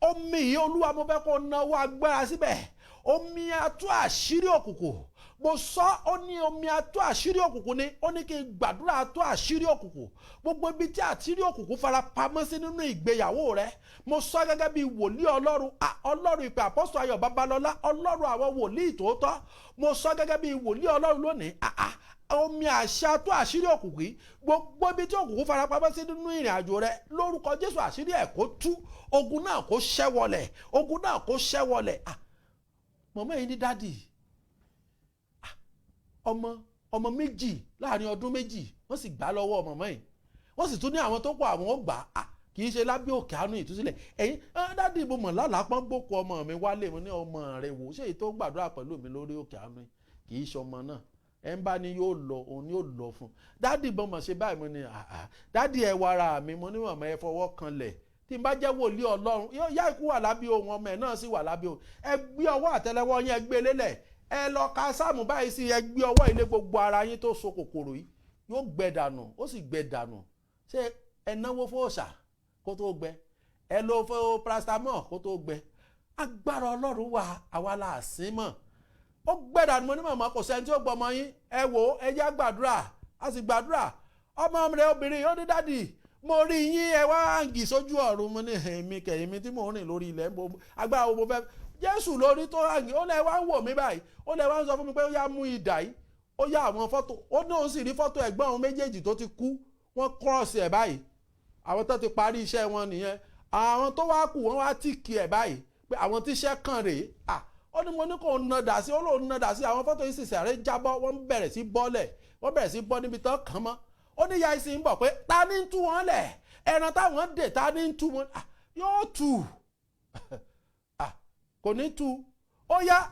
omi yìí Olúwa mo fẹ́ kó o náwó agbára síbẹ̀. Omi atú àṣírí òkùnkùn, mo sọ ó ní omi atú àṣírí òkùnkùn ni, ó ní kí n gbàdúrà atú àṣírí òkùnkùn, gbogbo ibi tí àṣírí òkùnkùn fara pamọ́ sí nínú ìgbéyàwó rẹ, mo sọ gẹ́gẹ́ bí wòlíì Ọlọ́run, Ọlọ́run ìpè àpọ́sù Ayọ̀ Babalọ́lá, Ọlọ́run àwọn wòlíì tòótọ́, mo sọ gẹ́gẹ́ bí wòlíì Ọlọ́run lónìí, omi àṣẹ atú àṣírí òkùnkùn yìí, gbogbo ibi tí òkùnkùn fara pamọ́ sí nínú ìrìn àjò rẹ, lórúkọ Jésù àṣírí ẹ̀ kó tú, ogun náà kó ṣẹ́ wọlẹ̀, ogun náà kó ṣẹ́ wọlẹ̀. Mọ̀mọ́ yìí ní dádì, ọmọ méjì láàrin ọdún méjì wọ́n sì gbà lọ́wọ́ mọ̀mọ́ yìí, wọ́n sì tún ní àwọn tó kọ àwọn ó gbà kì í ṣe lábẹ́ òkè àánú ìtúsílẹ̀. Ẹ̀yin dádì mo mọ̀ lálàá pọ́n gbókò ọmọ mi wálé, mo ní ọmọ rẹ̀ wò ṣé èyí tó gbàdúrà pẹ̀lú mi lórí òkè àánú kì í ṣe ọmọ náà, ẹ̀ ń bá ní yóò lọ òun ni yóò lọ fún. Dádì mo mọ̀ ṣe báyìí, mo ní dádì ẹ wara mi, mo ní mọ̀mọ́ ẹ fọwọ́ kanlẹ̀, tí n bá jẹ́ wòlíì Ọlọ́run yá ikú wà lábẹ́ ohun ọmọ ẹ̀ náà sì wà lábẹ́ ohun. Ẹ gbé ọwọ́ àtẹ́lẹwọ́ yín ẹ gbé lélẹ̀, ẹ lọ ka sáàmù báyìí sí, ẹ gbé ọwọ́ ilé gbogbo ara yín tó so kòkòrò yìí, yóò gbẹ dànù, ó sì gbẹ dànù. Ṣé ẹ náwó fòòṣà kó tó gbẹ? Ẹ lo paracetamol kó tó gbẹ? Agbára Ọlọ́run wà, àwa la sìn mọ̀. Ó gbẹ dànù, mo ní màmá kò sẹ́ni tí ó gbọmọ yín, ẹ wò ẹ jẹ́ gbàdúrà, a sì gbàdúrà. Ọmọ rẹ obìnrin yóò ní dádì mo rí yín ẹ wá hàngì sójú ọ̀run, mo ní èmi kẹ̀yìnmi tí mò ń rìn lórí ilẹ̀ agbára wo mo fẹ́. Jésù lórí tó hàngì, ó lẹ wá ń wò mí báyìí, ó lẹ wá ń sọ fún mi pé ó yá mú idà yìí, ó yá àwọn fọ́tò, ó ní òun sì rí fọ́tò ẹ̀gbọ́n òun méjèèjì tó ti kú, wọ́n kírọ̀sì ẹ̀ báyìí, àwọn tó ti parí iṣẹ́ wọn nìyẹn, àwọn tó wá kù wọ́n wá tìkì ẹ̀ báyìí pé àwọn tíṣẹ́ kàn rèé. Ó ní mo ní kò ń nadà sí, ó lóun nadà sí, àwọn fọ́tò yìí sì sàré jábọ́, wọ́n bẹ̀rẹ̀ sí bọ́lẹ̀, wọ́n bẹ̀rẹ̀ sí bọ́ níbi tán kàn mọ́. Ó ní ya ìsìn ń bọ̀ pé ta ní ń tú wọn lẹ̀, ẹran táwọn dè ta ní ń tú wọn, yóò tù kò ní tú. Ó yá,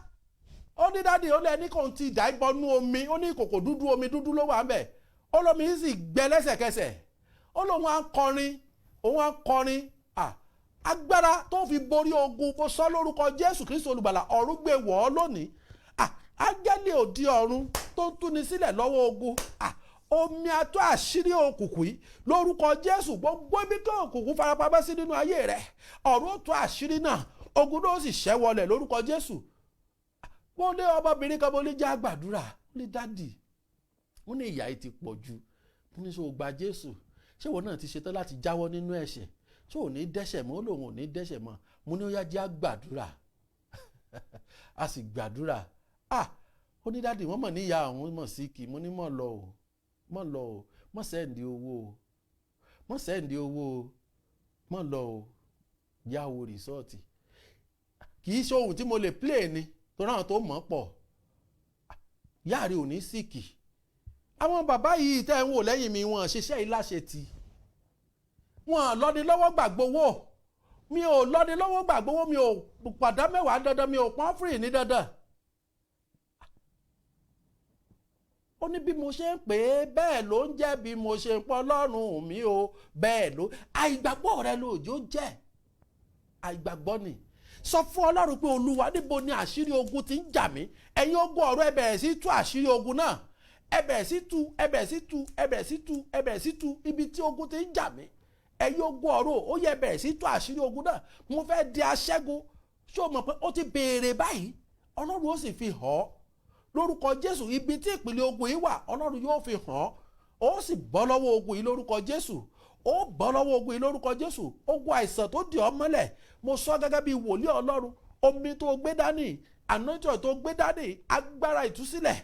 ó ní dádì ó lẹ́ni kò ti dà ìbọnú omi, ó ní ìkòkò dúdú, omi dúdú ló wà ń bẹ̀. Ó lómi sì gbẹ lẹ́sẹ̀kẹsẹ̀. Ó lóun á kọrin, òun á kọrin. Agbára tó fi borí ogun bó sọ lórúkọ Jésù Kristi olùgbàlà, ọ̀run gbé wọ̀ ọ́ lónìí. Áńgẹ́lì òdi ọ̀run tó ń túni sílẹ̀ lọ́wọ́ ogun. Omi atọ́ àṣírí òkùnkùn yìí lórúkọ Jésù, gbogbo ibi tó òkùnkùn farapamọ́ sí nínú ayé rẹ̀, ọ̀run ó tú àṣírí náà, ogun náà ó sì ṣẹ́ wọlẹ̀ lórúkọ Jésù. Mo ní ọmọbìnrin kan, mo ní já gbàdúrà, mo ní dádì, mo ní ìyà yìí ti pọ̀ jù, mo ní ṣé o gba Jésù, ṣé ìwọ náà ti ṣetán láti jáwọ́ nínú ẹ̀ṣẹ̀, ṣé ò ní dẹ́ṣẹ̀ mọ́? Ó lóun ò ní dẹ́ṣẹ̀ mọ́. Mo ní ó yá já gbàdúrà. A sì gbàdúrà. Ó ní dádì wọ́n mọ̀ níyà àwọn mọ̀ sí kì, mo ní mọ̀ lọ o, mọ̀ lọ o, mọ̀ sẹ́ǹdì owó o, mọ̀ sẹ́ǹdì owó o, mọ̀ lọ o, yá wo rìsọ́ọ̀tì. Kì í ṣe ohun tí mo lè play ni torí àwọn tó mọ̀ pọ̀. Yáàrí ò ní síkì. Àwọn bàbá yìí tẹ́ ń wò lẹ́yìn mi, wọn ṣiṣẹ́ yìí láṣẹ ti. Wọn lọ́ni lọ́wọ́ gbàgbówó. Mi ò lọ́ni lọ́wọ́ gbàgbówó, mi ò pàdá mẹ́wàá dandan, mi ò pọ́n free ní dandan. Ó ní bí mo ṣe ń pè é bẹ́ẹ̀ ló ń jẹ́, bí mo ṣe ń pọ́ lọ́rùn mi o bẹ́ẹ̀ ló. Àìgbàgbọ́ rẹ lóòjó jẹ́. Àìgbàgbọ́ ni. Sọ fún Ọlọ́run pé Olúwa, níbo ni àṣírí ogun ti ń jà mí? Ẹ̀yin ogun ọ̀rọ̀ ẹ bẹ̀rẹ̀ sí tú àṣírí ogun náà. Ẹ bẹ̀rẹ̀ sí tú, ẹ bẹ̀rẹ̀ sí tú, ẹ bẹ̀rẹ̀ sí tú, ẹ bẹ̀rẹ̀ sí tú ibi tí ogun ti ń jà mí. Ẹ̀yin ogun ọ̀rọ̀ ó yẹ bẹ̀rẹ̀ sí tú àṣírí ogun náà. Mo fẹ́ di aṣẹ́gun. Ṣé o mọ̀ pé ó ti béèrè báyìí? Ọlọ́run ó sì fi hàn ọ́. Lórúkọ Jésù, ibi tí ìpìlẹ̀ ogun yìí wà, Ọlọ́run yóò fi hàn ọ́. Ó sì bọ́ lọ́wọ́ ogun yìí lórúkọ Jésù. Ó bọ́ lọ́wọ́ ogun yìí lórúkọ Jésù. Ogun àìsàn tó dì ọ́ mọ́lẹ̀, mo sọ gẹ́gẹ́ bí wòlíì Ọlọ́run. Omi tó gbé dání, anointing tó gbé dání, agbára ìtúsílẹ̀,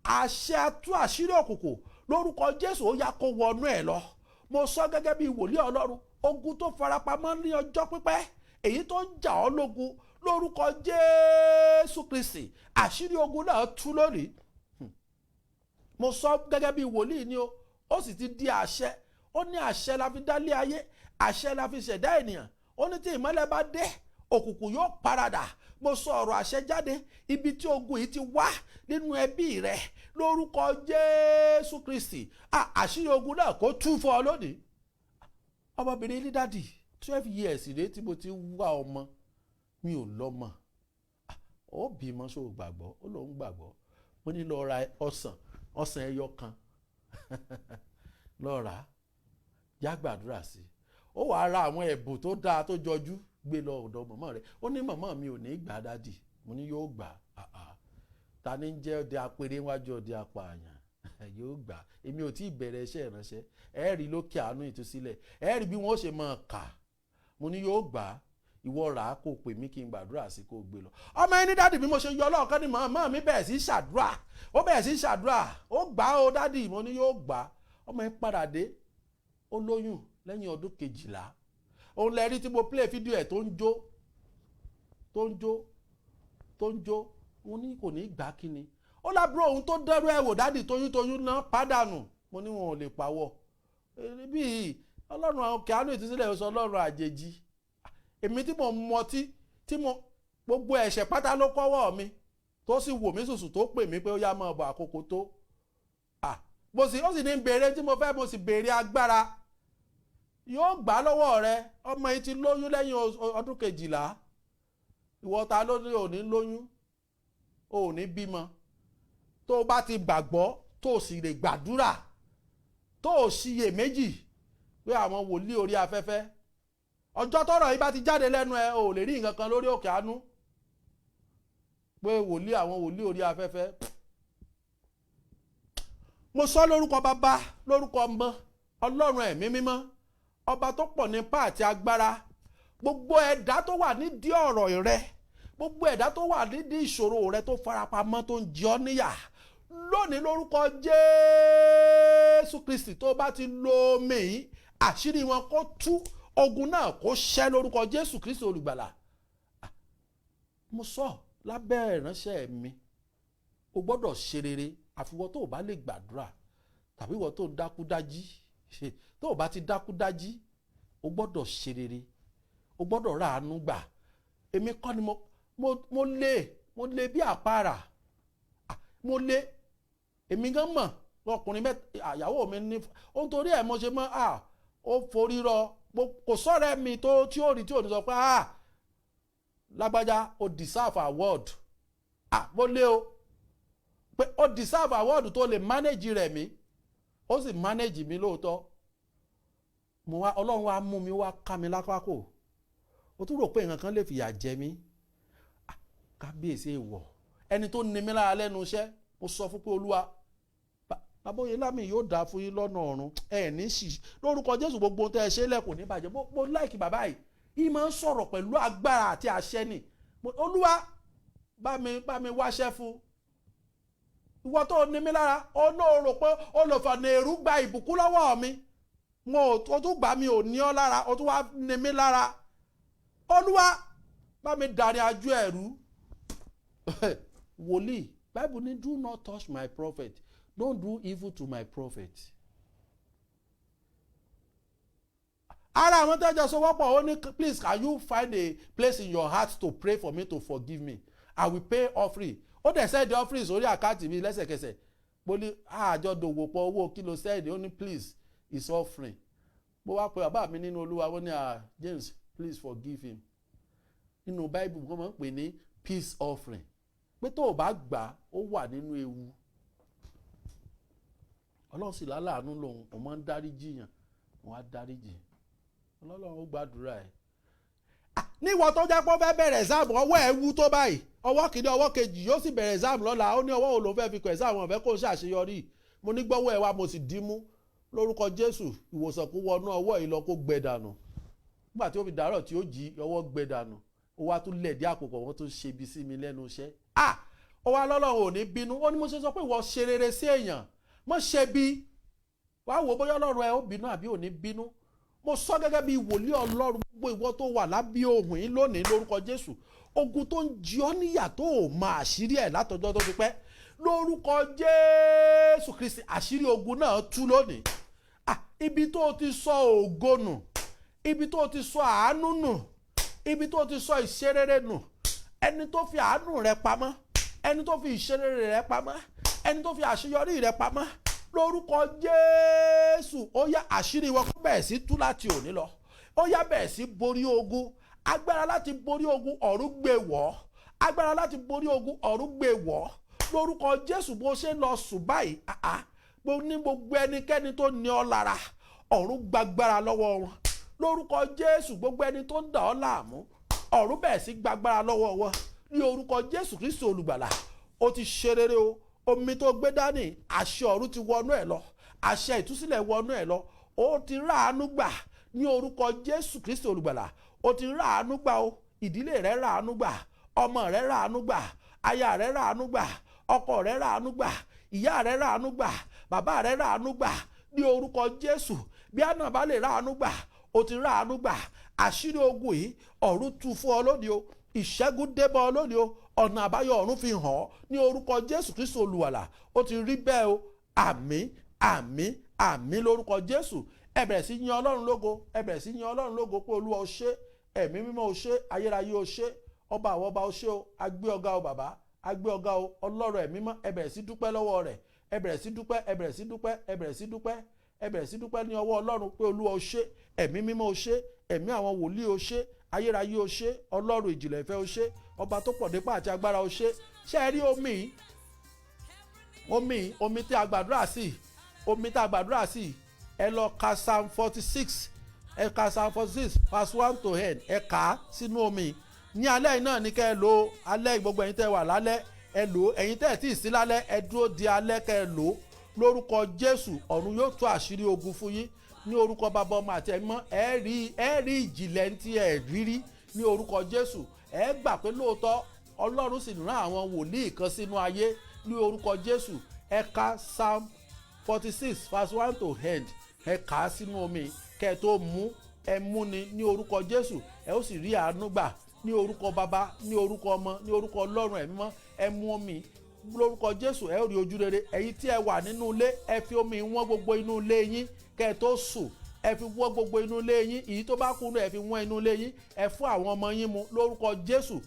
àṣẹ atú àṣírí òkùnkùn lórúkọ Jésù ó yá kó wọnú ẹ̀ lọ. Mo sọ gẹ́gẹ́ bí wòlíì Ọlọ́run, ogun tó farapamọ́ ní ọjọ́ pípẹ́, èyí tó ń jà ọ́ lógun lórúkọ Jésù Kristi, àṣírí ogun náà tú lónìí. Mo sọ gẹ́gẹ́ bí wòlíì ni ó sì ti di àṣẹ. Ó ní àṣẹ la fi dálé ayé, àṣẹ la fi ṣẹ̀dá ènìyàn. Ó ní tí ìmọ́lẹ̀ bá dé, òkùnkùn yóò paradà. Mo sọ ọ̀rọ̀ àṣẹ jáde, ibi tí ogun yìí ti wá nínú ẹbí rẹ lórúkọ Jésù Kristi, àṣírí ogun náà kó tú fún ọ lónìí. Ọmọbìnrin ní dádì 12 years rèé tí mo ti wá ọmọ, mi ò lọ́mọ. Ó bímọ ṣó gbàgbọ́? Ó lóun gbàgbọ́. Mo ní lọ ra ọsàn ẹyọ kan lọ rà á, já gbàdúrà sí i. Ó wàá ra àwọn ẹ̀bùn tó dáa tó jọjú, gbé lọ ọ̀dọ̀ mọ̀mọ́ rẹ̀. Ó ní mọ̀mọ́ mi ò ní gbà dádì. Mo ní yóò gbà. Ta ni ń jẹ́ ọdẹ apèrè wájú ọdẹ apààyàn? Yóò gbà. Èmi ò tí ì bẹ̀rẹ̀ iṣẹ́ ìránṣẹ́. Ẹ rí lókè àánú ìtúsílẹ̀, ẹ rí bí wọ́n ṣe máa kà. Mo ní yóò gbà. Ìwọ rà á kó pè mí kí n gbàdúrà sí kó gbé lọ. Ọmọ ẹni dádì bí mo ṣe yọ ọlọ́ọ̀kan ni màmá mi bẹ̀rẹ̀ sí ṣàdúrà. Ó bẹ̀rẹ̀ sí ṣàdúrà. Ó gbà ó dádì. Mo ní yóò gbà. Ọmọ ẹ padà dé. Ó lóyún lẹ́yìn ọdún 12. Òun lẹ rí tí mo play fídíò ẹ̀ tó ń jó. Mo ní kò ní gbà kíni. Ó lábúrò òun tó dẹ́rù ẹ̀ wò dádì toyún náà pàdánù. Mo ní wọn ò lè pawọ́. Bí Ọlọ́run àwọn kẹ́hánú ìtúsílẹ̀ sọ Ọlọ́run àjèjì. Èmi tí mo mọtí tí mo gbogbo ẹ̀ṣẹ̀ pátá ló kọ́wọ́ mi tó sì wò mí sùsù tó pè mí pé ó yá máa bọ̀ àkókò tó. Ó sì ní béèrè tí mo fẹ́, mo sì béèrè agbára. Yóò gbà lọ́wọ́ rẹ. Ọmọ yìí ti lóyún lẹ́yìn ọdún 12. Ìwọ ta ló ní ò ní lóyún, ò ní bímọ. Tó o bá ti gbàgbọ́, tó o sì lè gbàdúrà, tó o ṣiyè méjì pé àwọn wòlíì orí afẹ́fẹ́, ọjọ́ tọ́rọ̀ yìí bá ti jáde lẹ́nu ẹ, ò lè rí nǹkan kan lórí òkè àánú pé àwọn wòlíì orí afẹ́fẹ́. Mo sọ lórúkọ Bàbá, lórúkọ Ọmọ, Ọlọ́run ẹ̀mí mímọ́, ọba tó pọ̀ nípá àti agbára. Gbogbo ẹ̀dá tó wà nídìí ọ̀rọ̀ rẹ, gbogbo ẹ̀dá tó wà nídìí ìṣòro rẹ tó farapamọ́ tó ń jẹ ọ́ níyà, lónìí lórúkọ Jésù Kristi, tó bá ti lo omi yìí, àṣírí wọn kó tú, ogun náà kó ṣẹ́ lórúkọ Jésù Kristi olùgbàlà. Mo sọ lábẹ́ ìránṣẹ́ mi, o gbọ́dọ̀ ṣe rere àfiwọ́ tó o bá lè gbàdúrà, tàbí ìwọ tó dákú dájí. Tó o bá ti dákú dájí, o gbọ́dọ̀ ṣe rere, o gbọ́dọ̀ ráàánú gbà. Èmi kọ́ ni mo lé bí àpárá mo lé èmi gan mọ̀ ọkùnrin mẹ́ta àyàwó mi ní ó ń torí ẹ̀ mo ṣe mọ́ ó forí rọ kò sọ̀rọ̀ mi tí ó rí tí ò ní sọ pé lágbájá ó deserve award mo lé o pé ó deserve award tó lè manage rẹ̀ mi ó sì manage mi lóòótọ́ Ọlọ́run wa mú mi wá ká mi lápákò ó tún rò pé nǹkan kan lè fìyà jẹ mí kábíyèsí èèwọ̀ ẹni tó ní mi lára lẹ́nu iṣẹ́ mo sọ fún pé Olúwa abóyè lámì yóò dáa fún yín lọ́nà ọ̀run ní sì lórúkọ Jésù gbogbo tẹ́ ẹ ṣe lẹ́kùn ní bàjẹ́ mo láìkì bàbá yìí máa ń sọ̀rọ̀ pẹ̀lú agbára àti àṣẹ ni Olúwa bá mi wáṣẹ́ fún ìwọ tó ní mi lára olóòrò pé olùfọ̀nà èrú gba ìbùkún lọ́wọ́ mi o tún gbà mí ò ní ọ lára o tún wá ní mi lára Olúwa bá mi darí ajú ẹ̀rú wòlíì Bible ní do not touch my prophet. Don't do evil to my prophet. Ara àwọn tẹ́jọ́ sọ wọ́pọ̀ ó ní please can you find a place in your heart to pray for me to forgive me. I will pay offering. Ó dẹ̀ send the offering sórí àkáǹtì mi lẹ́sẹ̀kẹsẹ̀. Mo ní àjọ dòwò pọ̀ owó kí ló send ó ní please it's offering. Mo wá pe bàbá mi nínú Olúwa wọ́n ní James please forgive him. Nínú Bible wọ́n máa ń pè ní peace offering. Pé tó o bá gbà ó wà nínú ewu. Ọlọ́run sì láàánú lòun ò máa ń dáríjì yàn wọ́n á dáríjì Ọlọ́run ó gbàdúrà ẹ̀. Níwọ̀n tó jẹ́ pé ó fẹ́ bẹ̀rẹ̀ exam ọwọ́ ẹ̀ wú tó báyìí ọwọ́ kìíní ọwọ́ kejì yóò sì bẹ̀rẹ̀ exam lọ́la ó ní ọwọ́ òun ló fẹ́ fi kọ exam wọn fẹ́ kó ṣàṣeyọrí mo ní gbọ́wọ́ ẹ̀ wá mo sì dì mú lórúkọ Jésù ìwòsàn kó wọnú ọwọ́ yìí lọ kó gbẹ dànù nígbà tí ó fi dàárọ̀ tí ó jí ọwọ́ gbẹ dànù ó wá tún lẹ̀dí àpòpọ̀ wọn tún ṣe ibi sí mi lẹ́nu iṣẹ́ ó wá lọ́lọ́run ò ní bínú ó ní mo ṣe sọ pé ìwọ ṣe rere sí èèyàn mo ṣe bí wàá wò bóyá Ọlọ́run ẹ ó bínú àbí ò ní bínú mo sọ gẹ́gẹ́ bí wòlíì Ọlọ́run gbogbo ìwọ tó wà lábí ohùn yín lónìí lórúkọ Jésù ogun tó ń jí ọ níyà tó ò mọ àṣírí ẹ̀ látọjọ́ tó ti pẹ́ lórúkọ Jésù Kristi àṣírí ogun náà tú lónìí ibi tó ti sọ ògo nù ibi tó ti sọ àánú nù ibi tó ti sọ ìṣerere nù ẹni tó fi àánú rẹ pamọ́ ẹni tó fi ìṣerere rẹ pamọ́ ẹni tó fi àṣeyọrí rẹ pamọ́ lórúkọ Jésù ó yá àṣírí wọn kó bẹ̀rẹ̀ sí tú láti òní lọ ó yá bẹ̀rẹ̀ sí borí ogun agbára láti borí ogun ọ̀run gbé wọ̀ agbára láti borí ogun ọ̀run gbé wọ̀ lórúkọ Jésù bó ṣe lọ sùn báyìí mo ní gbogbo ẹnikẹ́ni tó ní ọ lára ọ̀run gbàgbára lọ́wọ́ wọn lórúkọ Jésù gbogbo ẹni tó ń dà ọ́ láàmú ọ̀run bẹ̀rẹ̀ sí gbàgbára lọ́wọ́ wọn ní orúkọ Jésù Kristi olùgbàlà ó ti ṣe rere o omi tó gbé dání àṣẹ ọ̀run ti wọnú ẹ̀ lọ àṣẹ ìtúsílẹ̀ wọnú ẹ̀ lọ ó ti ráàánú gbà ní orúkọ Jésù Kristi olùgbàlà ó ti ráàánú gbà o ìdílé rẹ̀ ráàánú gbà ọmọ rẹ̀ ráàánú gbà aya rẹ̀ ráàánú gbà ọkọ rẹ̀ ráàánú gbà ìyá rẹ̀ ráàánú gbà bàbá rẹ̀ ráàánú gbà ní orúkọ Jésù bí àná bá lè ráàánú gbà ó ti ráàánú gbà àṣírí ogun yìí ọ̀run tú fún ọ lónìí o ìṣẹ́gun débọ̀ ọ lónìí o ọ̀nà àbáyọ ọ̀run fi hàn ọ́ ní orúkọ Jésù Kristi olùwàlà ó ti rí bẹ́ẹ̀ o àmín àmín àmín lórúkọ Jésù ẹ bẹ̀rẹ̀ sí yìn Ọlọ́run lógo ẹ bẹ̀rẹ̀ sí yìn Ọlọ́run lógo pé Olúwa o ṣé ẹ̀mí mímọ́ o ṣé ayérayé o ṣé ọba àwọn ọba o ṣé o agbé ọ̀gá o bàbá agbé ọ̀gá o Ọlọ́run ẹ̀mí mímọ́ ẹ bẹ̀rẹ̀ sí dúpẹ́ lọ́wọ́ rẹ̀ ẹ bẹ̀rẹ̀ sí dúpẹ́ ẹ bẹ̀rẹ̀ sí dúpẹ́ ẹ bẹ̀rẹ̀ sí dúpẹ́ ẹ bẹ̀rẹ̀ sí dúpẹ́ ní ọwọ́ Ọlọ́run pé Olúwa o ṣé ẹ̀mí mímọ́ o ṣé ẹ̀mí àwọn wòlíì o ṣé ayérayé o ṣé Ọlọ́run ìjìnlẹ̀ ìfẹ́ o ṣé ọba tó pọ̀ nípa àti agbára o ṣé ṣé ẹ rí omi tí a gbàdúrà sí omi tí a gbàdúrà sí ẹ lọ ka Psalm 46 ẹ ka Psalm 46 verse 1 to end ẹ kà á sínú omi ní alẹ́ yìí náà ní kẹ́ ẹ lò alẹ́ gbogbo ẹ̀yin tẹ́ wà lálẹ́ ẹ lò ẹ̀yin tẹ́ ẹ̀ tí ì sí lálẹ́ ẹ dúró di alẹ́ kẹ́ ẹ lò lórúkọ Jésù ọ̀run yóò tú àṣírí ogun fún yín ní orúkọ bàbá ọmọ àti ẹ̀mí mọ́ ẹ rí ìjìnlẹ̀ tí ẹ rírí ní orúkọ Jésù ẹ gbà pé lóòótọ́ Ọlọ́run sì rán àwọn wòlíì kan sínú ayé ní orúkọ Jésù ẹ ka Psalm 46 verse 1 to end ẹ kà á sínú omi kẹ́ ẹ tó mú ẹ mú ni ní orúkọ Jésù ẹ ó sì rí àánú gbà ní orúkọ bàbá ní orúkọ ọmọ ní orúkọ Ọlọ́run ẹ̀mí mọ́ ẹ mú omi lórúkọ Jésù ẹ ó rí ojú rere ẹ̀yin tí ẹ wà nínú ilé ẹ fi omi wọ́n gbogbo inú ilé yín kẹ́ ẹ tó sùn ẹ fi wọ́ gbogbo inú ilé yín, èyí tó bá kúnnú ẹ fi wọ́n inú ilé yín, ẹ fún àwọn ọmọ yín mu lórúkọ Jésù.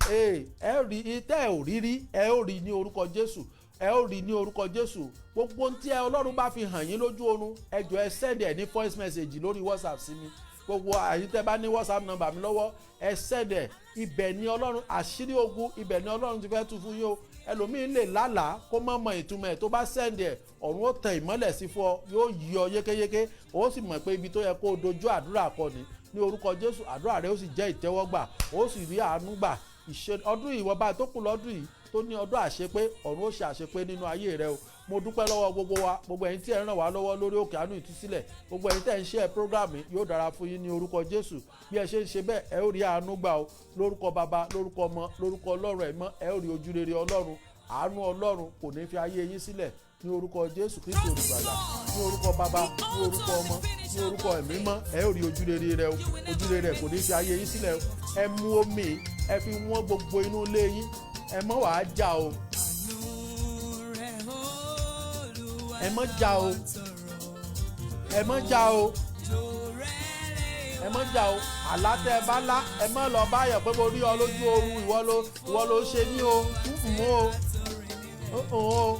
Ẹ rí tẹ́ ẹ ò rí rí, ẹ ó rí ní orúkọ Jésù, ẹ ó rí ní orúkọ Jésù. Gbogbo tí Ọlọ́run bá fi hàn yín lójú oorun, ẹ jọ̀ọ́ ẹ send ẹ ní voice message lórí WhatsApp sí mi. Gbogbo àyín tẹ́ bá ní WhatsApp number mi lọ́wọ́, ẹ send ẹ. Ibẹ̀ ni Ọlọ́run àṣírí ogun, ibẹ̀ ni Ọlọ́run ti fẹ́ tú fún yín o. Ẹlòmíín lè lálàá kó má mọ ìtumọ̀ ẹ̀, tó bá send ẹ̀ ọ̀run ó tẹ ìmọ́lẹ̀ sí fún ọ, yóò yí ọ yékéyéké, ó sì mọ̀ pé ibi tó yẹ kó o dojú àdúrà kọ ní orúkọ Jésù. Àdúrà rẹ ó sì jẹ́ ìtẹ́wọ́gbà, ó sì rí àánú gbà. Ọdún yìí wọ́n bá tó kù lọ́dún yìí tó ní ọdún àṣepé, ọ̀run ó ṣe àṣepé nínú ayé rẹ o. Mo dúpẹ́ lọ́wọ́ gbogbo wa, gbogbo ẹ̀yin tí ẹ ràn wá lọ́wọ́ lórí Òkè Àánú Ìtúsílẹ̀, gbogbo ẹ̀yin tẹ́ ń share program yóò dára fún yín ní orúkọ Jésù. Bí ẹ ṣe ń ṣe bẹ́ẹ̀, ẹ ó rí àánú gbà o, lórúkọ Baba, lórúkọ Ọmọ, lórúkọ Ọlọ́run Ẹ̀mọ́, ẹ ó rí ojúrere Ọlọ́run. Àánú Ọlọ́run kò ní fi ayé yín sílẹ̀ ní orúkọ Jésù Kristi Olùgbàlà, ní orúkọ Baba, ní orúkọ Ọmọ, ní orúkọ Ẹ̀mí Mọ́, ẹ ó rí ojúrere rẹ o, ojúrere rẹ kò ní fi ayé yín sílẹ̀ o. Ẹ mú omi, ẹ fi wọ́n gbogbo inú ilé yín, ẹ mọ́ wàá já o, ẹ mọ́ já o, ẹ mọ́ já o, ẹ mọ́ já o. Àlá tẹ́ ẹ bá lá, ẹ mọ́ lọ báyọ̀ pé mo rí ọ lójú oorun, ìwọ ló ṣe ní o, o.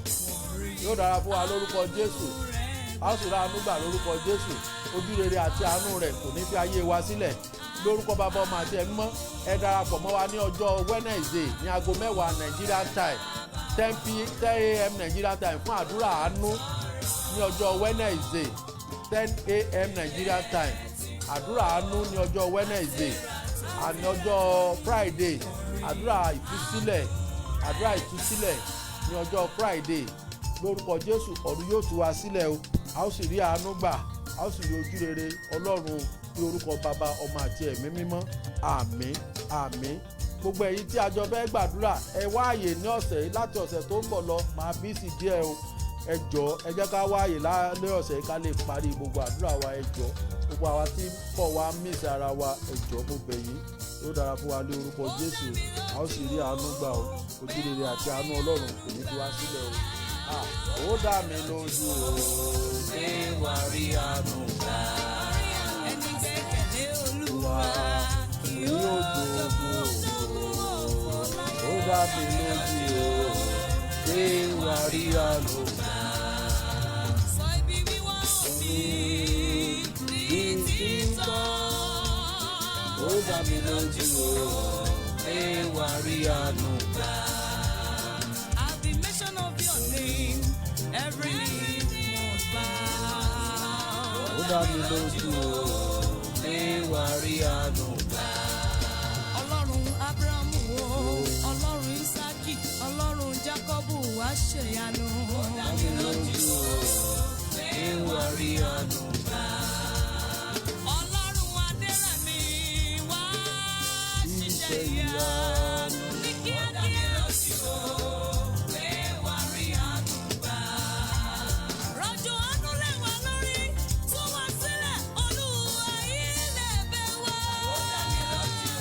Yóò dára fún wa lórúkọ Jésù, a ó sì ra àánú gbà lórúkọ Jésù. Ojúrere àti àánú rẹ̀ kò ní fi ayé wa sílẹ̀ lórúkọ Baba, Ọmọ àti Ẹ̀mí Mọ́. Ẹ darapọ̀ mọ́ wa ní ọjọ́ Wednesday ní aago 10 Nigeria time, 10 a.m. Nigeria time fún àdúrà àánú. Ní ọjọ́ Wednesday 10 a.m. Nigeria time, àdúrà àánú ní ọjọ́ Wednesday. Àní ọjọ́ Friday àdúrà ìtúsílẹ̀ ní ọjọ́ Friday. Lórúkọ Jésù ọ̀run yóò tú wa sílẹ̀ o, a ó sì rí àánú gbà, a ó sì rí ojúrere Ọlọ́run ní orúkọ Baba, Ọmọ àti Ẹ̀mí Mímọ́. Àmín àmín. Gbogbo ẹ̀yin tí a jọ fẹ́ gbàdúrà, ẹ wá àyè ní ọ̀sẹ̀ yìí, láti ọ̀sẹ̀ tó ń bọ̀ lọ máa bí sí díẹ̀ o. Ẹ jọ̀ọ́ ẹ jẹ́ ká wá àyè lálẹ́ ọ̀sẹ̀ ká lè parí gbogbo àdúrà wa. Ẹ jọ̀ọ́ gbogbo àwa tí kọ̀ wá miss ara wa, ẹ jọ̀ọ́ gbogbo ẹ̀yin, ó dára fún wa ní orúkọ Jésù. A ó sì rí àánú gbà o, ojúrere àti àánú Ọlọ́run kò ní fi wá sílẹ̀ o. Ó dá mi lójú o pé wà rí àánú gbà. Ẹni gbẹ́kẹ̀lé Olúwa kì yóò jogún ògo. Ó dá mi lójú o pé wà rí àánú gbà. Sọ ibi wíwá mi ní títọ́. Ó dá mi lójú o pé wà rí àánú gbà. At the mention of your name, every knee must bow. Ó dá mi lójú o pé wà rí àánú gbà. Ọlọ́run Ábúráhámù o, Ọlọ́run Ísákì, Ọlọ́run Jákọ́bù wá ṣèyanu. Ó dá mi lójú o pé wà rí àánú gbà. Ọlọ́run Adérẹ̀mí wá ṣiṣẹ́ ìyanu. Ní kíákíá pé wá rí àánú gbà. Rọ̀jò àánú lé wa lórí, tú wa sílẹ̀, Olúwa ilé bẹ̀ wá. Ó dá mi lójú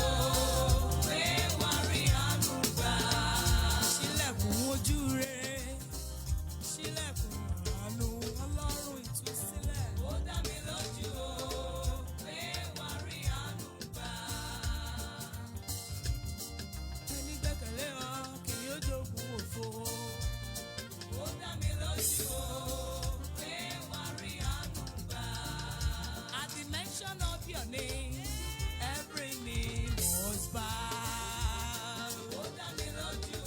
pé wá rí àánú gbà. Ṣílẹ̀kùn ojú rere, ṣílẹ̀kùn àánú, Ọlọ́run ìtúsílẹ̀. Ó dá mi lójú pé wá rí àánú gbà. Ẹni gbẹ́kẹ̀lé ọ kì yóò jogún òfo. Ó dá mi lójú pé wá rí àánú gbà. At the mention of your name, every knee must bow. Ó dá mi lójú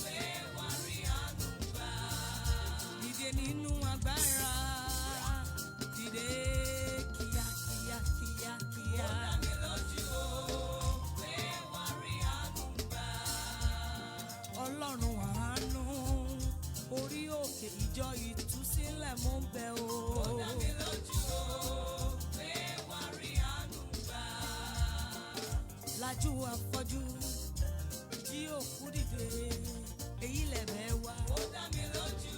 pé wá rí àánú gbà. Dìde nínú agbára, dìde kíákíá kíákíá. Ó dá mi lójú pé wá rí àánú gbà. Ọlọ́run àánú, orí òkè ìjọ ìtúsílẹ̀ mò ń bẹ̀ o. Ó dá mi lójú pé wá rí àánú gbà. Lajú afọ́jú, jí òkú dìde, èyí lẹ̀bẹ̀ wá. Ó dá mi lójú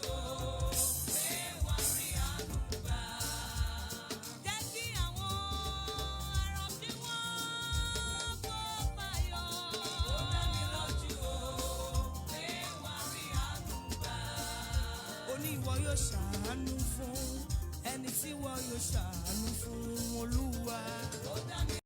pé wá rí àánú gbà. Jẹ́ kí àwọn arọ kí wọ́n kó fàyọ̀. Ó dá mi lójú pé wá rí àánú gbà. Ó ní ìwọ yóò ṣàánú fún ẹni tí tí wọ́n yóò ṣàánú fún Olúwa.